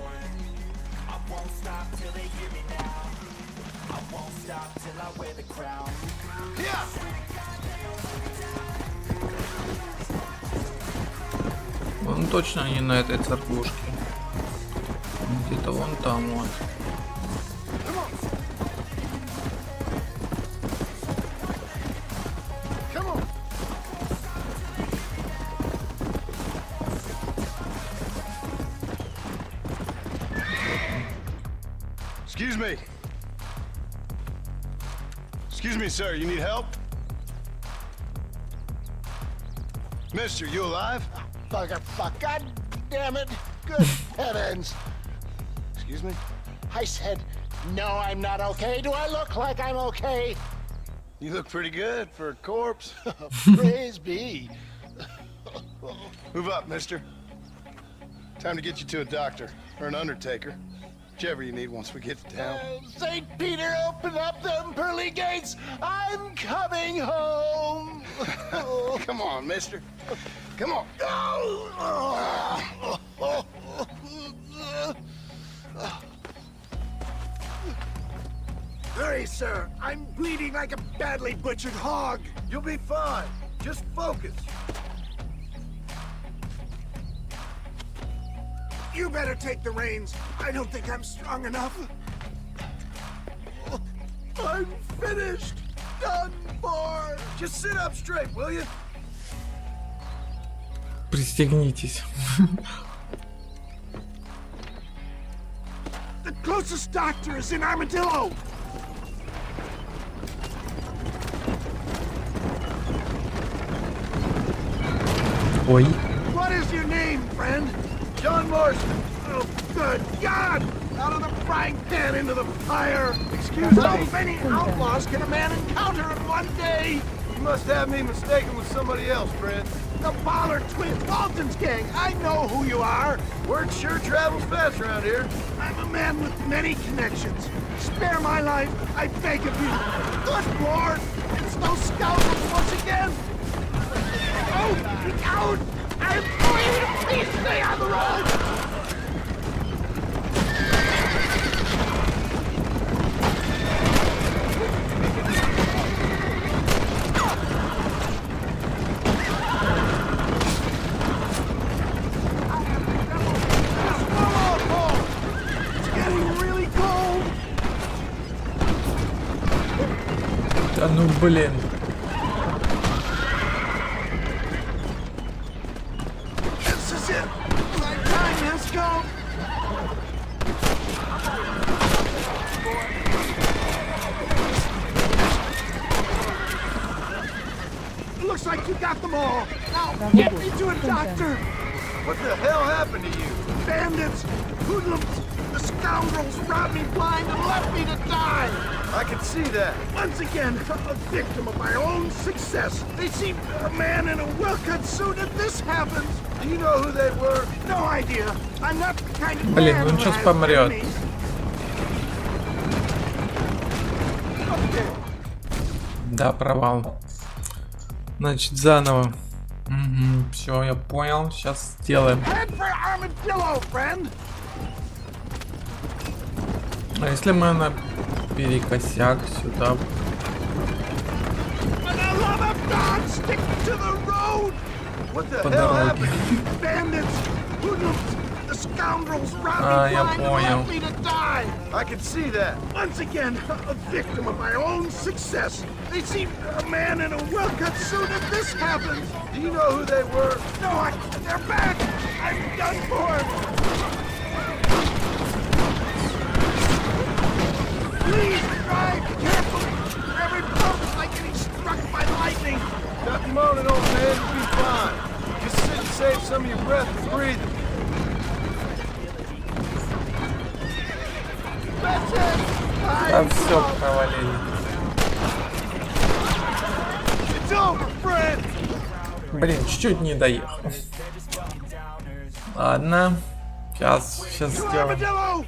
Он точно не на этой церквушке. Где-то вон там вот. Excuse me. Excuse me, sir. You need help? Mister, you alive? Bugger fuck. God damn it. Good heavens. Excuse me? I said, no, I'm not okay. Do I look like I'm okay? You look pretty good for a corpse. Praise be. Move up, mister. Time to get you to a doctor or an undertaker. Whichever you need once we get to town. St. Peter, open up them pearly gates. I'm coming home. Come on, mister. Come on. Hurry, sir. I'm bleeding like a badly butchered hog. You'll be fine. Just focus. You better take the reins. I don't think I'm strong enough. I'm finished. Done for. Just sit up straight, will you? Пристегнитесь. The closest doctor is in Armadillo. Ой. What is your name, friend? John Marston. Oh, good God! Out of the frying pan into the fire. Excuse me. How many outlaws can a man encounter in one day? You must have me mistaken with somebody else, friend. The Ballard twins, Walton's gang. I know who you are. Word sure travels fast around here. I'm a man with many connections. Spare my life, I beg of you. Good Lord! It's those scoundrels once again! Oh, look out! I'm going to please stay on the road! It's getting really cold! Да ну блин. Looks like you got them all. Now get me to a doctor. What the hell happened to you? Bandits, hoodlums, the scoundrels robbed me blind and left me to die. I can see that. Once again, a victim of my own success. They seem a man in a well-cut suit, and this happens. Do you know who they were? No idea. I'm not the kind of Блин, man он who сейчас has помрет. enemies. Да, провал. Значит, заново. Угу, все, я понял. Сейчас сделаем. А если мы на перекосяк сюда? По дороге. А, я понял. I can see that. Once again, a victim of my own success. They seem a man in a well-cut suit, and this happens. Do you know who they were? No, they're back. I'm done for. Please drive carefully. Every bump's like getting struck by lightning. Stop moaning, old man. You'll be fine. Just sit and save some of your breath and breathing. Да все, провалили. Блин, чуть-чуть не доехал. Ладно. Сейчас сделаем.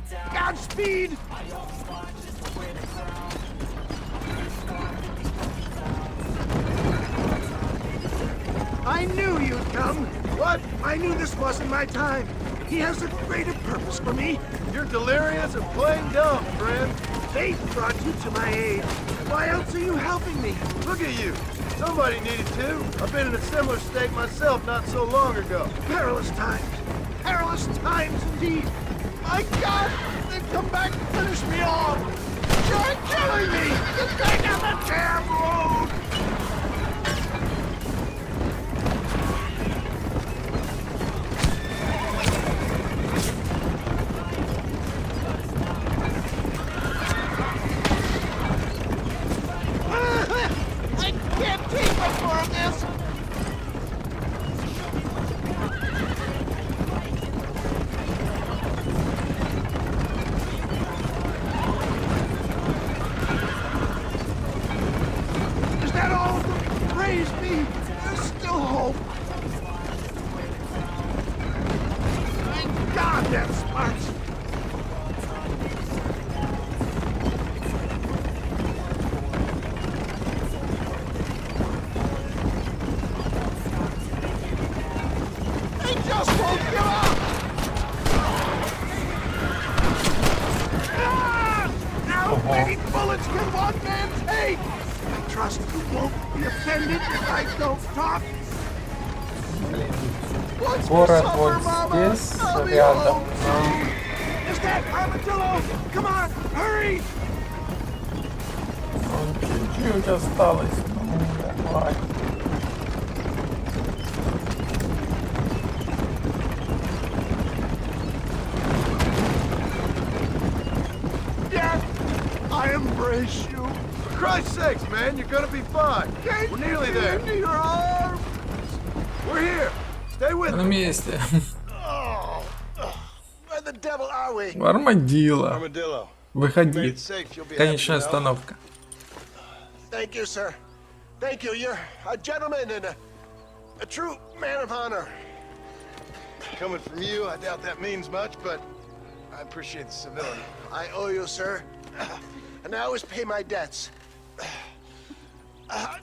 I knew you'd come. What? I knew this wasn't my time. He has a greater purpose for me. You're delirious and plain dumb, friend. Fate brought you to my aid. Why else are you helping me? Look at you. Somebody needed to. I've been in a similar state myself not so long ago. Perilous times. Perilous times indeed. My God! They've come back to finish me off. You're killing me! Get back down the damn road! just won't give up! How many bullets can one man take? I trust you won't be offended if I don't talk. Город вот здесь, рядом. Is that Armadillo? Come on, hurry! Чуть-чуть осталось. Ну, давай. Yeah, I embrace you. For Christ's sakes, man, you're gonna be fine. We're nearly there. Your arms. We're here. Stay with На me. месте. Where the devil are we? Армадило. Armadillo. Выходи. Конечная остановка. Thank you, sir. Thank you. You're a gentleman and a true man of honor. Coming from you, I doubt that means much, but I appreciate the civility. I owe you, sir. And I always pay my debts.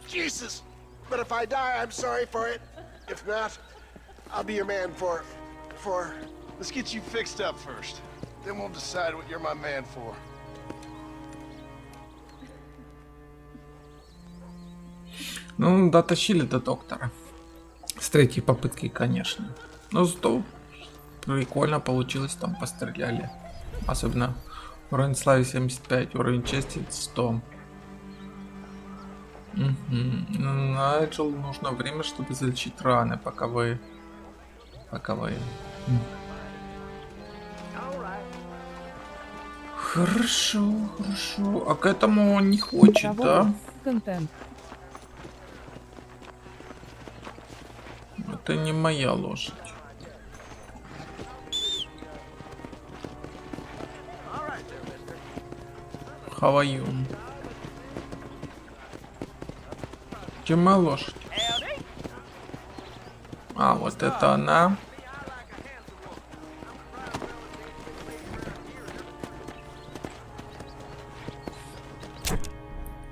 Jesus. But if I die, I'm sorry for it. If not, I'll be your man for... Let's get you fixed up first. Then we'll decide what you're my man for. Ну, дотащили до доктора. С третьей попытки, конечно. Но зато прикольно получилось, там постреляли. Особенно уровень славы 75, уровень чести 100. Найджел, нужно время, чтобы залечить раны, пока вы... Хорошо, хорошо. А к этому он не хочет, да? Контент. Это не моя лошадь. How are you? Где моя лошадь? А, вот это она.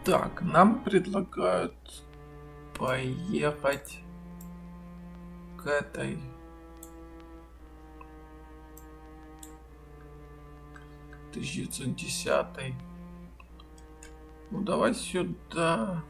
Так, нам предлагают поехать к этой. К 1910. Ну давай сюда.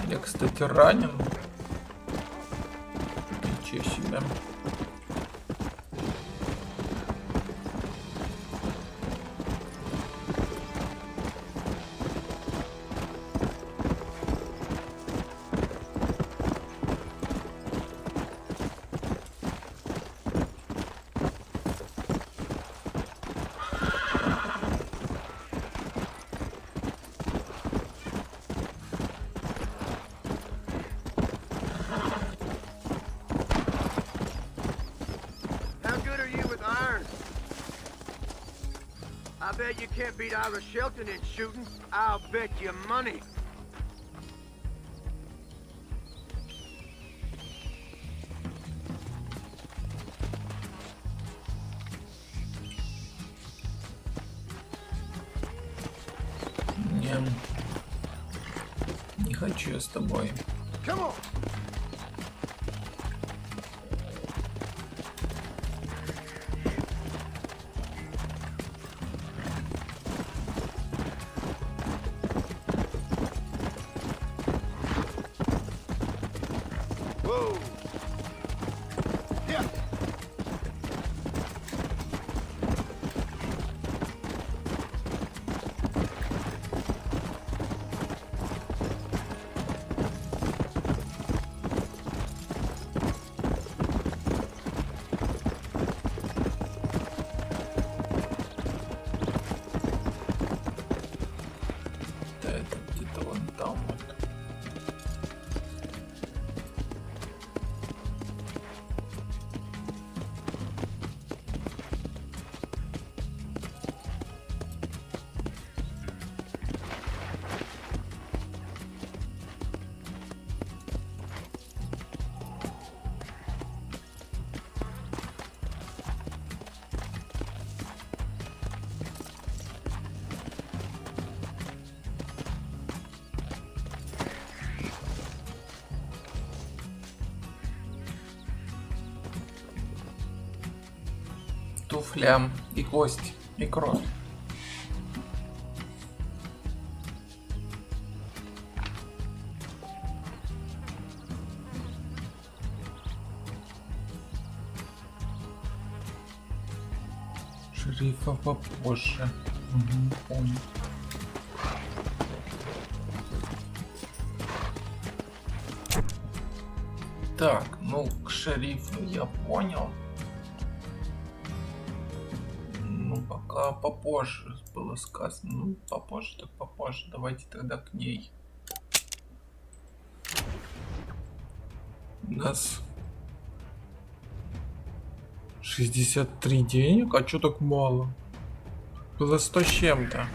Я, кстати, ранен. Ничего себе. I bet you can't beat Irish Shelton in shooting. I'll bet you money. Не хочу я с тобой. Come on. туфлям и кость, и кровь. Шерифа попозже. Угу, понял. Так, ну к шерифу я понял. Ну пока попозже было сказано. Ну попозже так попозже. Давайте тогда к ней. У нас 63 денег, а чё так мало? Было 100 с чем-то.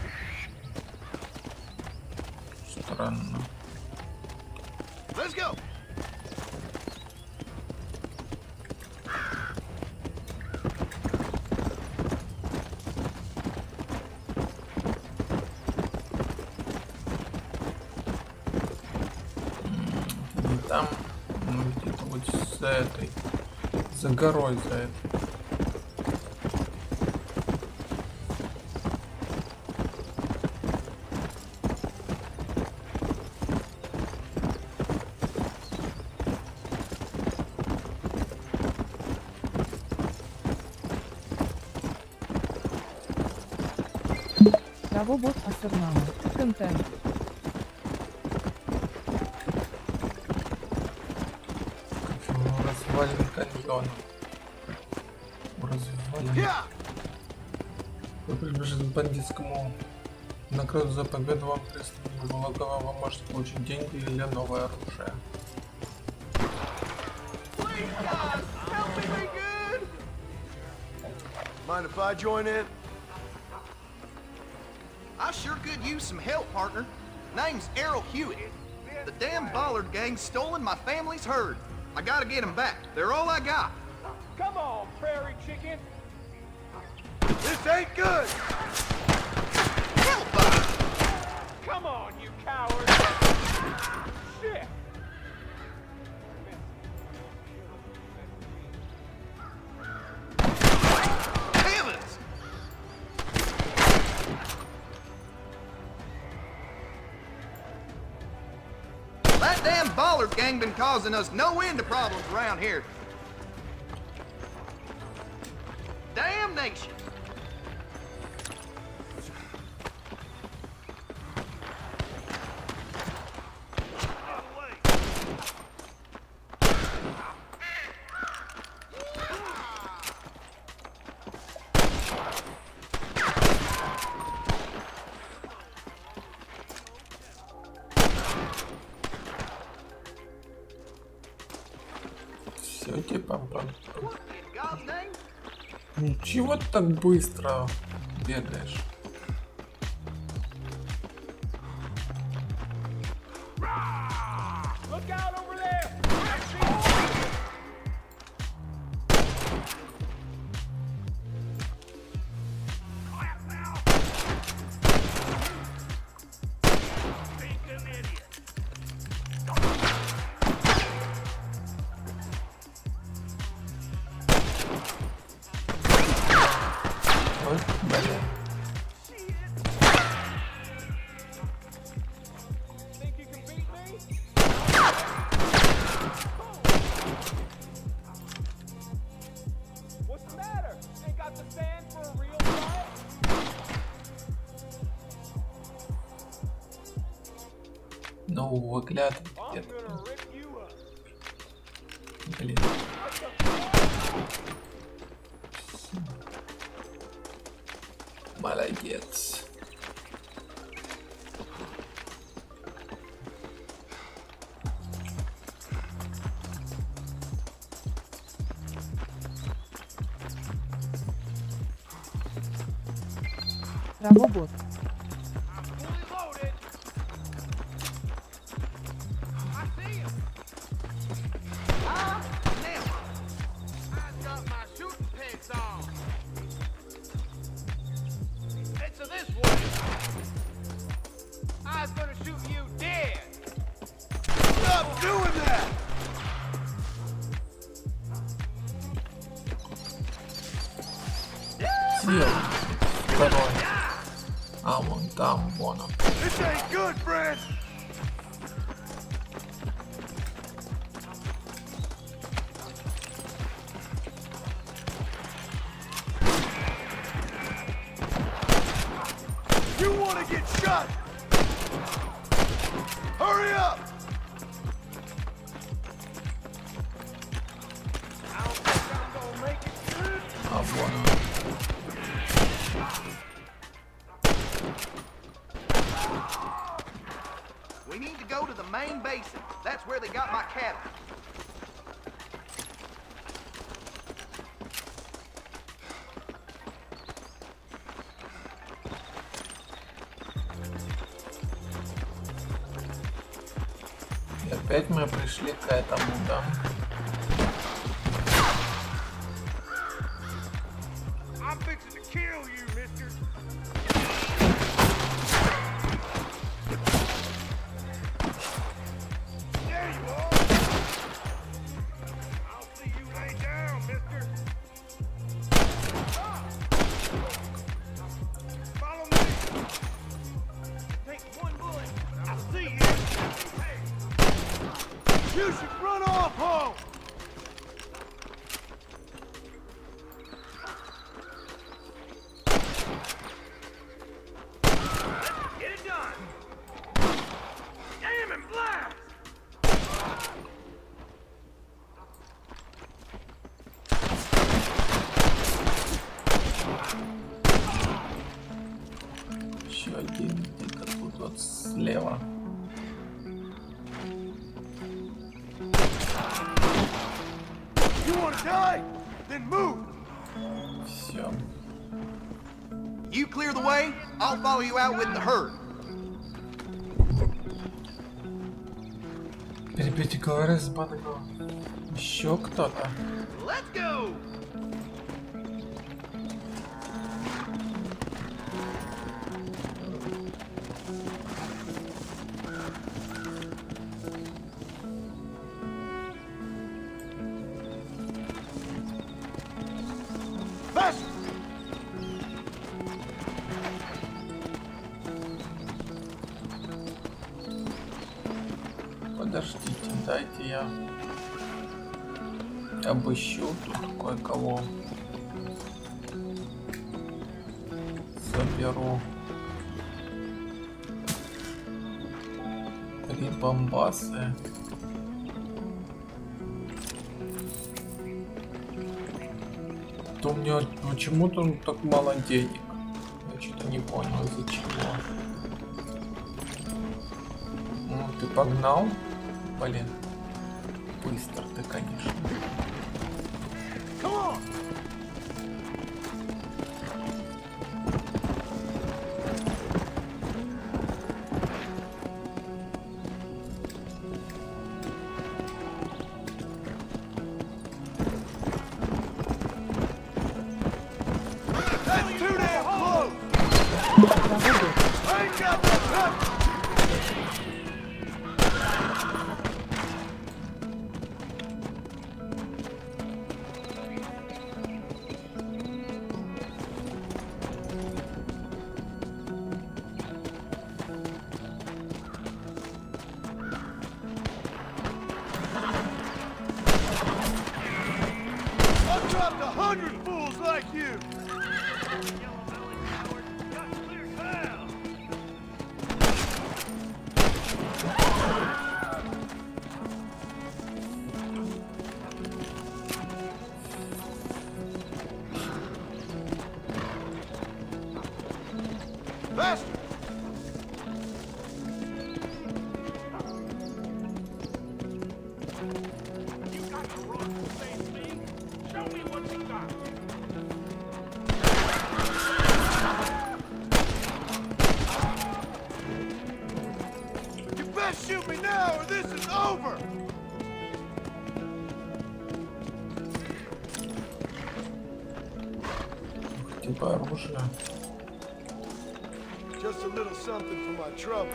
Странно. Let's go. Не там, ну где-то вот за этой, за горой за этой. Робот Асернама. Контент. Развалин каньона. Развалин. Вы приближены к бандитскому. Награду за победу вам прислали. Волокова вам может получить деньги или новое оружие. Mind if I join in? I sure could use some help, partner. Name's Errol Hewitt. The damn Bollard gang's stolen my family's herd. I gotta get them back. They're all I got. Come on, prairie chicken. This ain't good! Help us! Come on, you coward. Shit. Damn it! That damn Bollard gang been causing us no end of problems around here. Damnation! Все, типа, ну чего ты так быстро бегаешь? Новый взгляд где-то. Блин. Молодец. Робот. съел. Второй. А, вон там, вон он. This ain't good, friend. You want to get shot? Hurry up! А, вон он. We need to go to the main basin. That's where they got my cabin. И опять мы пришли к этому, да. I'm fixing to kill you, mister. There you are. I'll see you lay down, mister. Follow me. Take one bullet. I see you. Hey. You should run off home. Get it done. Damn and blast. Еще один где-то тут вот слева. You want to die? Then move. Все. You clear the way, I'll follow you out with the herd. Перебейте говоря с Бодго. Еще кто-то. Let's go! Faster! Подождите, дайте я обыщу тут кое-кого. Заберу прибамбасы. То у меня почему-то так мало денег. Я что-то не понял, из-за чего. Ну, ты погнал? Блин. Быстро ты, конечно. Come on! That's too damn close! I ain't got that covered! I've dropped 100 fools like you! Faster! You best shoot me now or this is over! Типа оружие. Just a little something for my trouble.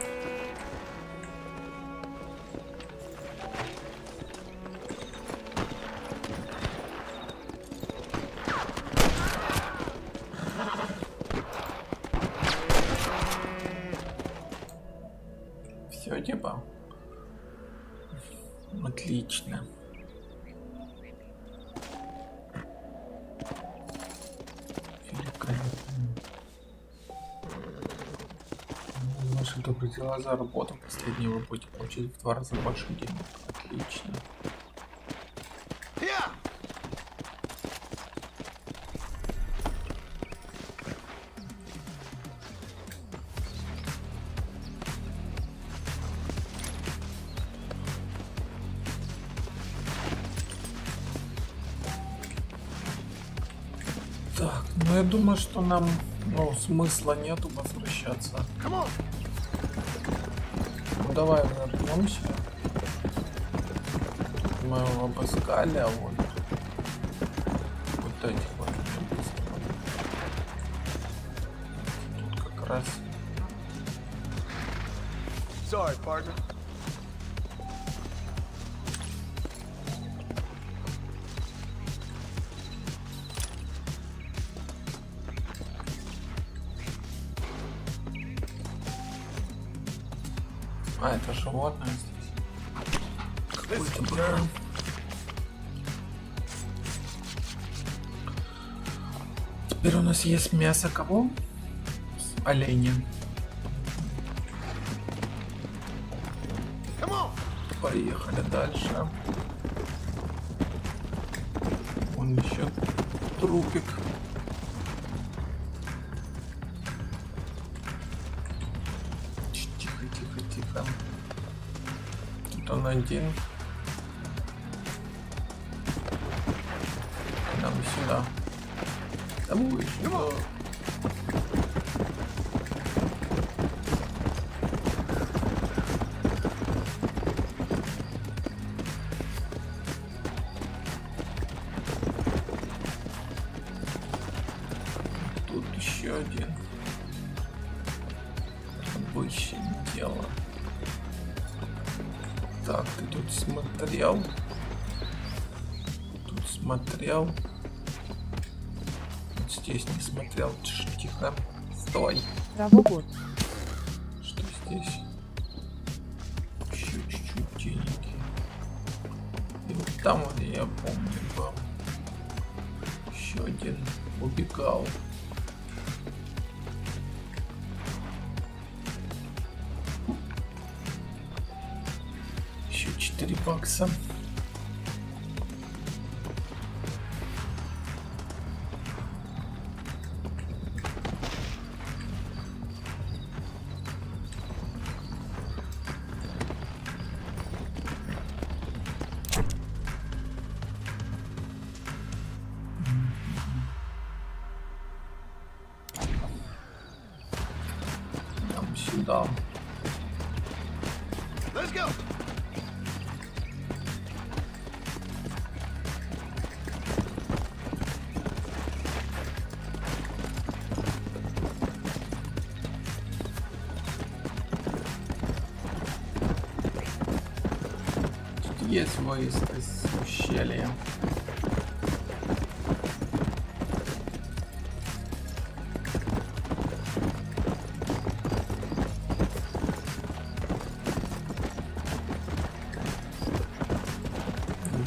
Отлично. Великолепно. Ваши добрые дела за работу. Последние вы будете получить в 2 раза больше денег. Отлично. Так, ну я думаю, что нам, смысла нету возвращаться. Ну давай вернемся. Мы его обыскали, а вот этих вот не обыскали. Тут как раз. Sorry, partner. А, это животное здесь. Какой-то брат. Теперь у нас есть мясо кого? Оленя. Поехали дальше. Вон еще трупик. Тихо. Тут он один. Нам сюда. Домой сюда. Тут еще один. Обычное дело. Так, ты тут смотрел? Вот здесь не смотрел. Тихо. Стой. Травогод. Что здесь? Еще чуть-чуть деньги. И вот там вот я помню был. Еще один убегал. Еще 4 бакса. Нам сюда. Let's go. Тут есть выезд из ущелья.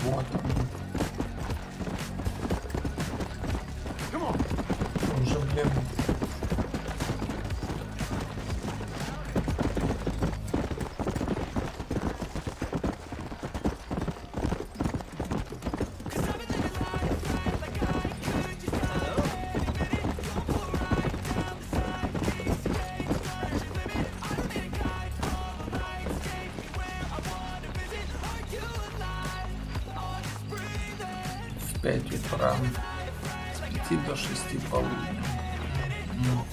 Вот он. Уже, блин. В 5 утра. С 5 до 6 полудня. Ну.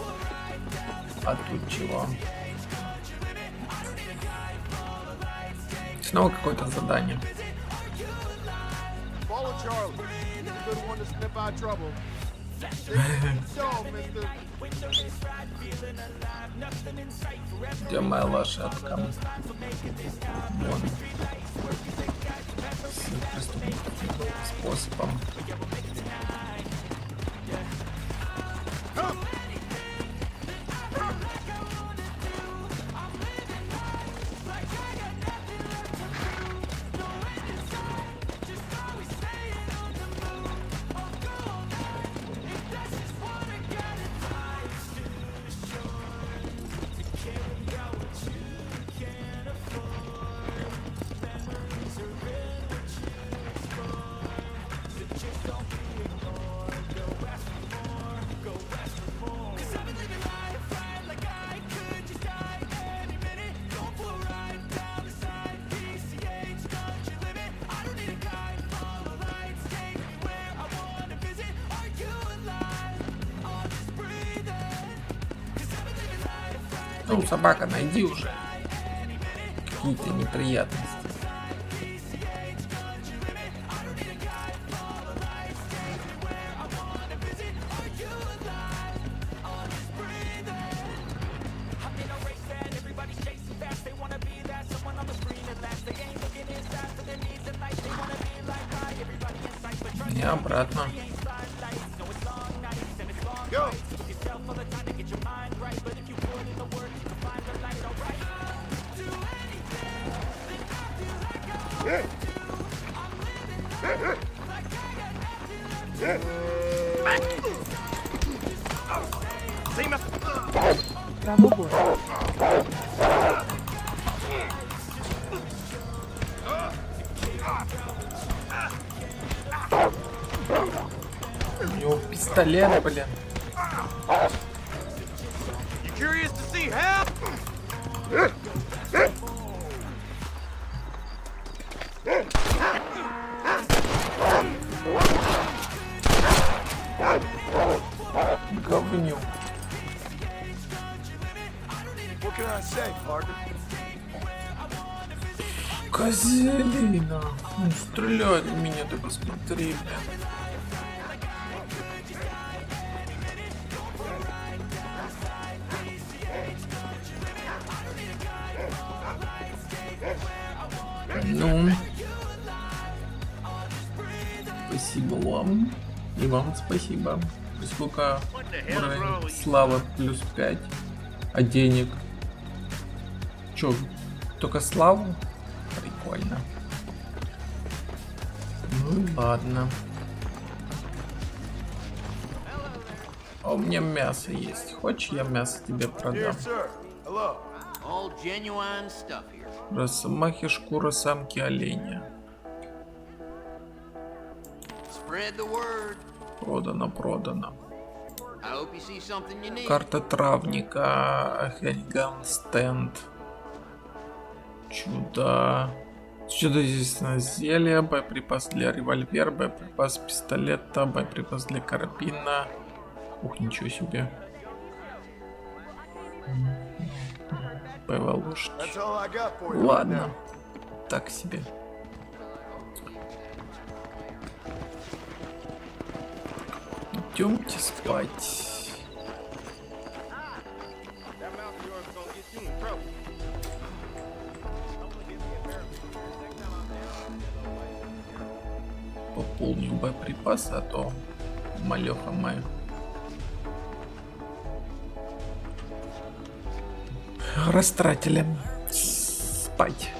А тут чего? Снова какое-то задание. Follow Charlie. He's a good one to sniff out trouble. Show, mister. Где моя лошадка? Вон. С преступным способом. Ну, собака, найди уже. Какие-то неприятности. И обратно. У него пистолет, блин. Говнюк. Козелина. Он стреляет в меня, ты посмотри, блин. Ну, спасибо вам. И вам спасибо. Сколько уровень славы плюс 5. А денег? Чё, только славу? Прикольно. Ну ладно. А у меня мясо есть. Хочешь, я мясо тебе продам? Росомахи, шкура самки оленя. Продано, продано. Карта травника, Хельган стенд. Чудо. Чудодейственное зелье, боеприпас для револьвера, боеприпас пистолета, боеприпас для карабина. Ух, ничего себе. Боевая лошадь. Ладно, так себе. Идемте спать. Пополню боеприпасы, а то малеха моя. Растратили. Спать.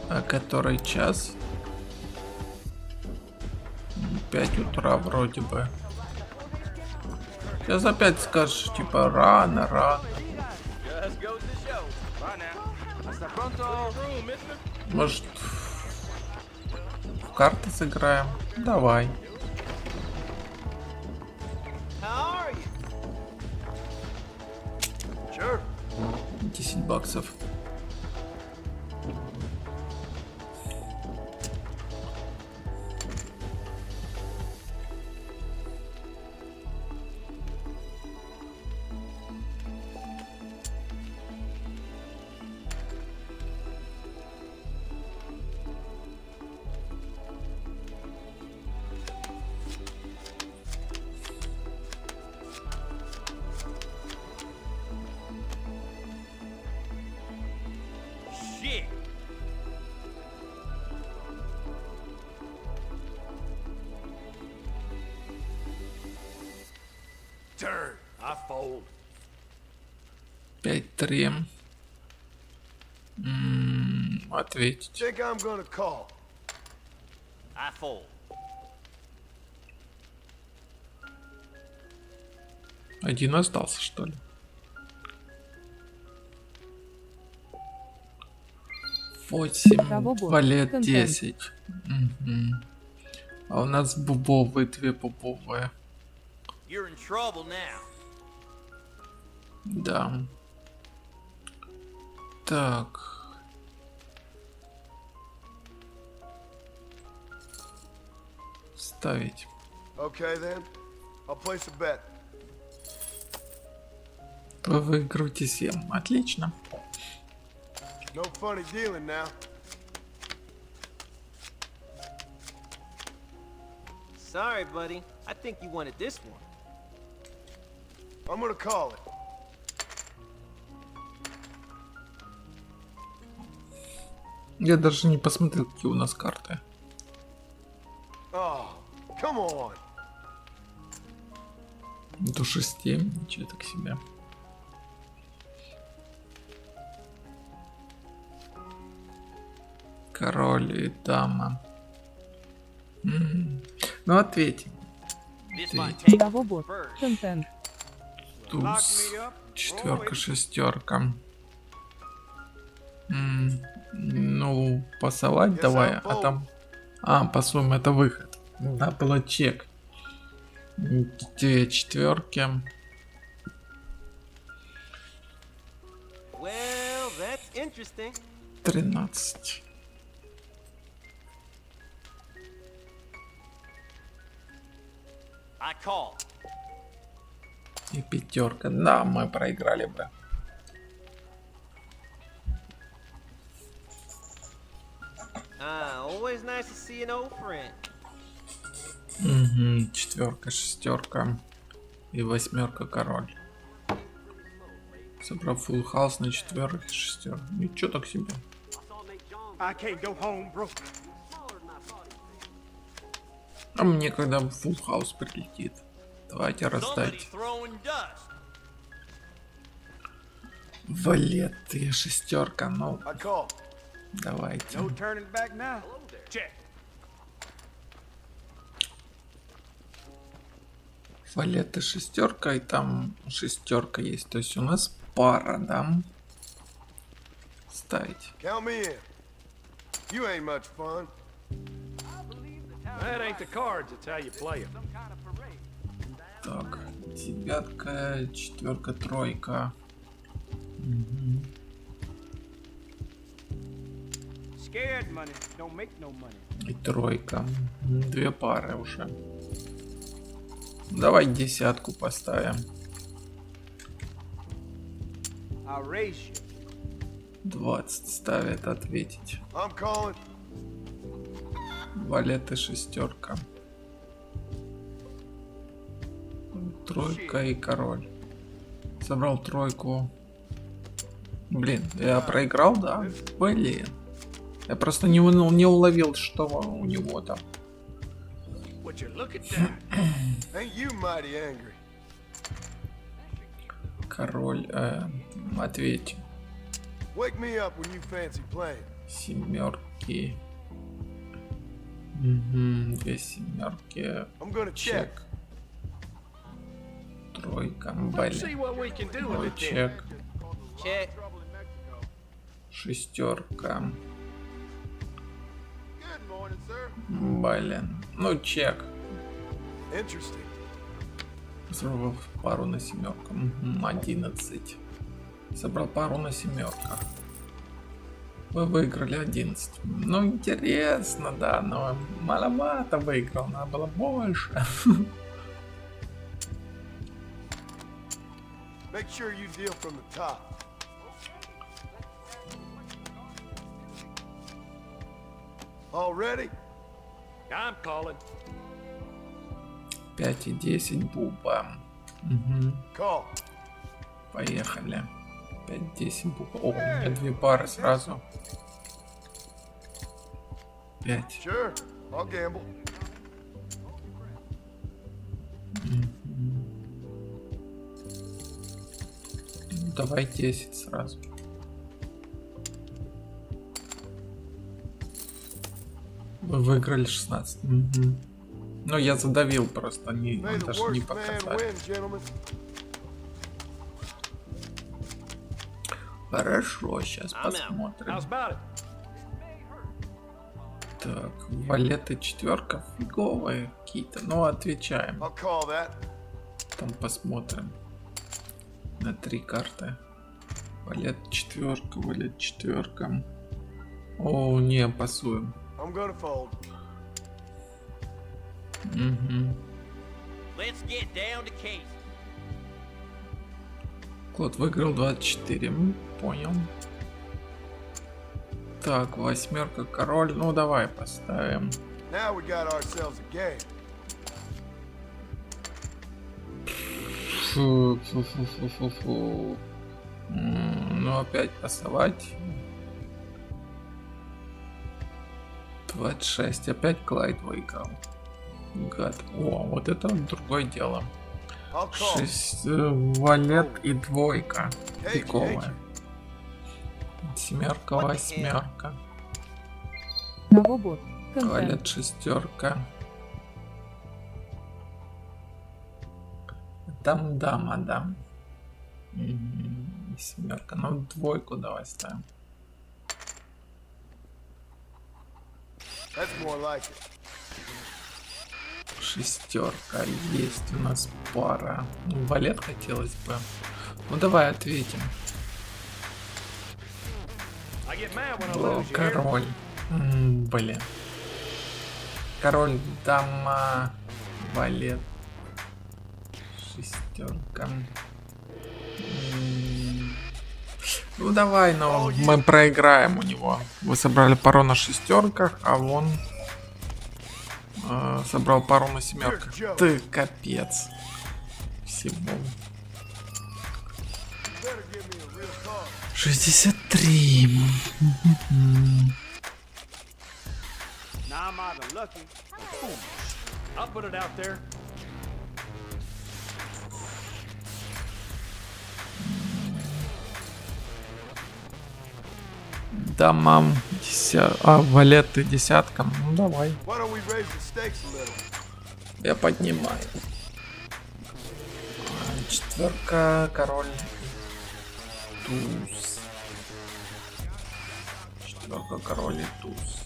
А который час? 5 утра вроде бы. Сейчас опять скажешь, типа, рано, рано. Может, в карты сыграем? Давай. 10 баксов. Turn. I fold. 5-3. Ответить. Think I'm gonna call. I fold. Один остался, что ли? Валет 10. А у нас бубовые, 2 бубовые. Да. Так. Ставить. Okay then. I'll place a bet. Вы выиграете 7. Отлично. No funny dealing now. Sorry, buddy. I think you wanted this one. I'm gonna call it. Я даже не посмотрел, какие у нас карты. Oh, come on. До 6, ничего так себе. Король и дама. Ну ответим. Того контент. Туз, 4, 6. Ну, пасовать давай, а там... А, пасуем, это выход. Да, было чек. 2 четверки. Well, that's interesting. 13. I call. И 5. Да, мы проиграли бы. Always nice to see an old friend. 4, 6 и 8 король. Собрал full house на 4 и 6. Ничего так себе. А мне когда full house прилетит? Давайте раздать. Валеты, 6, ну. Давайте. Валеты 6 и там 6 есть. То есть у нас пара, да? Ставить. Так, 9, 4, 3. И 3. 2 пары уже. Давай 10 поставим. 20 ставит ответить. Валеты 6. 3 и король. Собрал 3. Блин, я проиграл, да? Блин. Я просто не уловил, что у него там. Король, ответь. 7. 2 7. Чек. 3, блин. Ну, чек. 6. Блин. Ну, чек. Собрал пару на 7. 11. Собрал пару на 7. Вы выиграли 11. Ну, интересно, да, но маловато выиграл, надо было больше. Make sure you deal from the top. All ready? I'm calling. 5 и 10 буба. Call. Поехали. 5, 10 буба. О, у меня 2 пары сразу. 5. Sure, I'll gamble. Давай 10 сразу. Вы выиграли 16. Ну, я задавил просто, даже не показали. Хорошо, сейчас посмотрим. Так, валеты 4 фиговые какие-то. Ну, отвечаем. Там посмотрим. На 3 карты. Валет 4, валет 4. О, не, пасуем. Let's get down to case. Кот выиграл 24. Понял. Так, восьмерка, король. Ну давай поставим. Now we got ourselves a game. Фу. Ну опять пасовать. 26. Опять Клайд выиграл. Гад. О, вот это другое дело. 6, валет и двойка. Пиковая. Семерка, восьмерка. Валет, шестерка. Там дама, да. Семерка. Ну, двойку давай ставим. That's more like it. Шестерка. Есть у нас пара. Ну, валет хотелось бы. Ну, давай ответим. О, король. Блин. Король, дама, валет. Шестерка. Ну давай, но мы проиграем у него. Вы собрали пару на шестерках, а он собрал пару на семерках. Ты капец. Всего. 63. Дамам валеты десяткам. Ну давай. Я поднимаю. Четверка, король, туз. Четверка, король и туз.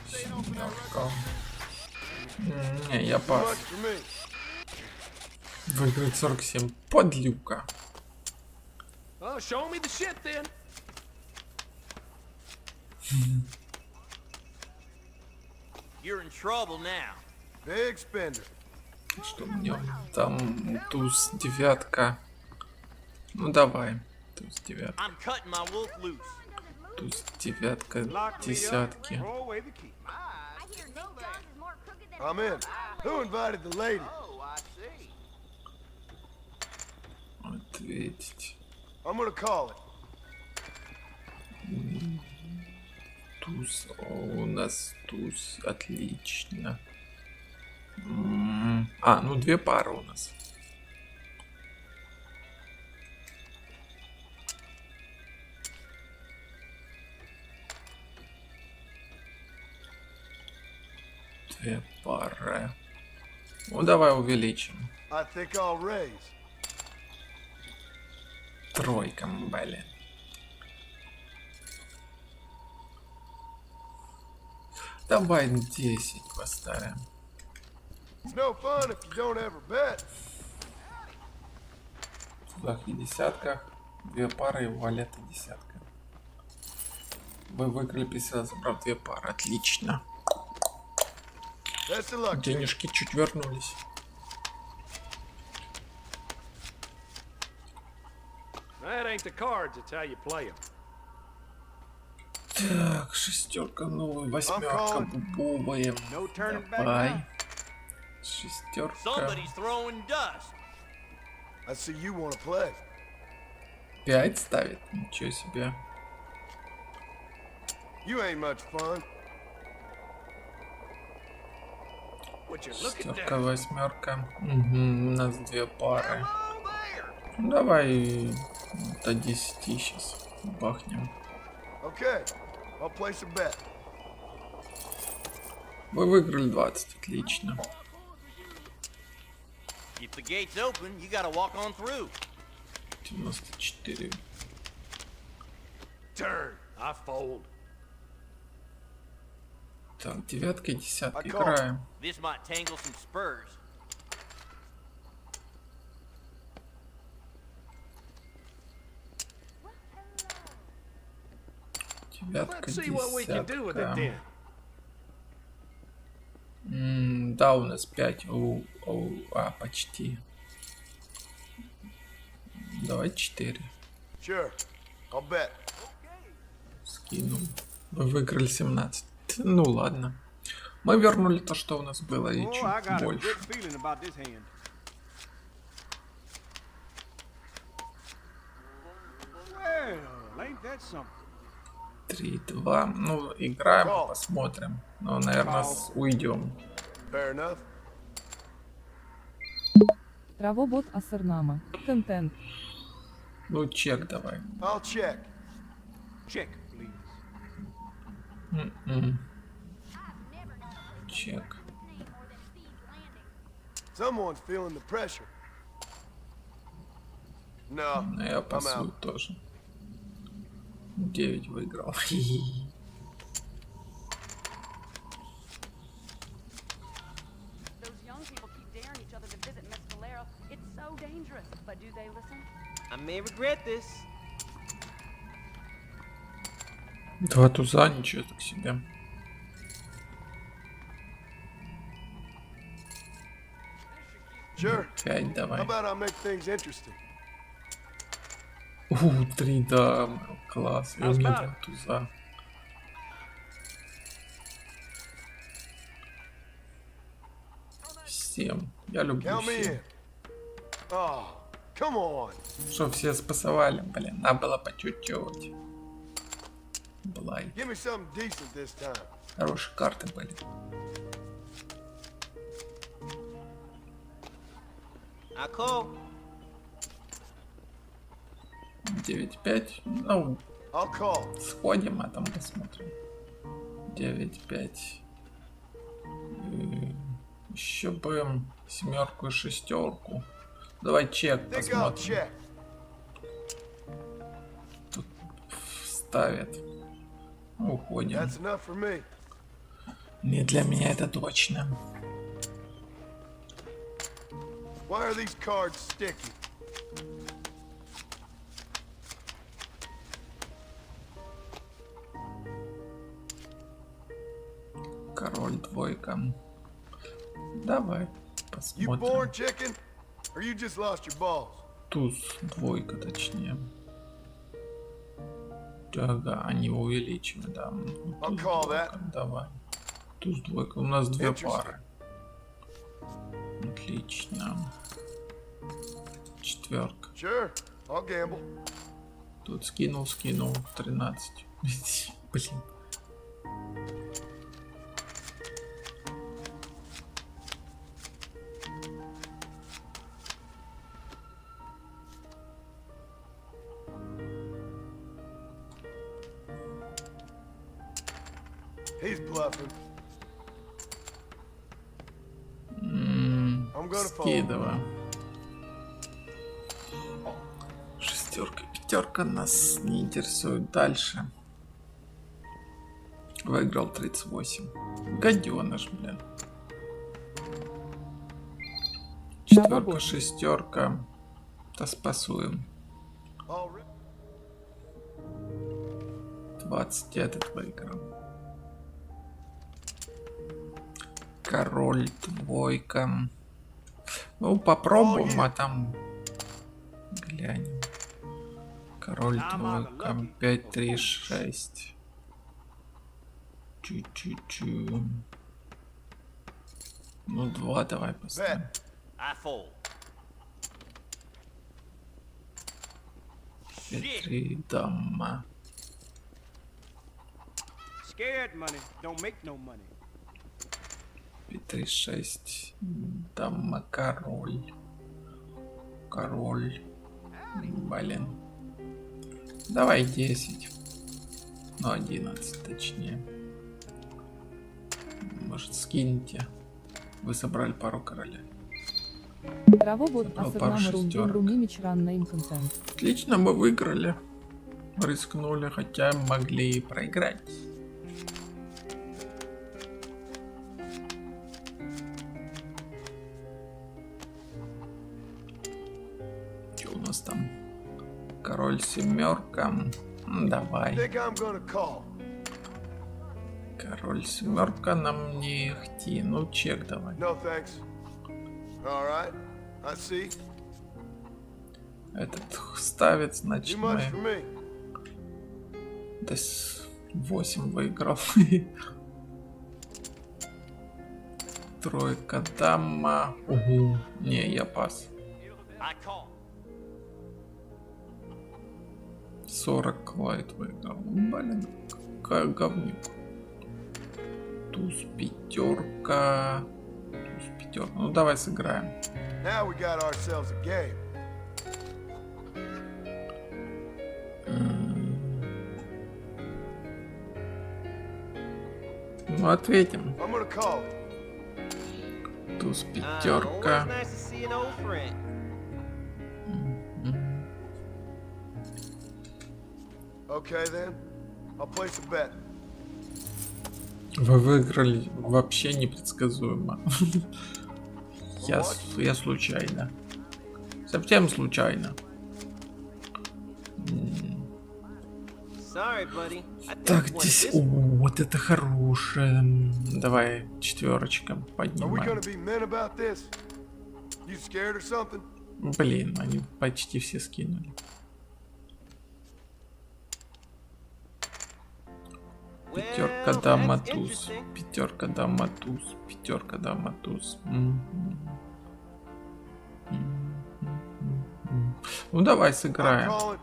Семерка. Не, я пас. Выиграть 47. Подлюка. You're in trouble now. Big spender. Что мне там туз, девятка. Ну давай. Туз, девятка. I'm cutting my wolf loose. Туз, девятка, десятки. I'm in. Who invited the lady? Ответить. I'm gonna call it. Туз. О, у нас туз. Отлично. Ну две пары у нас. Две пары. Ну давай увеличим. Тройка, блин. Давай 10 поставим. В тузах и десятках. Две пары и валета десятка. Вы выиграли, присела, забрав две пары. Отлично. Денежки чуть вернулись. Так, шестерка новая, восьмерка бубовая. Давай. Шестерка. 5 ставит. Ничего себе. Шестерка, восьмерка. Угу, у нас две пары. Ну, давай до 10 сейчас бахнем. Вы выиграли 20, отлично. 94. Так, девятка и десятка играем. Девятка, Let's see what we can do with it десятка. then. Да, у нас 5. Почти. Давай 4. Sure, I'll bet. Скинул. Вы выиграли 17. Ну ладно. Мы вернули то, что у нас было, и Oh, I чуть got a больше. good feeling about this hand. Well, ain't that something? 3-2. Ну, играем, посмотрим. Ну, наверное, уйдем. Fair enough. Травобот Ассернама. Контент. Ну, чек давай. I'll check. Check, please. Чек. Someone's feeling the pressure. No, Ну, я I'm пасую out. тоже. 9 выиграл. I may regret this. 2 туза, ничего так себе. Sure. 5 How давай. about I make things interesting? 3 дамы. Класс. И у меня 2 туза. Всем. Я люблю Count me всем. in. Oh, come on. Что, все спасовали, блин. Надо было почуть-чуть. Блай. Give me something decent this time. Хорошие карты были. I call. 9-5. Ну, I'll call. сходим, а там посмотрим. 9-5. Еще бы 7 и 6. Давай чек Think I'll посмотрим. check. Тут ставят. Уходим. That's enough for me. Не для меня это точно. Why are these cards sticky? Король, двойка. Давай You born посмотрим. chicken, or you just lost your balls? Туз, двойка точнее. Ага, они увеличивают, да. I'll Туз, call двойка, давай. Туз, двойка. У нас 2 пары. Отлично. 4. Sure, I'll gamble. Тут скинул. 13. Блин. He's bluffing. I'm gonna fold. Скидываю. 6, 5 нас не интересует. Дальше. Выиграл 38. Гаденыш, блин. 4, 6. Да спасуем. 20 этот выиграл. Король, двойка. Ну, попробуем, а там глянем. Король, двойка, 5, 3, 6. Чуть-чуть. Ну, 2 давай поставим. I fold. 3, дама. Scared money don't make no money. 5, 3, 6. Дама, король. Король. Блин. Давай 10. Ну, 11 точнее. Может, скиньте. Вы собрали пару королей. Травобот Собрал пару Ассернама Румден шестерок. Румимич Ранна Контент. Отлично, мы выиграли. Рискнули, хотя могли и проиграть. Что у нас там? Король, семерка. Давай. Think I'm gonna call. Король семерка нам не хти. Ну, чек давай. No thanks. All right. I see. Этот ставит, значит, Too much мы... for me. Да 8 выиграл. Тройка, дама. Угу. Не, я пас. 40 Клайд выиграл. Блин, какая говнюк. Туз, пятерка. Туз, пятерка. Ну давай сыграем. Now we got ourselves a game. Ну ответим. I'm gonna call it. Туз, пятерка. Always nice to see an old friend. Okay then. I'll place a bet. Вы выиграли вообще непредсказуемо. Я случайно. Совсем случайно. Sorry, buddy. I think Так, you want здесь... this О, one. вот это хорошее. Давай четверочка Are we поднимаем. gonna be men about this? You scared or something? Блин, они почти все скинули. Пятерка, Well, дама, that's туз. interesting. Пятерка, дама, туз. Пятерка, дама, туз. Ну давай сыграем.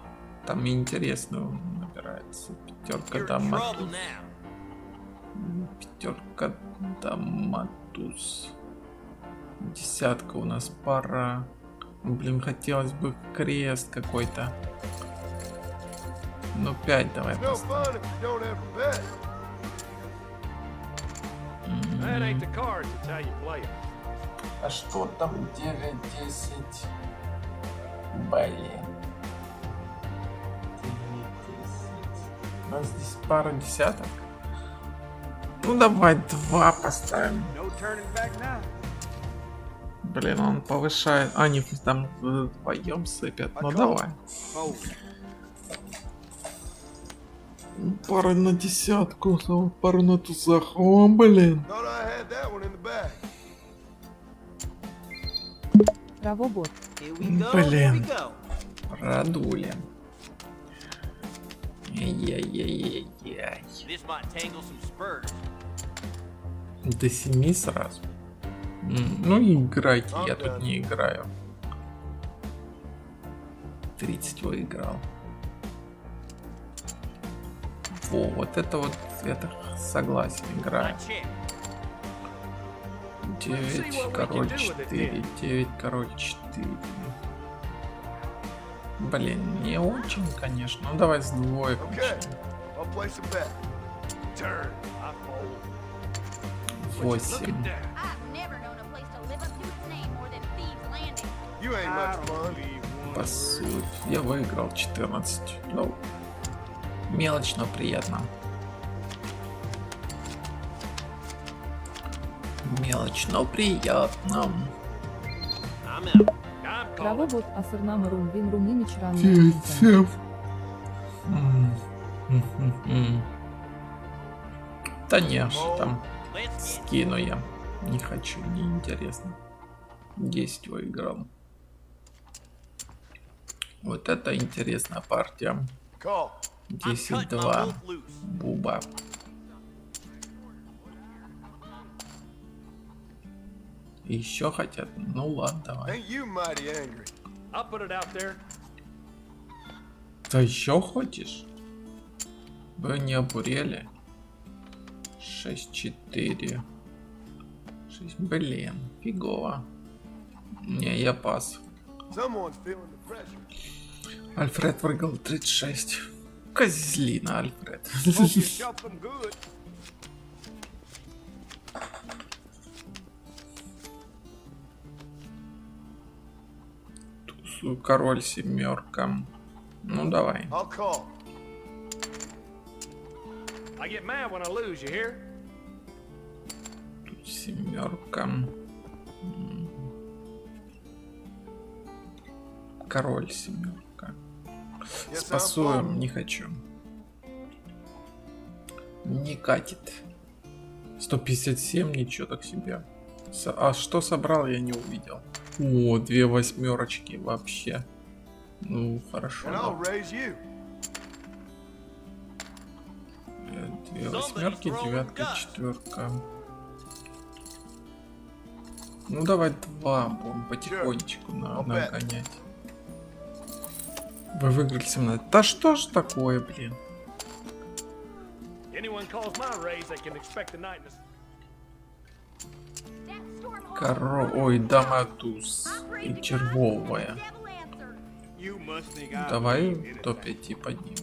Там интересно набирается. Пятерка, дама, туз. Пятерка, дама, туз. Десятка у нас пара. Блин, хотелось бы крест какой-то. Ну 5 давай No поставим. fun if you don't have a bet. That ain't the cards, it's how you play them. А что там 9, 10? Блин. 9, 10. У нас здесь пара десяток. Ну давай 2 поставим. No turning back now. Блин, он повышает. А, они там вдвоем сыпят. Ну давай. Пара на десятку, пару на тузах. О, блин. Thought I had that one in the bag. Браво, бот. Here we go, here we Блин. go. Продули. Ай-яй-яй-яй-яй. This might tangle some spurs. До 7 сразу. Ну играйте, я тут не играю. 30 выиграл. О, вот это согласен, играю. 9, король 4, 9, король 4. Блин, не очень, конечно. Ну давай с двоек. Okay. I'll place a bet. Turn. 8. You ain't much fun. По сути, я выиграл 14. Ну, мелочь, но приятно. Мелочь, но приятно. Браво, бот. Асырнам рум. Вин рум имич ран. 9, 7. Да не, что там. Скину я. Не хочу, не интересно. 10 выиграл. Вот это интересная партия. 10-2. Буба. Еще хотят? Ну ладно, давай. Ain't you mighty angry? I'll put it out there. Ты еще хочешь? Вы не обурели? 6-4. 6. Блин, фигово. Не, я пас. Someone's feeling the pressure. Альфред выиграл 36. Козлина, Альфред. Hope you shot them good. Туз, король, семерка. Ну давай. I'll call. I get mad when I lose, you hear? Тут семерка. Король, семерка. Спасуем, не хочу. Не катит. 157, ничего так себе. А что собрал, я не увидел. О, 2 восьмерочки вообще. Ну, хорошо. Да. 2 восьмерки, 9, 4. Ну, давай 2 будем потихонечку нагонять. Вы выиграли 17. Да что ж такое, блин? Ой, дама туз и червовая. Давай до 5 поднимем.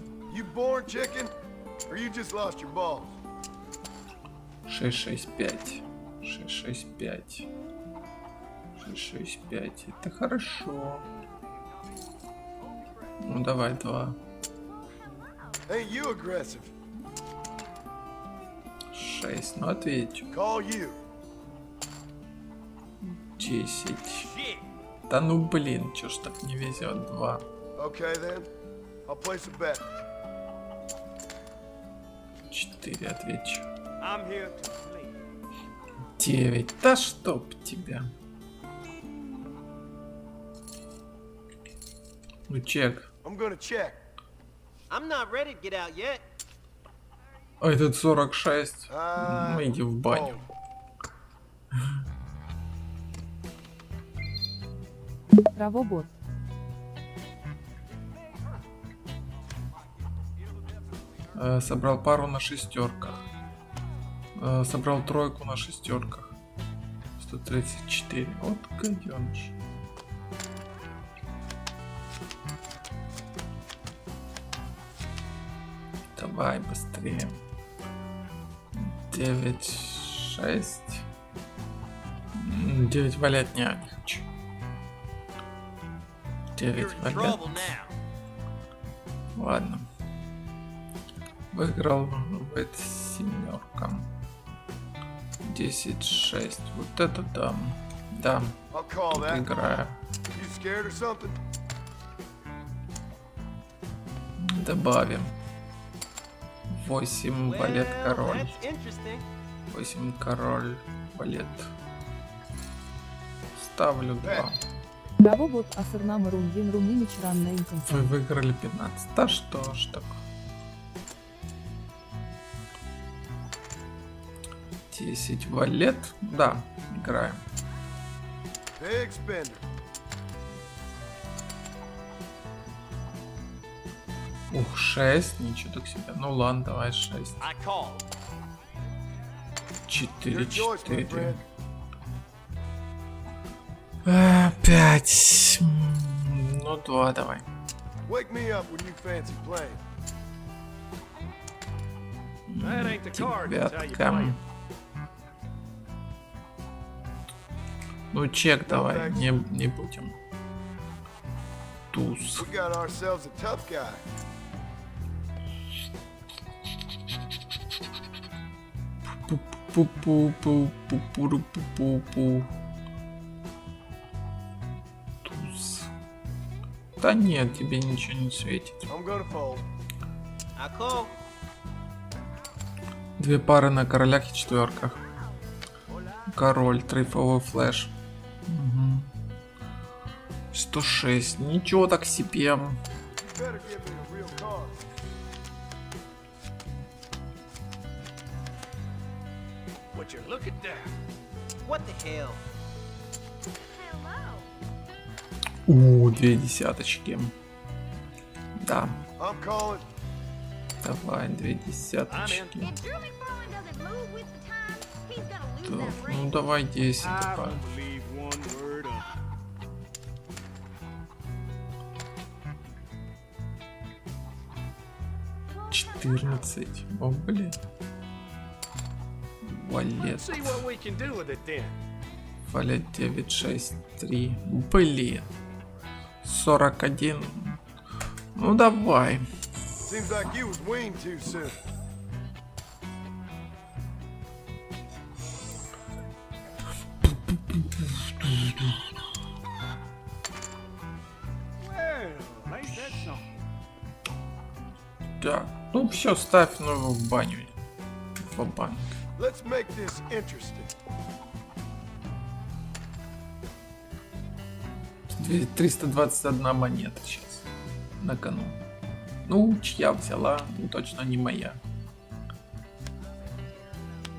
6, 6, 5. 6, 6, 5. 6, 6, 5. Это хорошо. Ну давай 2. 6, ну ответь. 10. Да ну блин, чё ж так не везет? 2. 4 отвечу. 9. Да чтоб тебя. Ну чек. А этот 46. Ну иди в баню. Правобот. Собрал пару на шестерках. Собрал тройку на шестерках. 134. Вот гаденыш. Давай быстрее. 9, 6. 9 валять не хочу. 9 валять. Ладно. Выиграл в этой семерка. 10, 6. Вот это да. Да. Тут играю. Добавим. 8 валет король. 8 король валет. Ставлю 2. Правобот, асырнам румдин румними чранна интенсив. Вы выиграли 15. Да что ж так. 10 валет. Да, играем. Ух, 6, ничего так себе. Ну ладно, давай 6. 4, 4. 5. Ну 2 давай. Девятка. Ну чек давай, не будем. Туз. Пу-пу-пу-пу-пу-пу-пу-пу. Туз. Да нет, тебе ничего не светит. 2 пары на королях и четверках. Король, трейфовый флеш. Угу. 106. Ничего так себе. У, 2 десяточки. Да. Давай, 2 десяточки. Так, ну давай 10. Давай. 14. О, блин. Валет. Валет 9, 6, 3. Блин. 41. Ну давай. Да. Ну все, ставь новую в баню. В банк. Let's make this interesting. 321 монета сейчас на кону. Ну, чья взяла, ну, точно не моя.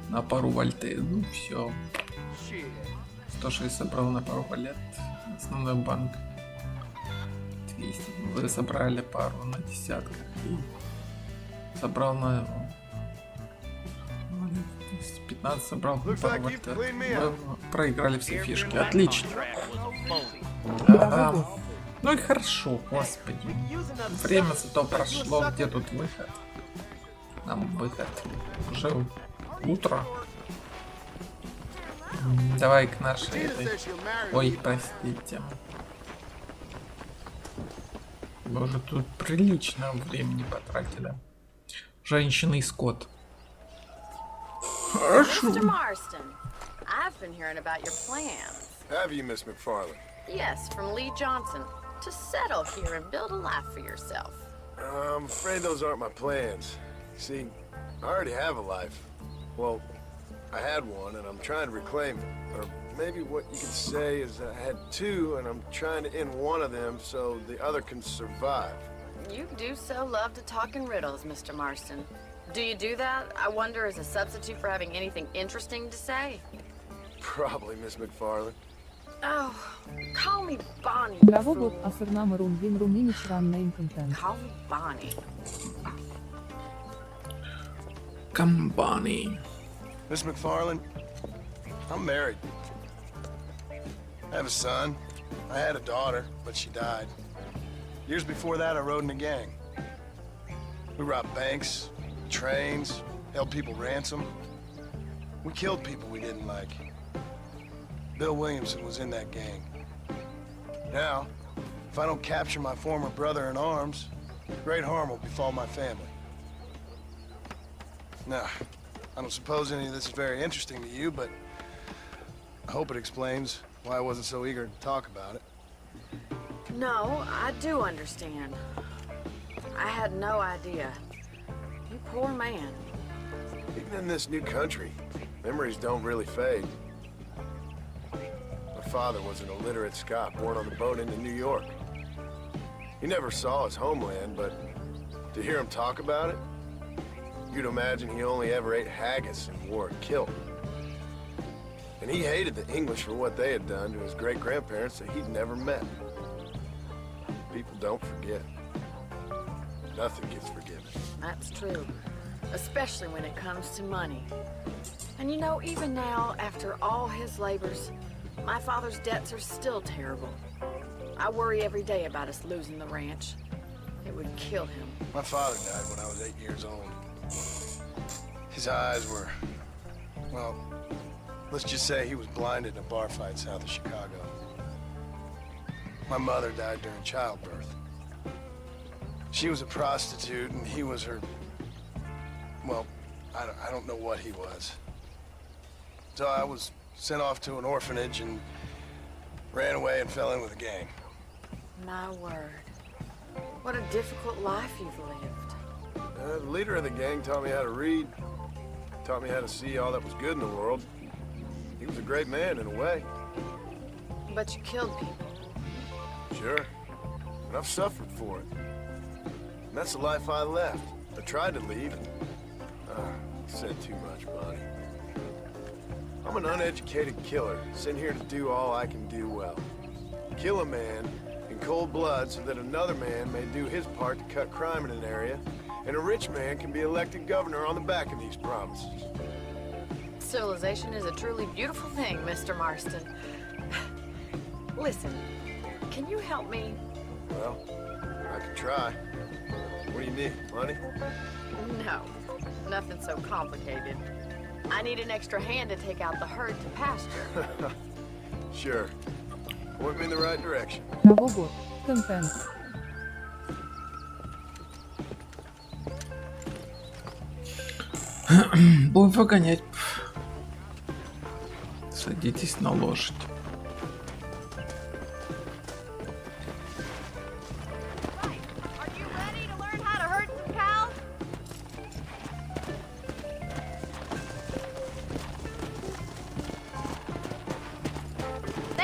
На пару вольты, ну все. 106 собрал на пару валет. Основной банк 200. Вы собрали пару на десятках. И собрал на 15 собрал на пару вольт. Вы проиграли все фишки. Отлично. Да. Ну и хорошо, господи. Время зато прошло. Где тут выход? Нам выход. Уже утро. Давай к нашей этой... Ой, простите. Мы уже тут прилично времени потратили. Женщины и скот. Хорошо. Mr. Marston, I've been hearing about your plans. Have you, Miss McFarland? Yes, from Lee Johnson. To settle here and build a life for yourself. I'm afraid those aren't my plans. See, I already have a life. Well, I had one and I'm trying to reclaim it. Or maybe what you could say is I had two and I'm trying to end one of them so the other can survive. You do so love to talk in riddles, Mr. Marston. Do you do that, I wonder, as a substitute for having anything interesting to say? Probably, Miss McFarland. Oh, call me Bonnie. Bravo, bot afername Rundin Ruminisch ran name content. Call me Bonnie. Come, Bonnie. Miss McFarland, I'm married. I have a son. I had a daughter, but she died. Years before that, I rode in a gang. We robbed banks, trains, held people ransom. We killed people we didn't like. Bill Williamson was in that gang. Now, if I don't capture my former brother in arms, great harm will befall my family. Now, I don't suppose any of this is very interesting to you, but I hope it explains why I wasn't so eager to talk about it. No, I do understand. I had no idea. You poor man. Even in this new country, memories don't really fade. My father was an illiterate Scot born on the boat into New York. He never saw his homeland, but to hear him talk about it, you'd imagine he only ever ate haggis and wore a kilt. And he hated the English for what they had done to his great-grandparents that he'd never met. People don't forget. Nothing gets forgiven. That's true. Especially when it comes to money. And you know, even now, after all his labors, my father's debts are still terrible. I worry every day about us losing the ranch. It would kill him. My father died when I was 8 years old. His eyes were, well, let's just say he was blinded in a bar fight south of Chicago. My mother died during childbirth. She was a prostitute and he was her, well, I don't know what he was. So I was sent off to an orphanage and ran away and fell in with a gang. My word. What a difficult life you've lived. The leader of the gang taught me how to read, taught me how to see all that was good in the world. He was a great man in a way. But you killed people. Sure, and I've suffered for it. And that's the life I left. I tried to leave and, said too much, Bonnie. I'm an uneducated killer, sent here to do all I can do well. Kill a man in cold blood so that another man may do his part to cut crime in an area, and a rich man can be elected governor on the back of these promises. Civilization is a truly beautiful thing, Mr. Marston. Listen, can you help me? Well, I can try. What do you need, money? No, nothing so complicated. I need an extra hand to take out the herd to pasture. Sure. Point me in the right direction. Bravo, bot. Content. Будем выгонять. Садитесь на лошадь.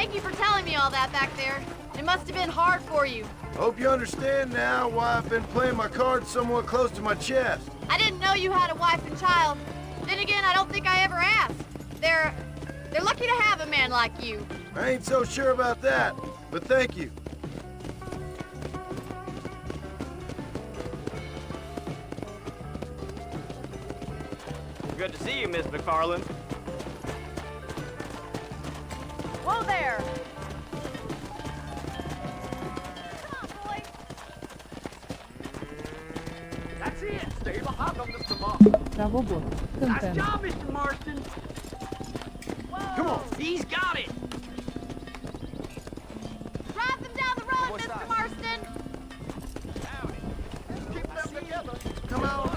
Thank you for telling me all that back there. It must have been hard for you. Hope you understand now why I've been playing my cards somewhat close to my chest. I didn't know you had a wife and child. Then again, I don't think I ever asked. They're lucky to have a man like you. I ain't so sure about that, but thank you. Good to see you, Miss McFarland. Whoa there! That's it. Stay behind them, Mr. Marston. Bravo, bot. Nice job, Mr. Marston. Come on. He's got it. Drive them down the road, Mr. Marston! Keep them together. Come on.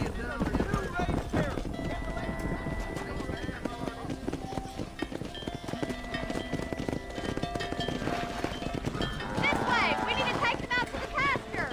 This way! We need to take them out to the pasture!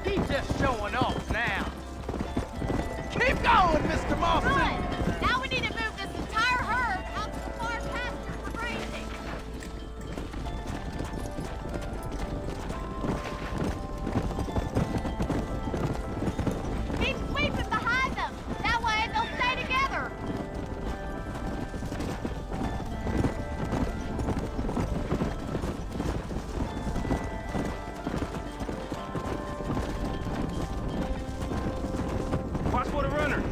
He's just showing off now. Keep going, Mr. Marston. Good! Now we need to move this entire herd out to the far pasture for grazing. Keep sweeping behind them. That way they'll stay together. Watch for the runners.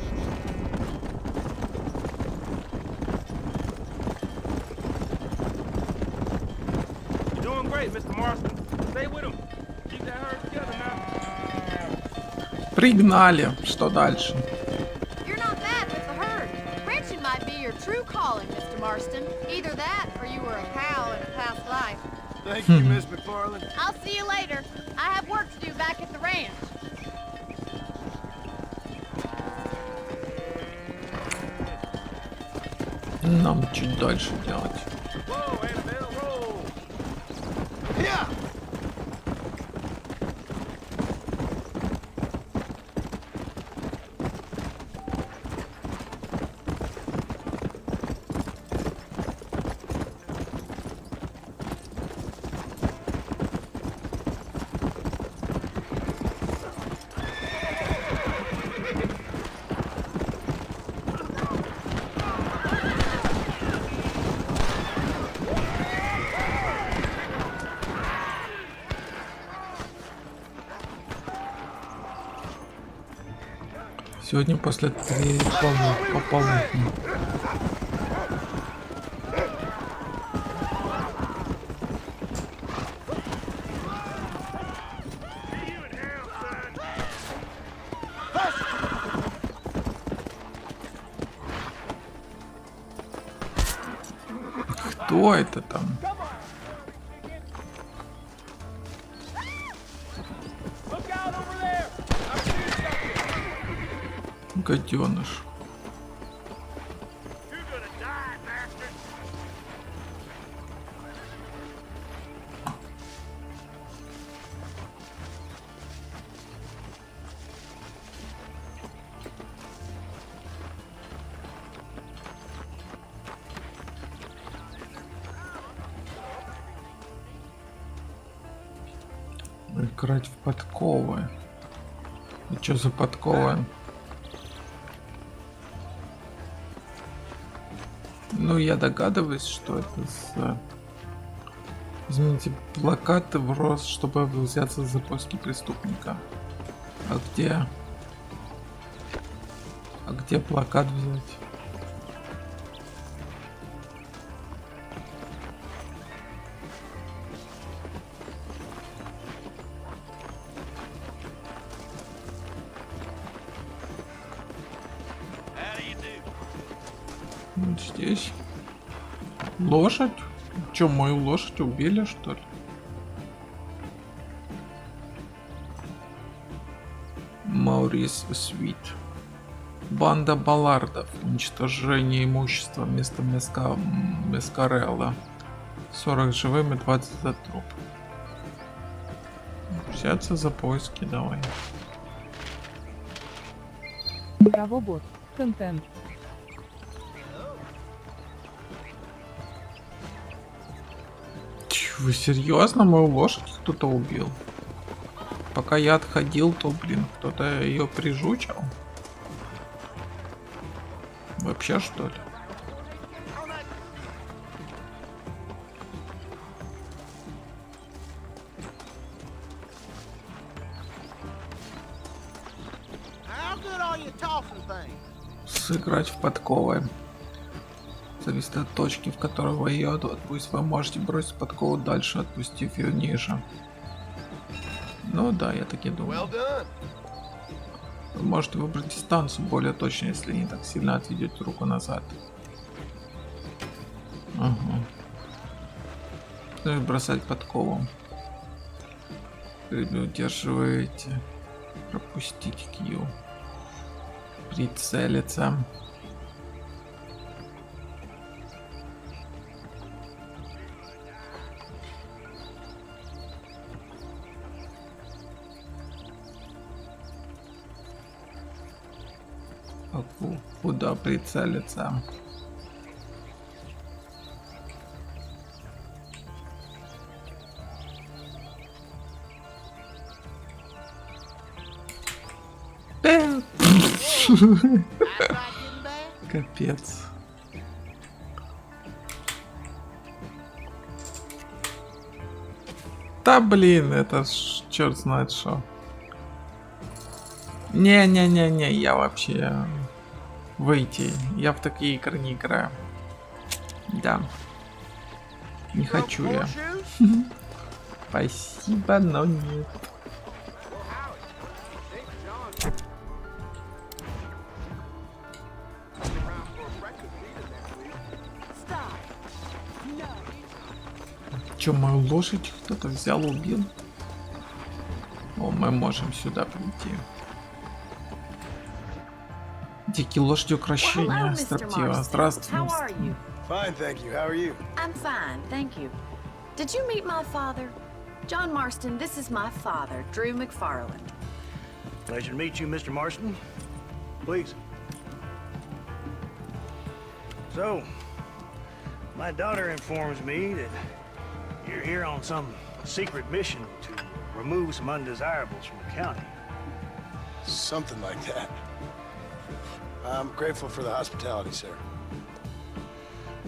You're doing great, Mr. Marston. Stay with him. Keep that herd together now. Пригнали. Что дальше? You're not bad with the herd. Ranching might be your true calling, Mr. Marston. Either that, or you were a cow in a past life. Thank you, Miss McFarland. I'll see you later. I have work to do back at the ranch. Нам чуть дальше делать. Yeah. Сегодня после 3 пополудни. Кто это там? Гаденыш. Играть в подковы. И что за подковы? Ну, я догадываюсь, что это за... Извините, плакаты в рост, чтобы взяться за поиски преступника. А где? А где плакат взять? Вот здесь. Лошадь? Чё, мою лошадь убили, что ли? Маурис Свит. Банда баллардов. Уничтожение имущества вместо Мескарелла. 40 живыми, 20 за труп. Взяться за поиски, давай. Правобот. Контент. Вы серьезно? Мою лошадь кто-то убил? Пока я отходил, то, блин, кто-то ее прижучил. Вообще, что ли? Сыграть в подковы. Зависит от точки, в которой вы ее отпустите. Вы можете бросить подкову дальше, отпустив ее ниже. Ну да, я так и думал. Вы можете выбрать дистанцию более точно, если не так сильно отведете руку назад. Ага. Ну и бросать подкову. Удерживаете. Пропустить Q. Прицелиться. Куда прицелиться? Капец. Да блин, это ж черт знает что. Не-не-не-не, я вообще выйти. Я в такие игры не играю. Да. Не хочу я. Спасибо, но нет. Чё, мою лошадь кто-то взял, убил? О, мы можем сюда прийти. Дикие лошади украшения, строптива. Здравствуй. Fine, thank you. How are you? I'm fine, thank you. Did you meet my father? John Marston, this is my father, Drew McFarland. Pleasure to meet you, Mr. Marston. Please. So, my daughter informs me that you're here on some secret mission to remove some undesirables from the county. Something like that. I'm grateful for the hospitality, sir.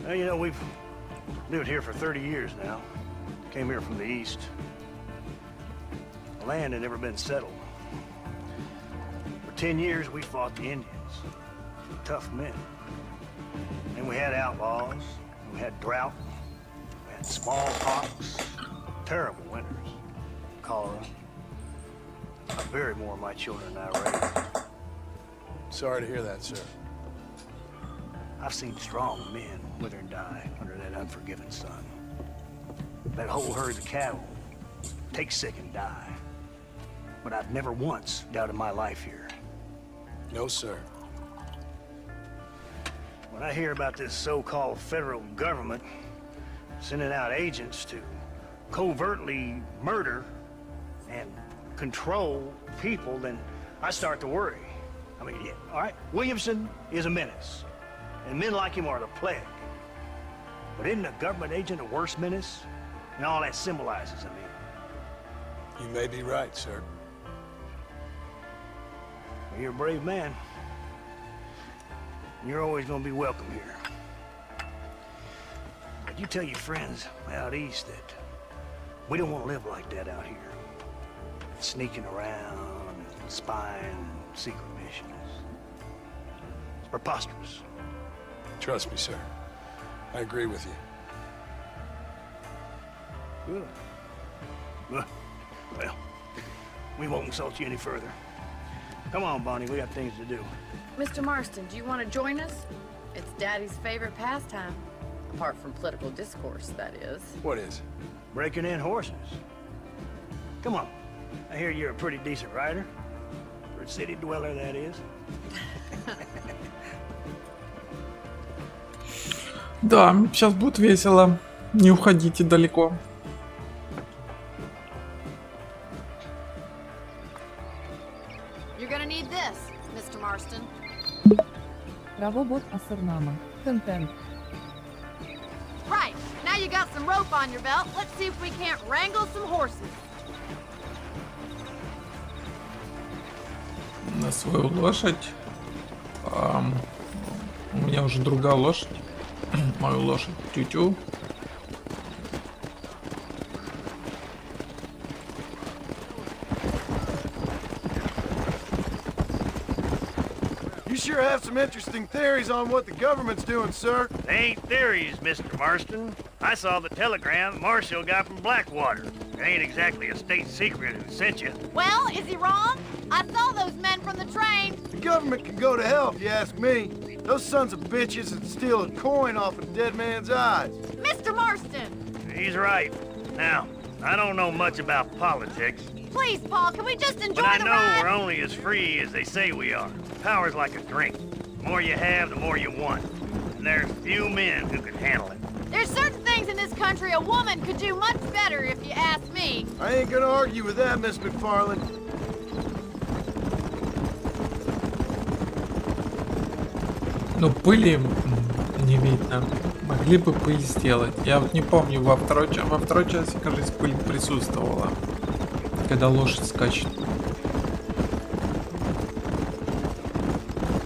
Well, you know, we've lived here for 30 years now. Came here from the east. The land had never been settled. For 10 years, we fought the Indians. Tough men. And we had outlaws. We had drought. We had smallpox. Terrible winters. Cholera. I buried more of my children than I raised. Sorry to hear that, sir. I've seen strong men wither and die under that unforgiving sun. That whole herd of cattle take sick and die. But I've never once doubted my life here. No, sir. When I hear about this so-called federal government sending out agents to covertly murder and control people, then I start to worry. I mean, yeah, all right, Williamson is a menace, and men like him are the plague. But isn't a government agent a worse menace? And all that symbolizes, I mean. You may be right, sir. Well, you're a brave man. You're always gonna be welcome here. But you tell your friends out east that we don't want to live like that out here. Sneaking around, and spying, secret missions. It's preposterous. Trust me, sir. I agree with you. Good. Good. Well, we won't insult you any further. Come on, Bonnie, we got things to do. Mr. Marston, do you want to join us? It's Daddy's favorite pastime. Apart from political discourse, that is. What is? Breaking in horses. Come on. I hear you're a pretty decent rider. For a city dweller, that is. Да, сейчас будет весело. Не уходите далеко. You're gonna need this, Mr. Marston. Правобот Асернама. Контент. Right. Now you got some rope on your belt. Let's see if we can't wrangle some horses. На свою лошадь. У меня уже другая лошадь. Мою лошадь тю-тю. You sure have some interesting theories on what the government's doing, sir. They ain't theories, Mr. Marston. I saw the telegram Marshall got from Blackwater. It ain't exactly a state secret who sent you. Well, is he wrong? I saw those men from the train. The government can go to hell if you ask me. Those sons of bitches would steal a coin off a dead man's eyes. Mr. Marston! He's right. Now, I don't know much about politics. Please, Paul, can we just enjoy But I the know ride? we're only as free as they say we are. Power's like a drink. The more you have, the more you want. And there's few men who can handle it. There's certain things in this country a woman could do much better, if you ask me. I ain't gonna argue with that, Miss McFarland. Ну, пыли не видно. Могли бы пыль сделать. Я вот не помню, во второй части, кажется, пыль присутствовала. Когда лошадь скачет.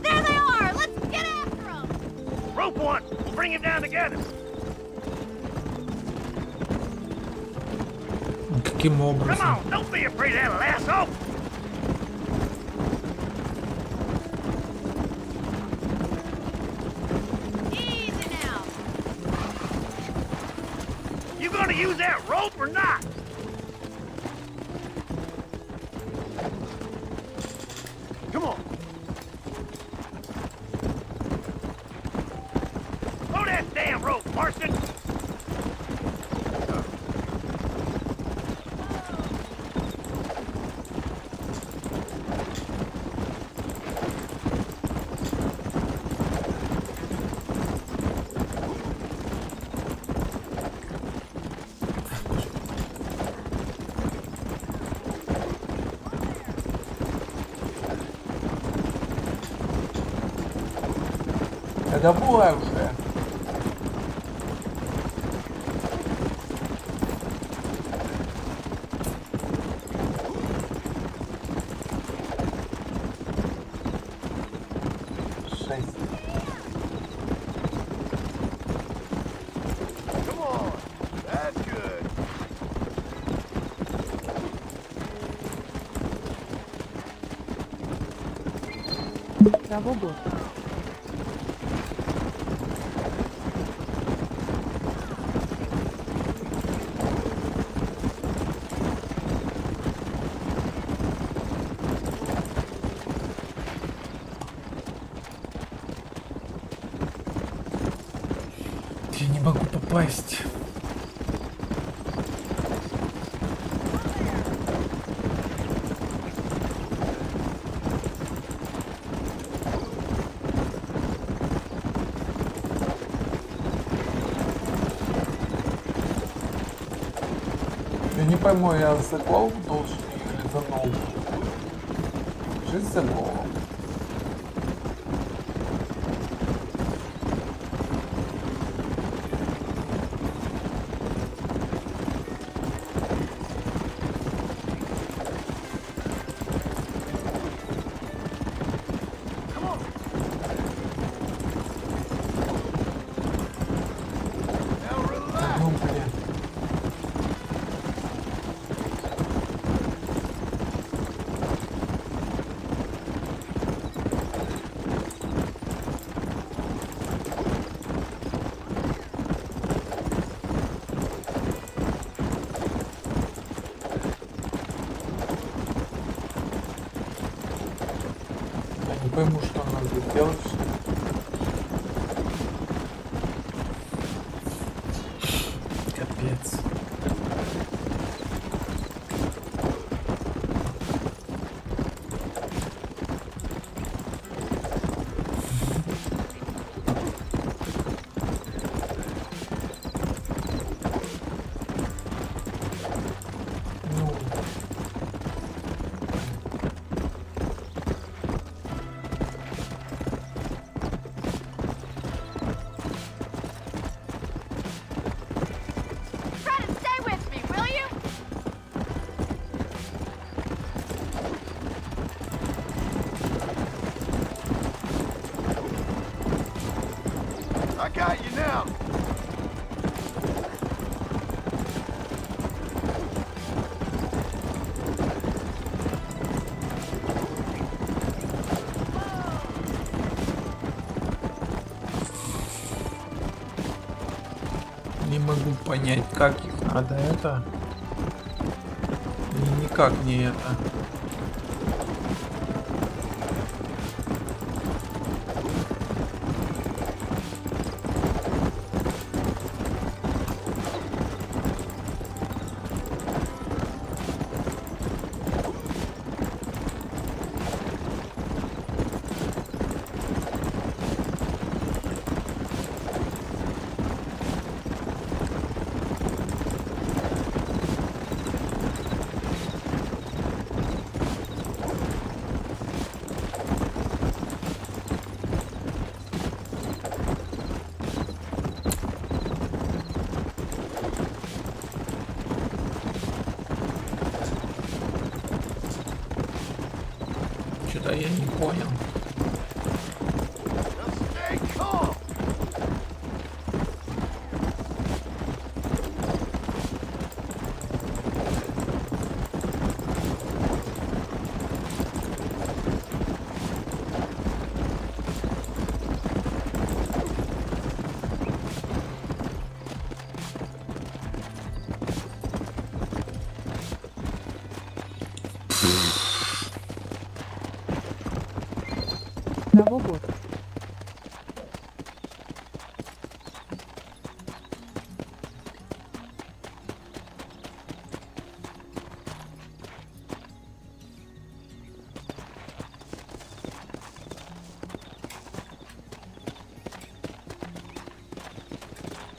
There they are! Let's get after them! Rope one! We'll bring him down together! Каким образом? Come on! Don't be afraid of that lasso! Easy now! You gonna use that rope or not? Come on. Throw that damn rope, Marston! Давай уже. Come on. That's good. Правобот. Я не могу попасть. Я не пойму, я за голову должен или за ногу? Жизнь за голову. Я не пойму, что надо сделать. Капец. I got you now. Не могу понять, как их надо это. И никак не это. Что-то я не понял. Новый год.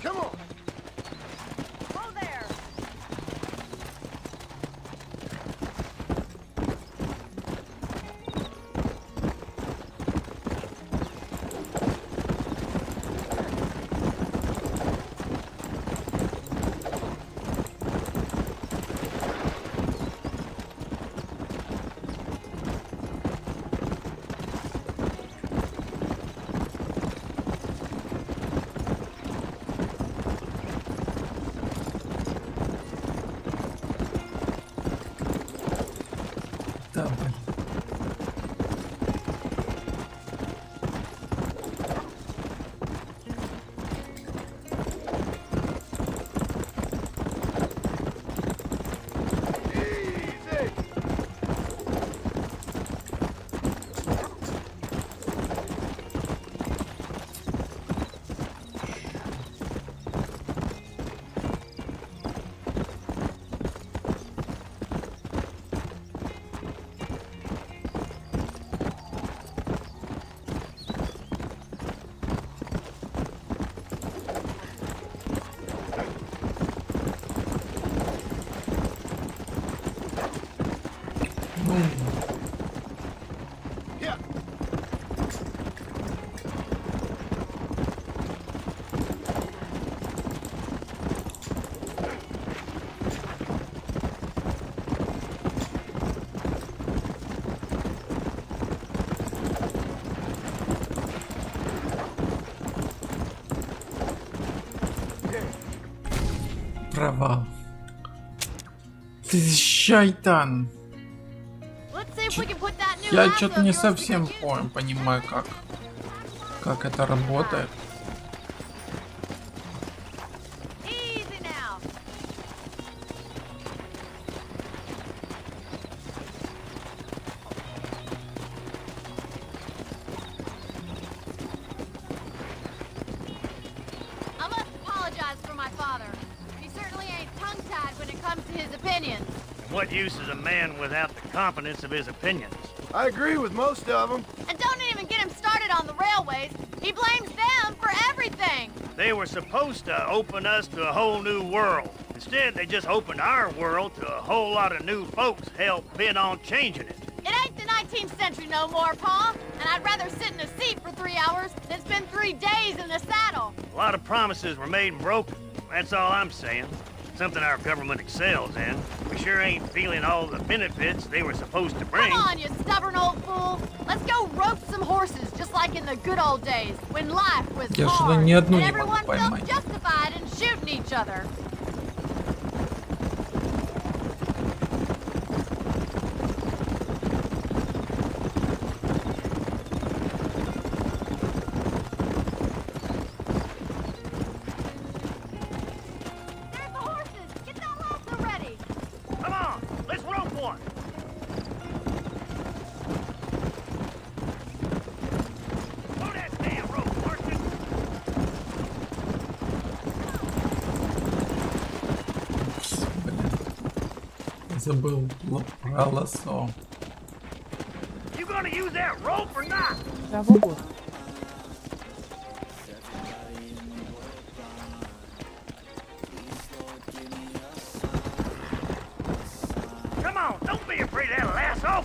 Come on. Whoa there! Да, блин. Провал. Ты шайтан. Я что-то не совсем понимаю, как это работает. I must apologize for my father. He certainly opinions. And what use is a man without the competence of his opinions? I agree with most of them. And don't even get him started on the railways. He blames them for everything. They were supposed to open us to a whole new world. Instead, they just opened our world to a whole lot of new folks hell-bent on changing it. It ain't the 19th century no more, Pa. And I'd rather sit in a seat for 3 hours than spend 3 days in the saddle. A lot of promises were made and broken. That's all I'm saying. Something our government excels in. We sure ain't feeling all the benefits they were supposed to bring. Come on, you stubborn old fool. Let's go rope some horses, just like in the good old days, when life was hard, and everyone felt justified in shooting each other. Забыл про лосо. You gonna use that rope or not? Come on, don't be afraid of that lasso.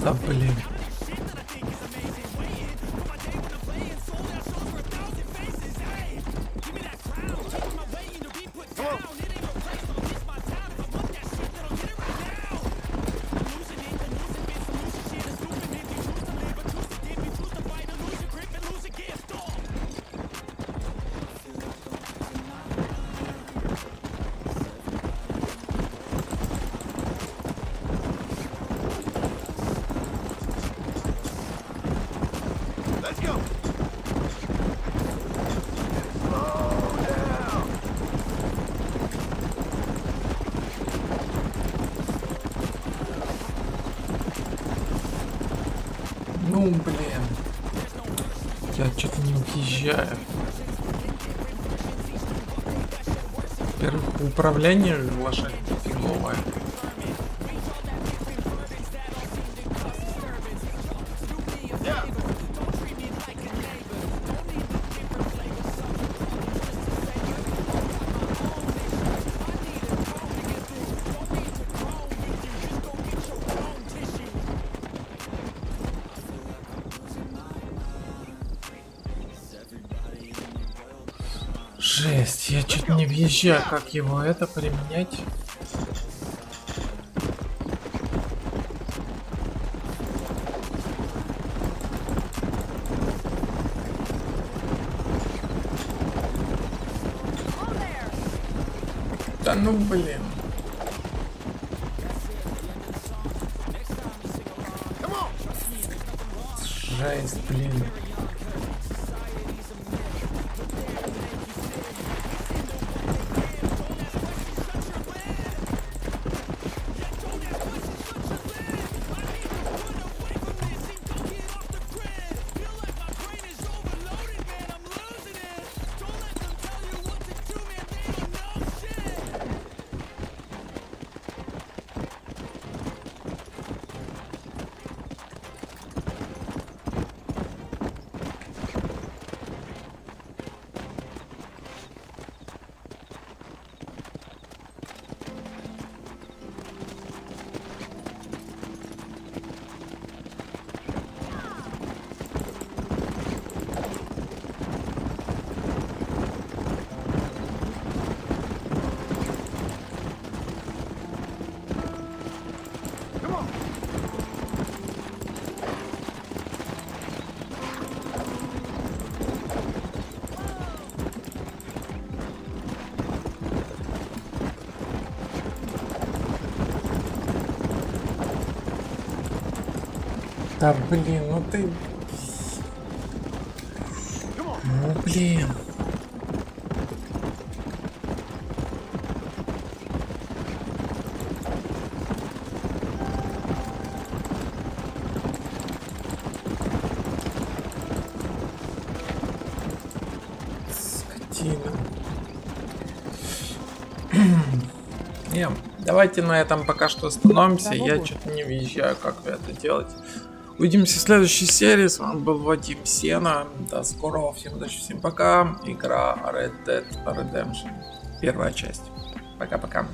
Да блин. Ну блин, я что-то не уезжаю. Во-первых, управление лошадь фиговое. Жесть, я чуть не въезжаю, как его это применять. Да ну блин. Жесть, блин. Да блин, ну ты... Ну блин. картина. Не, давайте на этом пока что остановимся. Я что-то не въезжаю, как это делать. Увидимся в следующей серии. С вами был Vadim, Senna. До скорого. Всем удачи, всем пока. Игра Red Dead Redemption. Первая часть. Пока-пока.